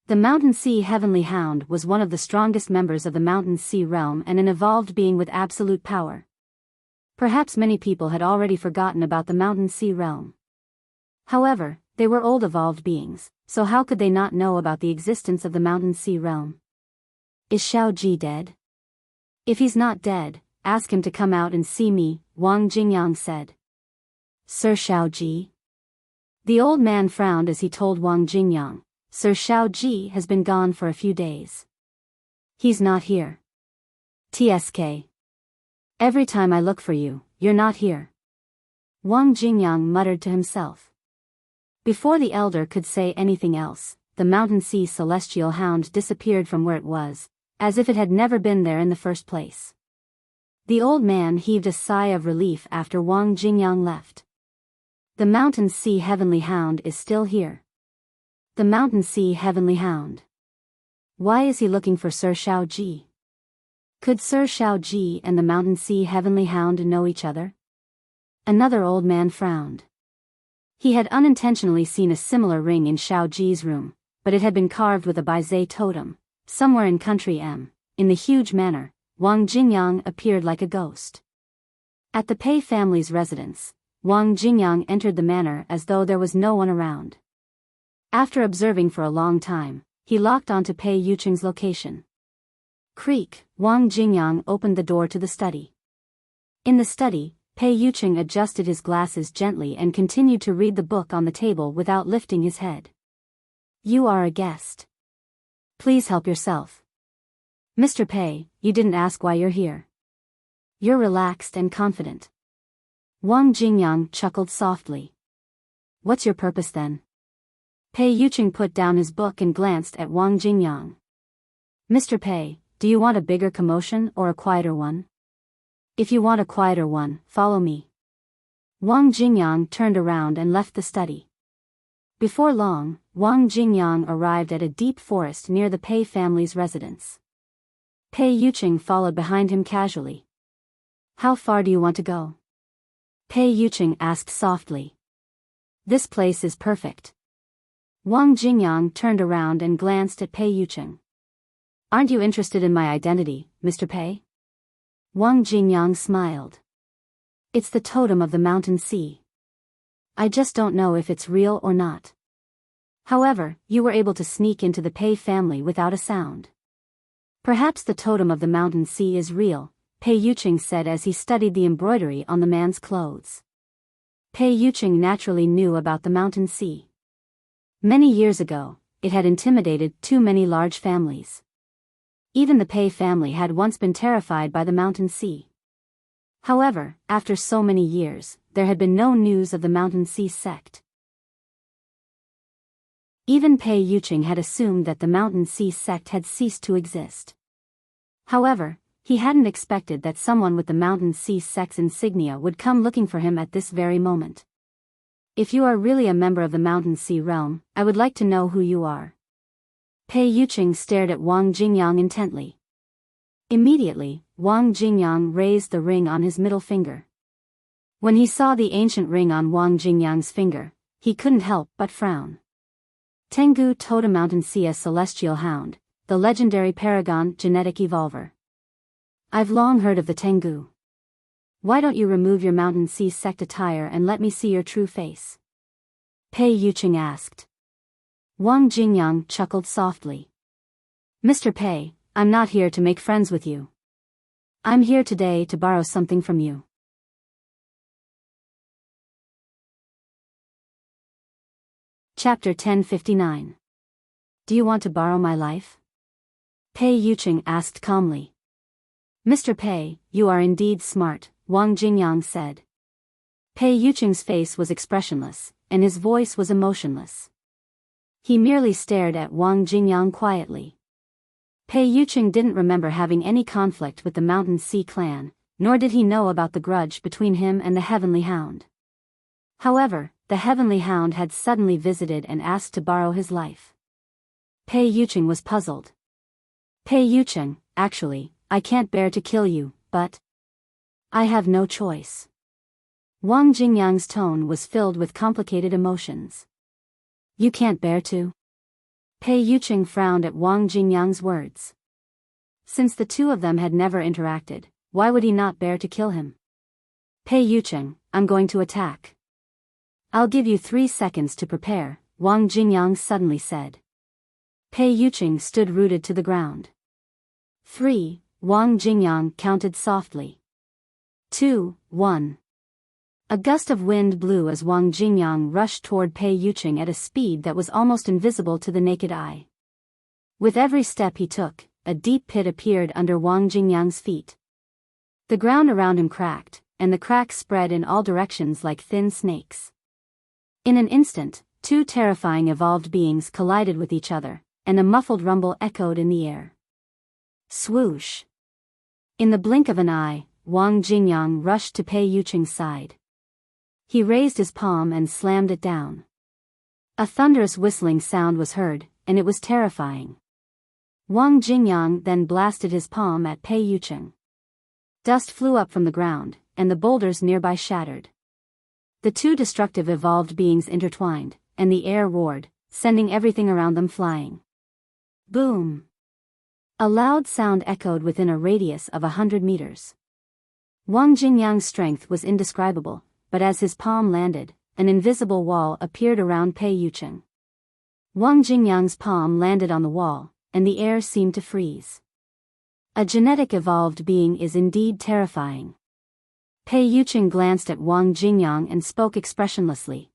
The Mountain Sea Heavenly Hound was one of the strongest members of the Mountain Sea realm and an evolved being with absolute power. Perhaps many people had already forgotten about the Mountain Sea realm. However, they were old evolved beings, so how could they not know about the existence of the Mountain Sea realm? Is Shao Ji dead? If he's not dead, ask him to come out and see me, Wang Jingyang said. Sir Shao Ji? The old man frowned as he told Wang Jingyang, Sir Shao Ji has been gone for a few days. He's not here. TSK. Every time I look for you, you're not here. Wang Jingyang muttered to himself. Before the elder could say anything else, the mountain sea celestial hound disappeared from where it was, as if it had never been there in the first place. The old man heaved a sigh of relief after Wang Jingyang left. The mountain sea heavenly hound is still here. The mountain sea heavenly hound. Why is he looking for Sir Shaoji? Could Sir Shaoji and the mountain sea heavenly hound know each other? Another old man frowned. He had unintentionally seen a similar ring in Shaoji's room, but it had been carved with a Baizé totem. Somewhere in country M, in the huge manor, Wang Jingyang appeared like a ghost. At the Pei family's residence, Wang Jingyang entered the manor as though there was no one around. After observing for a long time, he locked onto Pei Yucheng's location. Creak, Wang Jingyang opened the door to the study. In the study, Pei Yucheng adjusted his glasses gently and continued to read the book on the table without lifting his head. You are a guest. Please help yourself. Mr. Pei, you didn't ask why you're here. You're relaxed and confident. Wang Jingyang chuckled softly. What's your purpose then? Pei Yucheng put down his book and glanced at Wang Jingyang. Mr. Pei, do you want a bigger commotion or a quieter one? If you want a quieter one, follow me. Wang Jingyang turned around and left the study. Before long, Wang Jingyang arrived at a deep forest near the Pei family's residence. Pei Yucheng followed behind him casually. How far do you want to go? Pei Yucheng asked softly. This place is perfect. Wang Jingyang turned around and glanced at Pei Yucheng. Aren't you interested in my identity, Mr. Pei? Wang Jingyang smiled. It's the totem of the mountain sea. I just don't know if it's real or not. However, you were able to sneak into the Pei family without a sound. Perhaps the totem of the mountain sea is real, Pei Yucheng said as he studied the embroidery on the man's clothes. Pei Yucheng naturally knew about the mountain sea. Many years ago, it had intimidated too many large families. Even the Pei family had once been terrified by the mountain sea. However, after so many years, there had been no news of the mountain sea sect. Even Pei Yucheng had assumed that the mountain sea sect had ceased to exist. However, he hadn't expected that someone with the mountain sea sect's insignia would come looking for him at this very moment. If you are really a member of the mountain sea realm, I would like to know who you are. Pei Yucheng stared at Wang Jingyang intently. Immediately, Wang Jingyang raised the ring on his middle finger. When he saw the ancient ring on Wang Jingyang's finger, he couldn't help but frown. Tengu Totem Mountain Sea Celestial Hound, the legendary Paragon genetic evolver. I've long heard of the Tengu. Why don't you remove your mountain sea sect attire and let me see your true face? Pei Yucheng asked. Wang Jingyang chuckled softly. Mr. Pei, I'm not here to make friends with you. I'm here today to borrow something from you. Chapter 1059. Do you want to borrow my life? Pei Yucheng asked calmly. Mr. Pei, you are indeed smart, Wang Jingyang said. Pei Yucheng's face was expressionless, and his voice was emotionless. He merely stared at Wang Jingyang quietly. Pei Yucheng didn't remember having any conflict with the Mountain Sea clan, nor did he know about the grudge between him and the Heavenly Hound. However, the Heavenly Hound had suddenly visited and asked to borrow his life. Pei Yucheng was puzzled. Pei Yucheng, actually, I can't bear to kill you, but I have no choice. Wang Jingyang's tone was filled with complicated emotions. You can't bear to? Pei Yucheng frowned at Wang Jingyang's words. Since the two of them had never interacted, why would he not bear to kill him? Pei Yucheng, I'm going to attack. I'll give you 3 seconds to prepare, Wang Jingyang suddenly said. Pei Yucheng stood rooted to the ground. 3, Wang Jingyang counted softly. 2, 1. A gust of wind blew as Wang Jingyang rushed toward Pei Yucheng at a speed that was almost invisible to the naked eye. With every step he took, a deep pit appeared under Wang Jingyang's feet. The ground around him cracked, and the cracks spread in all directions like thin snakes. In an instant, two terrifying evolved beings collided with each other, and a muffled rumble echoed in the air. Swoosh! In the blink of an eye, Wang Jingyang rushed to Pei Yucheng's side. He raised his palm and slammed it down. A thunderous whistling sound was heard, and it was terrifying. Wang Jingyang then blasted his palm at Pei Yucheng. Dust flew up from the ground, and the boulders nearby shattered. The two destructive evolved beings intertwined, and the air roared, sending everything around them flying. Boom! A loud sound echoed within a radius of 100 meters. Wang Jingyang's strength was indescribable, but as his palm landed, an invisible wall appeared around Pei Yucheng. Wang Jingyang's palm landed on the wall, and the air seemed to freeze. A genetic evolved being is indeed terrifying. Pei Yucheng glanced at Wang Jingyang and spoke expressionlessly.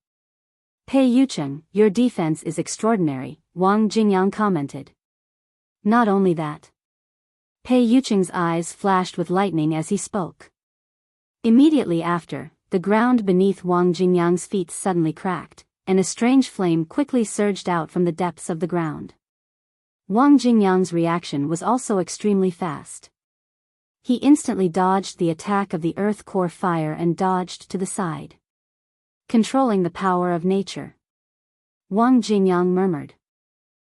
Pei Yucheng, your defense is extraordinary, Wang Jingyang commented. Not only that. Pei Yucheng's eyes flashed with lightning as he spoke. Immediately after, the ground beneath Wang Jingyang's feet suddenly cracked, and a strange flame quickly surged out from the depths of the ground. Wang Jingyang's reaction was also extremely fast. He instantly dodged the attack of the earth core fire and dodged to the side. Controlling the power of nature. Wang Jingyang murmured.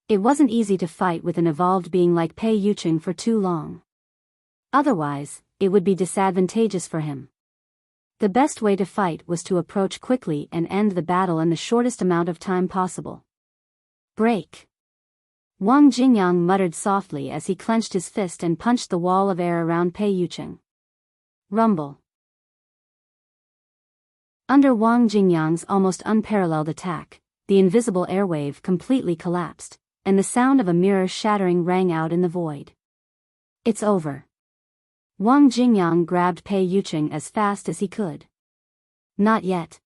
It wasn't easy to fight with an evolved being like Pei Yucheng for too long. Otherwise, it would be disadvantageous for him. The best way to fight was to approach quickly and end the battle in the shortest amount of time possible. Break! Wang Jingyang muttered softly as he clenched his fist and punched the wall of air around Pei Yucheng. Rumble! Under Wang Jingyang's almost unparalleled attack, the invisible airwave completely collapsed, and the sound of a mirror shattering rang out in the void. It's over. Wang Jingyang grabbed Pei Yucheng as fast as he could. Not yet.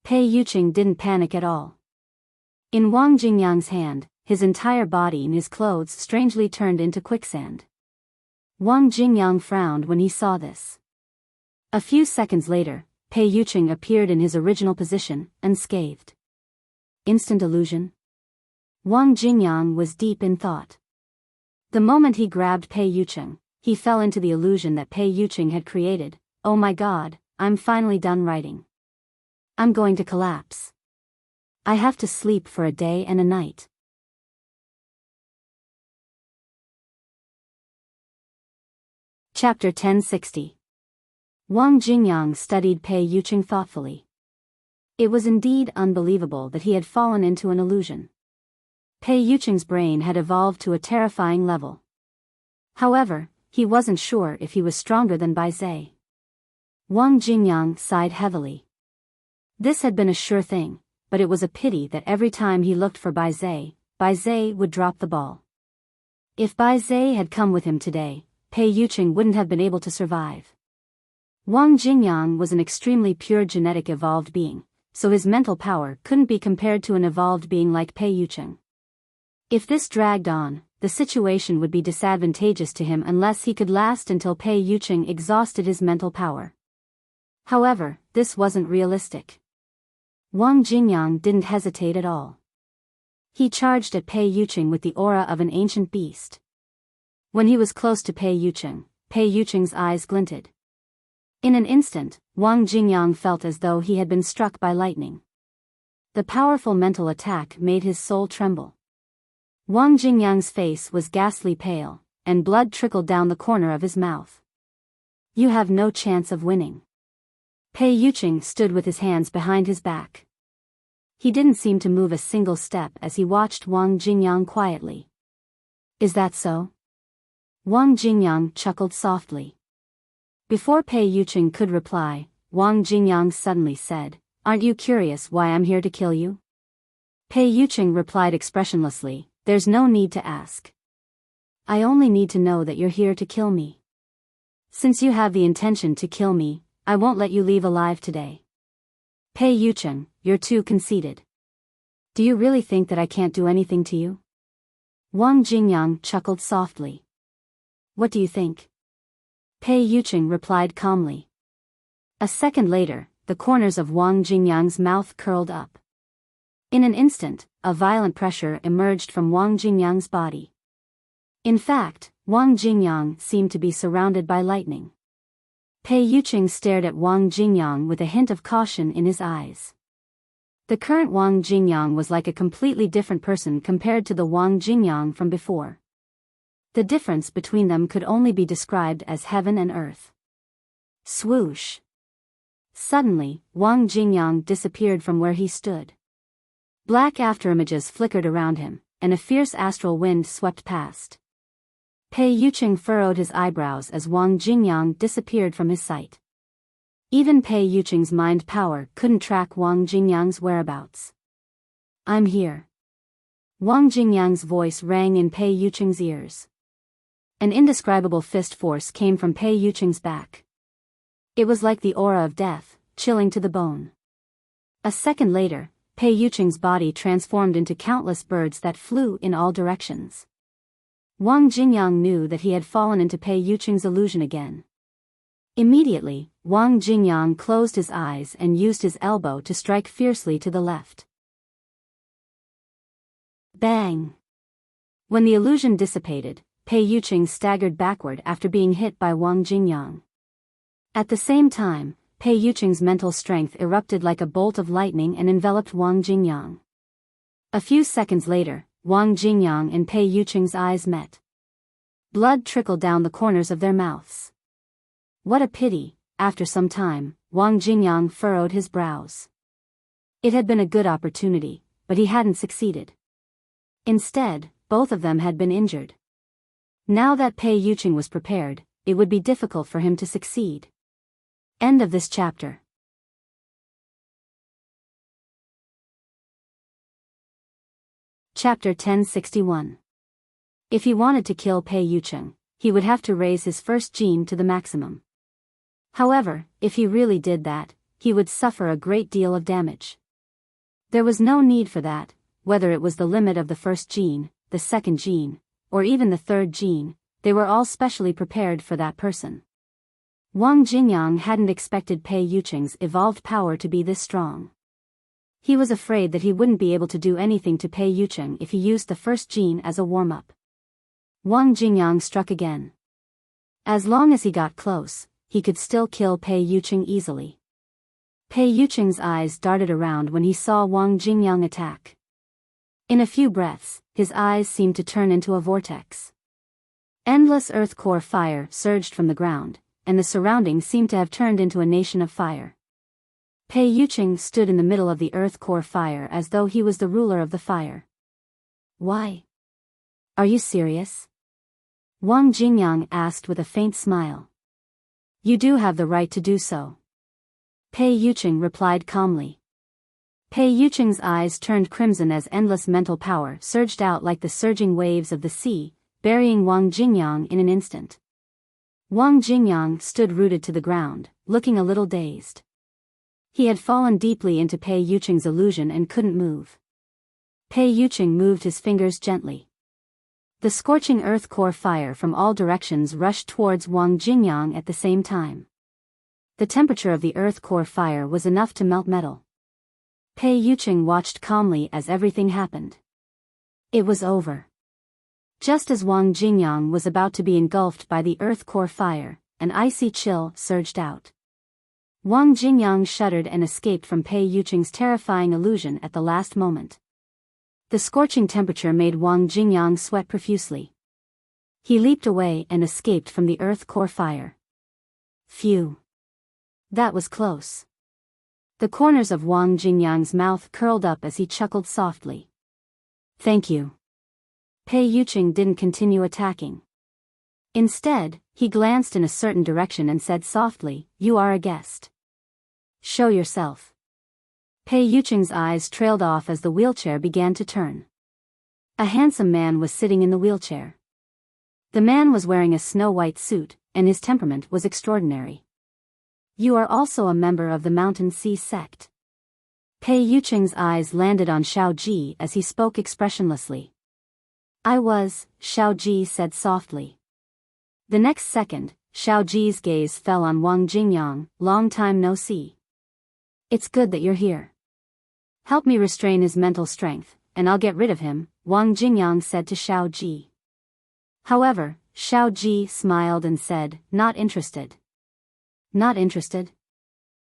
Pei Yucheng didn't panic at all. In Wang Jingyang's hand, his entire body and his clothes strangely turned into quicksand. Wang Jingyang frowned when he saw this. A few seconds later, Pei Yucheng appeared in his original position, unscathed. Instant illusion? Wang Jingyang was deep in thought. The moment he grabbed Pei Yucheng, he fell into the illusion that Pei Yucheng had created. Oh my god, I'm finally done writing. I'm going to collapse. I have to sleep for a day and a night. Chapter 1060. Wang Jingyang studied Pei Yucheng thoughtfully. It was indeed unbelievable that he had fallen into an illusion. Pei Yucheng's brain had evolved to a terrifying level. However, he wasn't sure if he was stronger than Bai Zhe. Wang Jingyang sighed heavily. This had been a sure thing, but it was a pity that every time he looked for Bai Zhe would drop the ball. If Bai Zhe had come with him today, Pei Yucheng wouldn't have been able to survive. Wang Jingyang was an extremely pure genetic evolved being, so his mental power couldn't be compared to an evolved being like Pei Yucheng. If this dragged on, the situation would be disadvantageous to him unless he could last until Pei Yucheng exhausted his mental power. However, this wasn't realistic. Wang Jingyang didn't hesitate at all. He charged at Pei Yucheng with the aura of an ancient beast. When he was close to Pei Yucheng's eyes glinted. In an instant, Wang Jingyang felt as though he had been struck by lightning. The powerful mental attack made his soul tremble. Wang Jingyang's face was ghastly pale, and blood trickled down the corner of his mouth. You have no chance of winning. Pei Yucheng stood with his hands behind his back. He didn't seem to move a single step as he watched Wang Jingyang quietly. Is that so? Wang Jingyang chuckled softly. Before Pei Yucheng could reply, Wang Jingyang suddenly said, Aren't you curious why I'm here to kill you? Pei Yucheng replied expressionlessly, There's no need to ask. I only need to know that you're here to kill me. Since you have the intention to kill me, I won't let you leave alive today. Pei Yucheng, you're too conceited. Do you really think that I can't do anything to you? Wang Jingyang chuckled softly. What do you think? Pei Yucheng replied calmly. A second later, the corners of Wang Jingyang's mouth curled up. In an instant, a violent pressure emerged from Wang Jingyang's body. In fact, Wang Jingyang seemed to be surrounded by lightning. Pei Yuqing stared at Wang Jingyang with a hint of caution in his eyes. The current Wang Jingyang was like a completely different person compared to the Wang Jingyang from before. The difference between them could only be described as heaven and earth. Swoosh! Suddenly, Wang Jingyang disappeared from where he stood. Black afterimages flickered around him, and a fierce astral wind swept past. Pei Yuqing furrowed his eyebrows as Wang Jingyang disappeared from his sight. Even Pei Yuqing's mind power couldn't track Wang Jingyang's whereabouts. I'm here. Wang Jingyang's voice rang in Pei Yuqing's ears. An indescribable fist force came from Pei Yuqing's back. It was like the aura of death, chilling to the bone. A second later, Pei Yuqing's body transformed into countless birds that flew in all directions. Wang Jingyang knew that he had fallen into Pei Yuqing's illusion again. Immediately, Wang Jingyang closed his eyes and used his elbow to strike fiercely to the left. Bang! When the illusion dissipated, Pei Yuqing staggered backward after being hit by Wang Jingyang. At the same time, Pei Yuqing's mental strength erupted like a bolt of lightning and enveloped Wang Jingyang. A few seconds later, Wang Jingyang and Pei Yuqing's eyes met. Blood trickled down the corners of their mouths. What a pity, after some time, Wang Jingyang furrowed his brows. It had been a good opportunity, but he hadn't succeeded. Instead, both of them had been injured. Now that Pei Yuqing was prepared, it would be difficult for him to succeed. End of this chapter. Chapter 1061. If he wanted to kill Pei Yuqing, he would have to raise his first gene to the maximum. However, if he really did that, he would suffer a great deal of damage. There was no need for that, whether it was the limit of the first gene, the second gene, or even the third gene, they were all specially prepared for that person. Wang Jingyang hadn't expected Pei Yuqing's evolved power to be this strong. He was afraid that he wouldn't be able to do anything to Pei Yuqing if he used the first gene as a warm-up. Wang Jingyang struck again. As long as he got close, he could still kill Pei Yuqing easily. Pei Yuqing's eyes darted around when he saw Wang Jingyang attack. In a few breaths, his eyes seemed to turn into a vortex. Endless earth core fire surged from the ground, and the surroundings seemed to have turned into a nation of fire. Pei Yuqing stood in the middle of the earth core fire as though he was the ruler of the fire. Why? Are you serious? Wang Jingyang asked with a faint smile. You do have the right to do so. Pei Yuqing replied calmly. Pei Yuqing's eyes turned crimson as endless mental power surged out like the surging waves of the sea, burying Wang Jingyang in an instant. Wang Jingyang stood rooted to the ground, looking a little dazed. He had fallen deeply into Pei Yuqing's illusion and couldn't move. Pei Yuqing moved his fingers gently. The scorching earth core fire from all directions rushed towards Wang Jingyang at the same time. The temperature of the earth core fire was enough to melt metal. Pei Yuqing watched calmly as everything happened. It was over. Just as Wang Jingyang was about to be engulfed by the earth core fire, an icy chill surged out. Wang Jingyang shuddered and escaped from Pei Yuqing's terrifying illusion at the last moment. The scorching temperature made Wang Jingyang sweat profusely. He leaped away and escaped from the earth core fire. Phew. That was close. The corners of Wang Jingyang's mouth curled up as he chuckled softly. Thank you. Pei Yuqing didn't continue attacking. Instead, he glanced in a certain direction and said softly, "You are a guest. Show yourself." Pei Yuqing's eyes trailed off as the wheelchair began to turn. A handsome man was sitting in the wheelchair. The man was wearing a snow-white suit, and his temperament was extraordinary. You are also a member of the Mountain Sea sect. Pei Yuqing's eyes landed on Xiao Ji as he spoke expressionlessly. I was, Xiao Ji said softly. The next second, Xiao Ji's gaze fell on Wang Jingyang. Long time no see. It's good that you're here. Help me restrain his mental strength, and I'll get rid of him, Wang Jingyang said to Xiao Ji. However, Xiao Ji smiled and said, not interested. Not interested?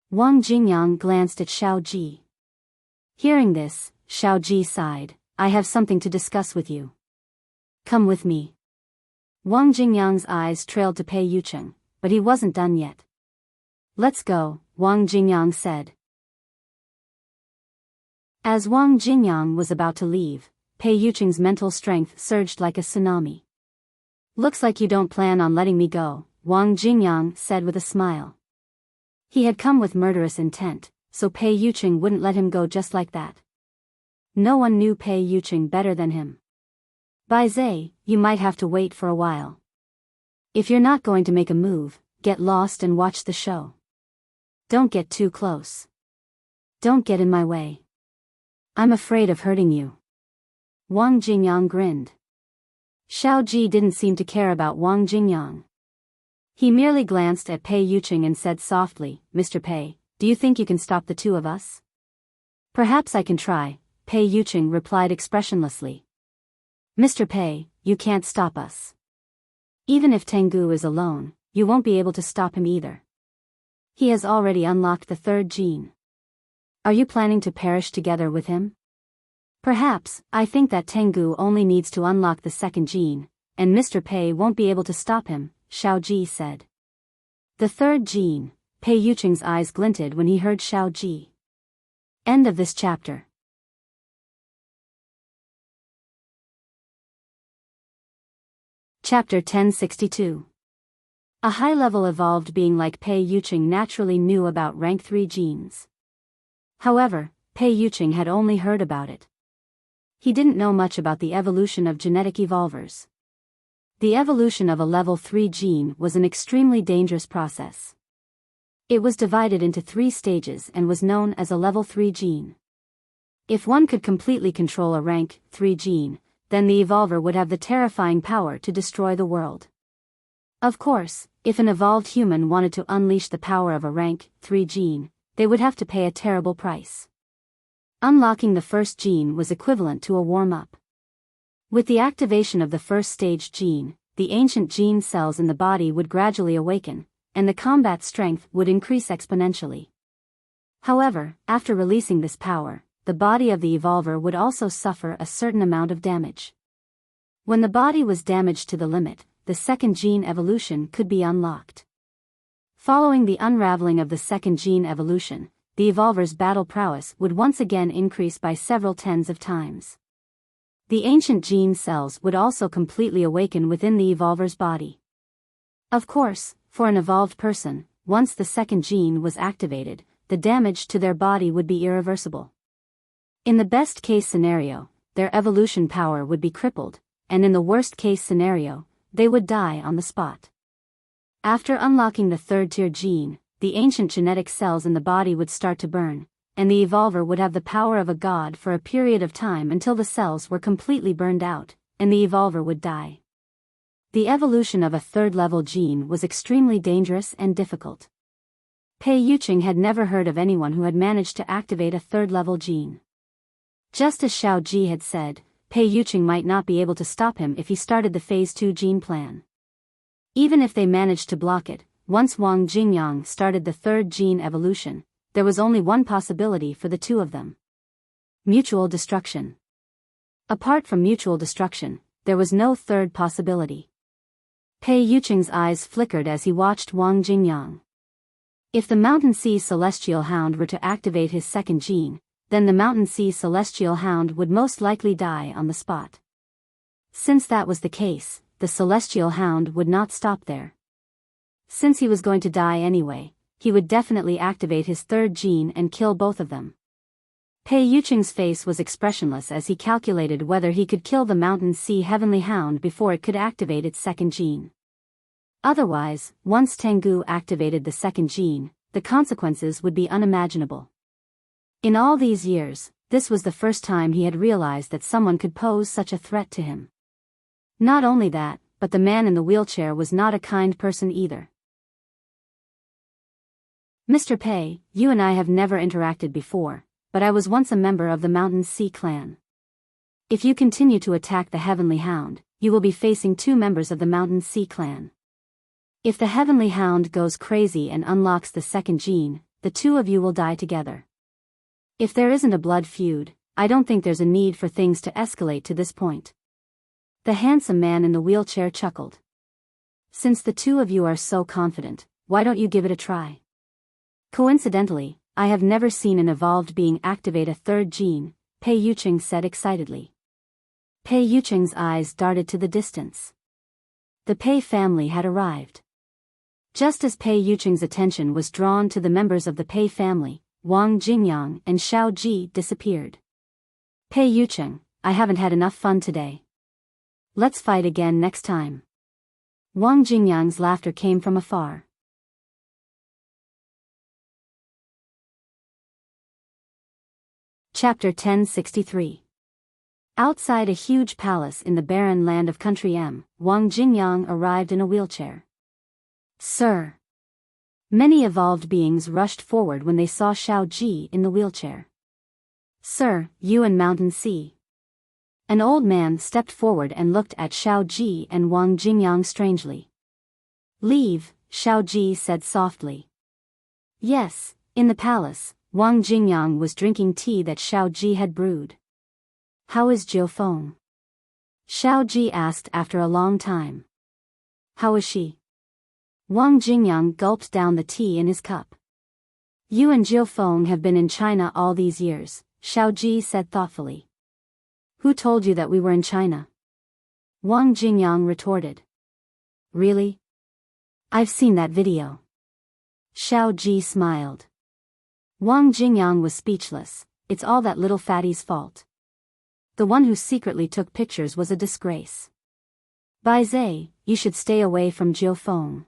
Wang Jingyang glanced at Xiao Ji. Hearing this, Xiao Ji sighed, I have something to discuss with you. Come with me. Wang Jingyang's eyes trailed to Pei Yucheng, but he wasn't done yet. Let's go, Wang Jingyang said. As Wang Jingyang was about to leave, Pei Yucheng's mental strength surged like a tsunami. Looks like you don't plan on letting me go, Wang Jingyang said with a smile. He had come with murderous intent, so Pei Yucheng wouldn't let him go just like that. No one knew Pei Yucheng better than him. Bai Zhe, you might have to wait for a while. If you're not going to make a move, get lost and watch the show. Don't get too close. Don't get in my way. I'm afraid of hurting you. Wang Jingyang grinned. Xiao Ji didn't seem to care about Wang Jingyang. He merely glanced at Pei Yucheng and said softly, Mr. Pei, do you think you can stop the two of us? Perhaps I can try, Pei Yucheng replied expressionlessly. Mr. Pei, you can't stop us. Even if Tengu is alone, you won't be able to stop him either. He has already unlocked the third gene. Are you planning to perish together with him? Perhaps, I think that Tengu only needs to unlock the second gene, and Mr. Pei won't be able to stop him, Xiao Ji said. The third gene, Pei Yucheng's eyes glinted when he heard Xiao Ji. End of this chapter. Chapter 1062. A high-level evolved being like Pei Yucheng naturally knew about rank 3 genes. However, Pei Yucheng had only heard about it. He didn't know much about the evolution of genetic evolvers. The evolution of a level 3 gene was an extremely dangerous process. It was divided into 3 stages and was known as a level 3 gene. If one could completely control a rank 3 gene, then the evolver would have the terrifying power to destroy the world. Of course, if an evolved human wanted to unleash the power of a rank 3 gene, they would have to pay a terrible price. Unlocking the first gene was equivalent to a warm-up. With the activation of the first stage gene, the ancient gene cells in the body would gradually awaken, and the combat strength would increase exponentially. However, after releasing this power, the body of the evolver would also suffer a certain amount of damage. When the body was damaged to the limit, the second gene evolution could be unlocked. Following the unraveling of the second gene evolution, the evolver's battle prowess would once again increase by several tens of times. The ancient gene cells would also completely awaken within the evolver's body. Of course, for an evolved person, once the second gene was activated, the damage to their body would be irreversible. In the best-case scenario, their evolution power would be crippled, and in the worst-case scenario, they would die on the spot. After unlocking the third-tier gene, the ancient genetic cells in the body would start to burn, and the evolver would have the power of a god for a period of time until the cells were completely burned out, and the evolver would die. The evolution of a third-level gene was extremely dangerous and difficult. Pei Yucheng had never heard of anyone who had managed to activate a third-level gene. Just as Xiao Ji had said, Pei Yucheng might not be able to stop him if he started the Phase 2 gene plan. Even if they managed to block it, once Wang Jingyang started the third gene evolution, there was only one possibility for the two of them. Mutual destruction. Apart from mutual destruction, there was no third possibility. Pei Yucheng's eyes flickered as he watched Wang Jingyang. If the Mountain Sea Celestial Hound were to activate his second gene, then the Mountain Sea Celestial Hound would most likely die on the spot. Since that was the case, the Celestial Hound would not stop there. Since he was going to die anyway, he would definitely activate his third gene and kill both of them. Pei Yucheng's face was expressionless as he calculated whether he could kill the Mountain Sea Heavenly Hound before it could activate its second gene. Otherwise, once Tengu activated the second gene, the consequences would be unimaginable. In all these years, this was the first time he had realized that someone could pose such a threat to him. Not only that, but the man in the wheelchair was not a kind person either. Mr. Pei, you and I have never interacted before, but I was once a member of the Mountain Sea clan. If you continue to attack the Heavenly Hound, you will be facing 2 members of the Mountain Sea clan. If the Heavenly Hound goes crazy and unlocks the second gene, the 2 of you will die together. If there isn't a blood feud, I don't think there's a need for things to escalate to this point. The handsome man in the wheelchair chuckled. Since the 2 of you are so confident, why don't you give it a try? Coincidentally, I have never seen an evolved being activate a 3rd gene, Pei Yucheng said excitedly. Pei Yucheng's eyes darted to the distance. The Pei family had arrived. Just as Pei Yucheng's attention was drawn to the members of the Pei family, Wang Jingyang and Xiao Ji disappeared. Pei Yucheng, I haven't had enough fun today. Let's fight again next time. Wang Jingyang's laughter came from afar. Chapter 1063. Outside a huge palace in the barren land of Country M, Wang Jingyang arrived in a wheelchair. Sir! Many evolved beings rushed forward when they saw Xiao Ji in the wheelchair. Sir, you and Mountain Sea. An old man stepped forward and looked at Xiao Ji and Wang Jingyang strangely. Leave, Xiao Ji said softly. Yes, in the palace, Wang Jingyang was drinking tea that Xiao Ji had brewed. How is Jiu Feng? Xiao Ji asked after a long time. How is she? Wang Jingyang gulped down the tea in his cup. You and Jiu Feng have been in China all these years, Xiao Ji said thoughtfully. Who told you that we were in China? Wang Jingyang retorted. Really? I've seen that video. Xiao Ji smiled. Wang Jingyang was speechless. It's all that little fatty's fault. The one who secretly took pictures was a disgrace. Bai Zhe, you should stay away from Jiu Feng.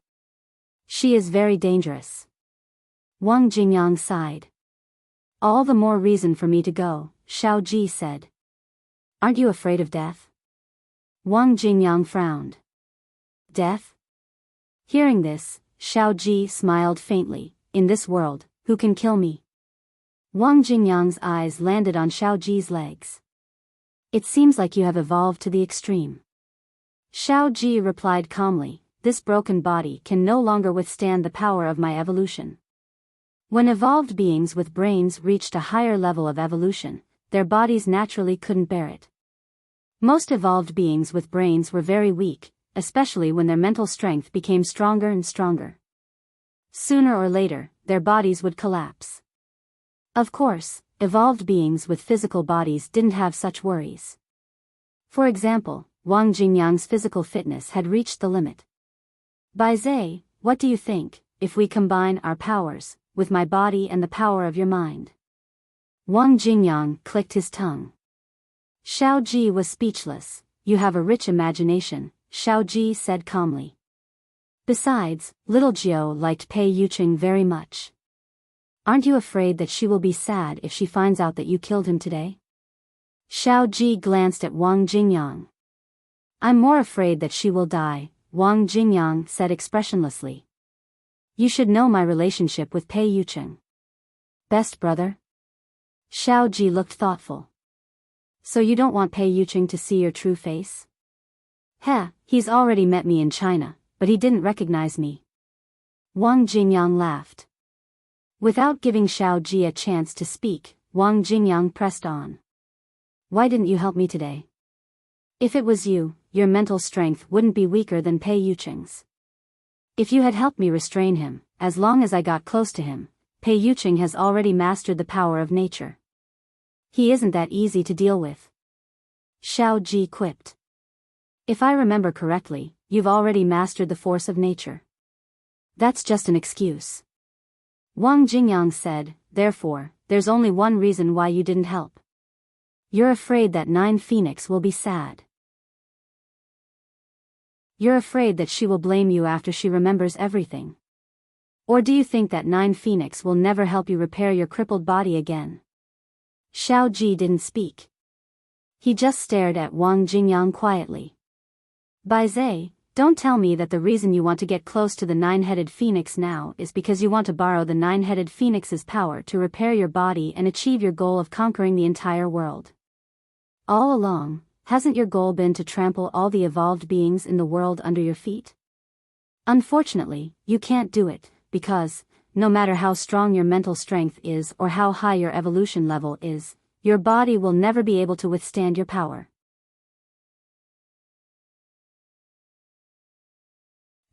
She is very dangerous. Wang Jingyang sighed. All the more reason for me to go, Xiao Ji said. Aren't you afraid of death? Wang Jingyang frowned. Death? Hearing this, Xiao Ji smiled faintly. In this world, who can kill me? Wang Jingyang's eyes landed on Xiao Ji's legs. It seems like you have evolved to the extreme. Xiao Ji replied calmly, this broken body can no longer withstand the power of my evolution. When evolved beings with brains reached a higher level of evolution, their bodies naturally couldn't bear it. Most evolved beings with brains were very weak, especially when their mental strength became stronger and stronger. Sooner or later, their bodies would collapse. Of course, evolved beings with physical bodies didn't have such worries. For example, Wang Jingyang's physical fitness had reached the limit. Bai Zhe, what do you think, if we combine our powers, with my body and the power of your mind? Wang Jingyang clicked his tongue. Xiao Ji was speechless. You have a rich imagination, Xiao Ji said calmly. Besides, little Jiu liked Pei Yucheng very much. Aren't you afraid that she will be sad if she finds out that you killed him today? Xiao Ji glanced at Wang Jingyang. I'm more afraid that she will die, Wang Jingyang said expressionlessly. You should know my relationship with Pei Yucheng. Best brother? Xiao Ji looked thoughtful. So you don't want Pei Yucheng to see your true face? Heh, he's already met me in China, but he didn't recognize me. Wang Jingyang laughed. Without giving Xiao Ji a chance to speak, Wang Jingyang pressed on. Why didn't you help me today? If it was you, your mental strength wouldn't be weaker than Pei Yucheng's. If you had helped me restrain him, as long as I got close to him, Pei Yucheng has already mastered the power of nature. He isn't that easy to deal with. Xiao Ji quipped. If I remember correctly, you've already mastered the force of nature. That's just an excuse. Wang Jingyang said, therefore, there's only one reason why you didn't help. You're afraid that Nine Phoenix will be sad. You're afraid that she will blame you after she remembers everything. Or do you think that Nine Phoenix will never help you repair your crippled body again? Xiao Ji didn't speak. He just stared at Wang Jingyang quietly. Bai Zhe, Don't tell me that the reason you want to get close to the nine-headed phoenix now is because you want to borrow the nine-headed phoenix's power to repair your body and achieve your goal of conquering the entire world. All along, hasn't your goal been to trample all the evolved beings in the world under your feet? Unfortunately, you can't do it, because, no matter how strong your mental strength is or how high your evolution level is, your body will never be able to withstand your power.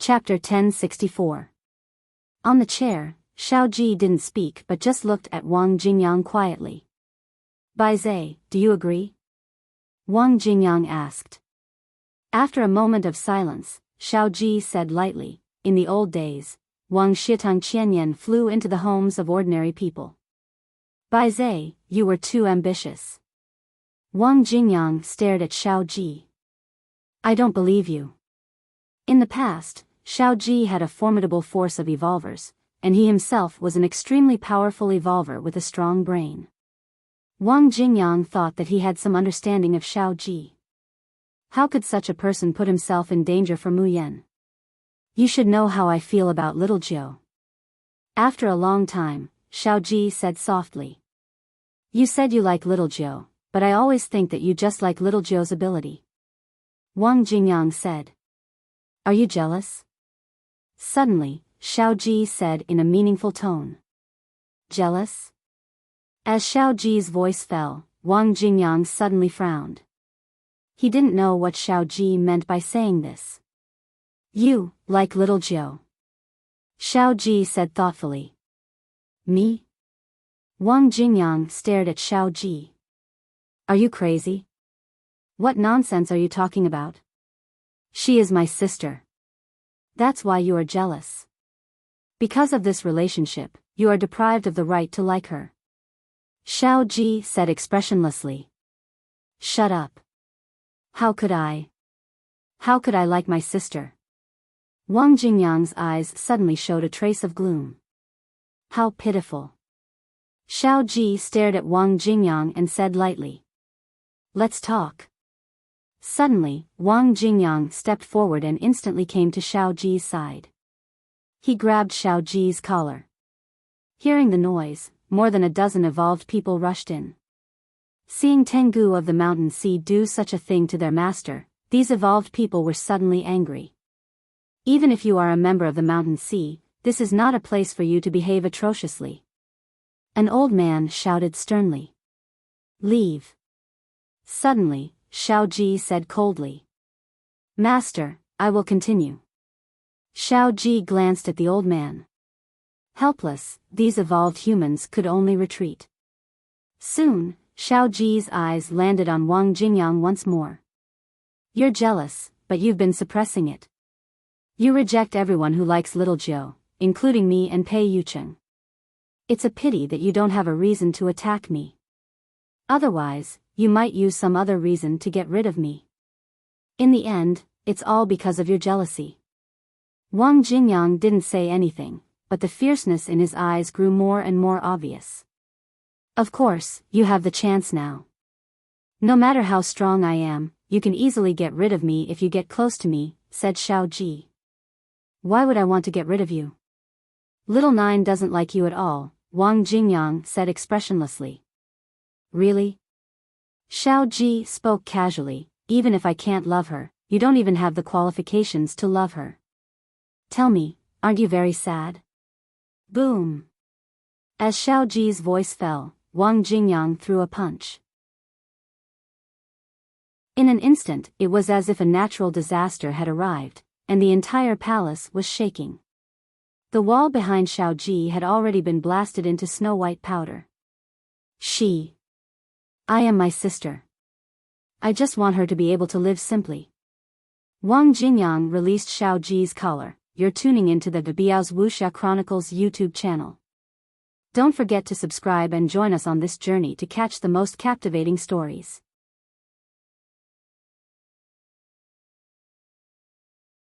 Chapter 1064. On the chair, Xiaoji didn't speak but just looked at Wang Jingyang quietly. Bai Zhe, do you agree? Wang Jingyang asked. After a moment of silence, Xiaoji said lightly, in the old days, Wang Shitang Qianyan flew into the homes of ordinary people. Bai Zhe, you were too ambitious. Wang Jingyang stared at Xiaoji. I don't believe you. In the past, Xiaoji had a formidable force of evolvers, and he himself was an extremely powerful evolver with a strong brain. Wang Jingyang thought that he had some understanding of Xiaoji. How could such a person put himself in danger for Mu Yan? You should know how I feel about little Jiu. After a long time, Xiaoji said softly. You said you like little Jiu, but I always think that you just like little Jiu's ability. Wang Jingyang said. Are you jealous? Suddenly, Xiaoji said in a meaningful tone. Jealous? As Xiaoji's voice fell, Wang Jingyang suddenly frowned. He didn't know what Xiaoji meant by saying this. You, like little Jiu. Xiaoji said thoughtfully. Me? Wang Jingyang stared at Xiaoji. Are you crazy? What nonsense are you talking about? She is my sister. That's why you are jealous. Because of this relationship, you are deprived of the right to like her. Xiaoji said expressionlessly. Shut up. How could I? How could I like my sister? Wang Jingyang's eyes suddenly showed a trace of gloom. How pitiful. Xiaoji stared at Wang Jingyang and said lightly. Let's talk. Suddenly, Wang Jingyang stepped forward and instantly came to Xiaoji's side. He grabbed Xiaoji's collar. Hearing the noise, more than a dozen evolved people rushed in. Seeing Tengu of the Mountain Sea do such a thing to their master, these evolved people were suddenly angry. Even if you are a member of the Mountain Sea, this is not a place for you to behave atrociously. An old man shouted sternly. Leave. Suddenly, Xiaoji said coldly. Master, I will continue. Xiaoji glanced at the old man. Helpless, these evolved humans could only retreat. Soon, Xiaoji's eyes landed on Wang Jingyang once more. You're jealous, but you've been suppressing it. You reject everyone who likes little Jiu, including me and Pei Yucheng. It's a pity that you don't have a reason to attack me. Otherwise, you might use some other reason to get rid of me. In the end, it's all because of your jealousy. Wang Jingyang didn't say anything, but the fierceness in his eyes grew more and more obvious. Of course, you have the chance now. No matter how strong I am, you can easily get rid of me if you get close to me, said Xiaoji. Why would I want to get rid of you? Little Nine doesn't like you at all, Wang Jingyang said expressionlessly. Really? Xiaoji spoke casually, even if I can't love her, you don't even have the qualifications to love her. Tell me, aren't you very sad? Boom. As Xiaoji's voice fell, Wang Jingyang threw a punch. In an instant, it was as if a natural disaster had arrived, and the entire palace was shaking. The wall behind Xiaoji had already been blasted into snow-white powder. I am my sister. I just want her to be able to live simply. Wang Jingyang released Xiaoji's collar. You're tuning into the Biyao's Wuxia Chronicles YouTube channel. Don't forget to subscribe and join us on this journey to catch the most captivating stories.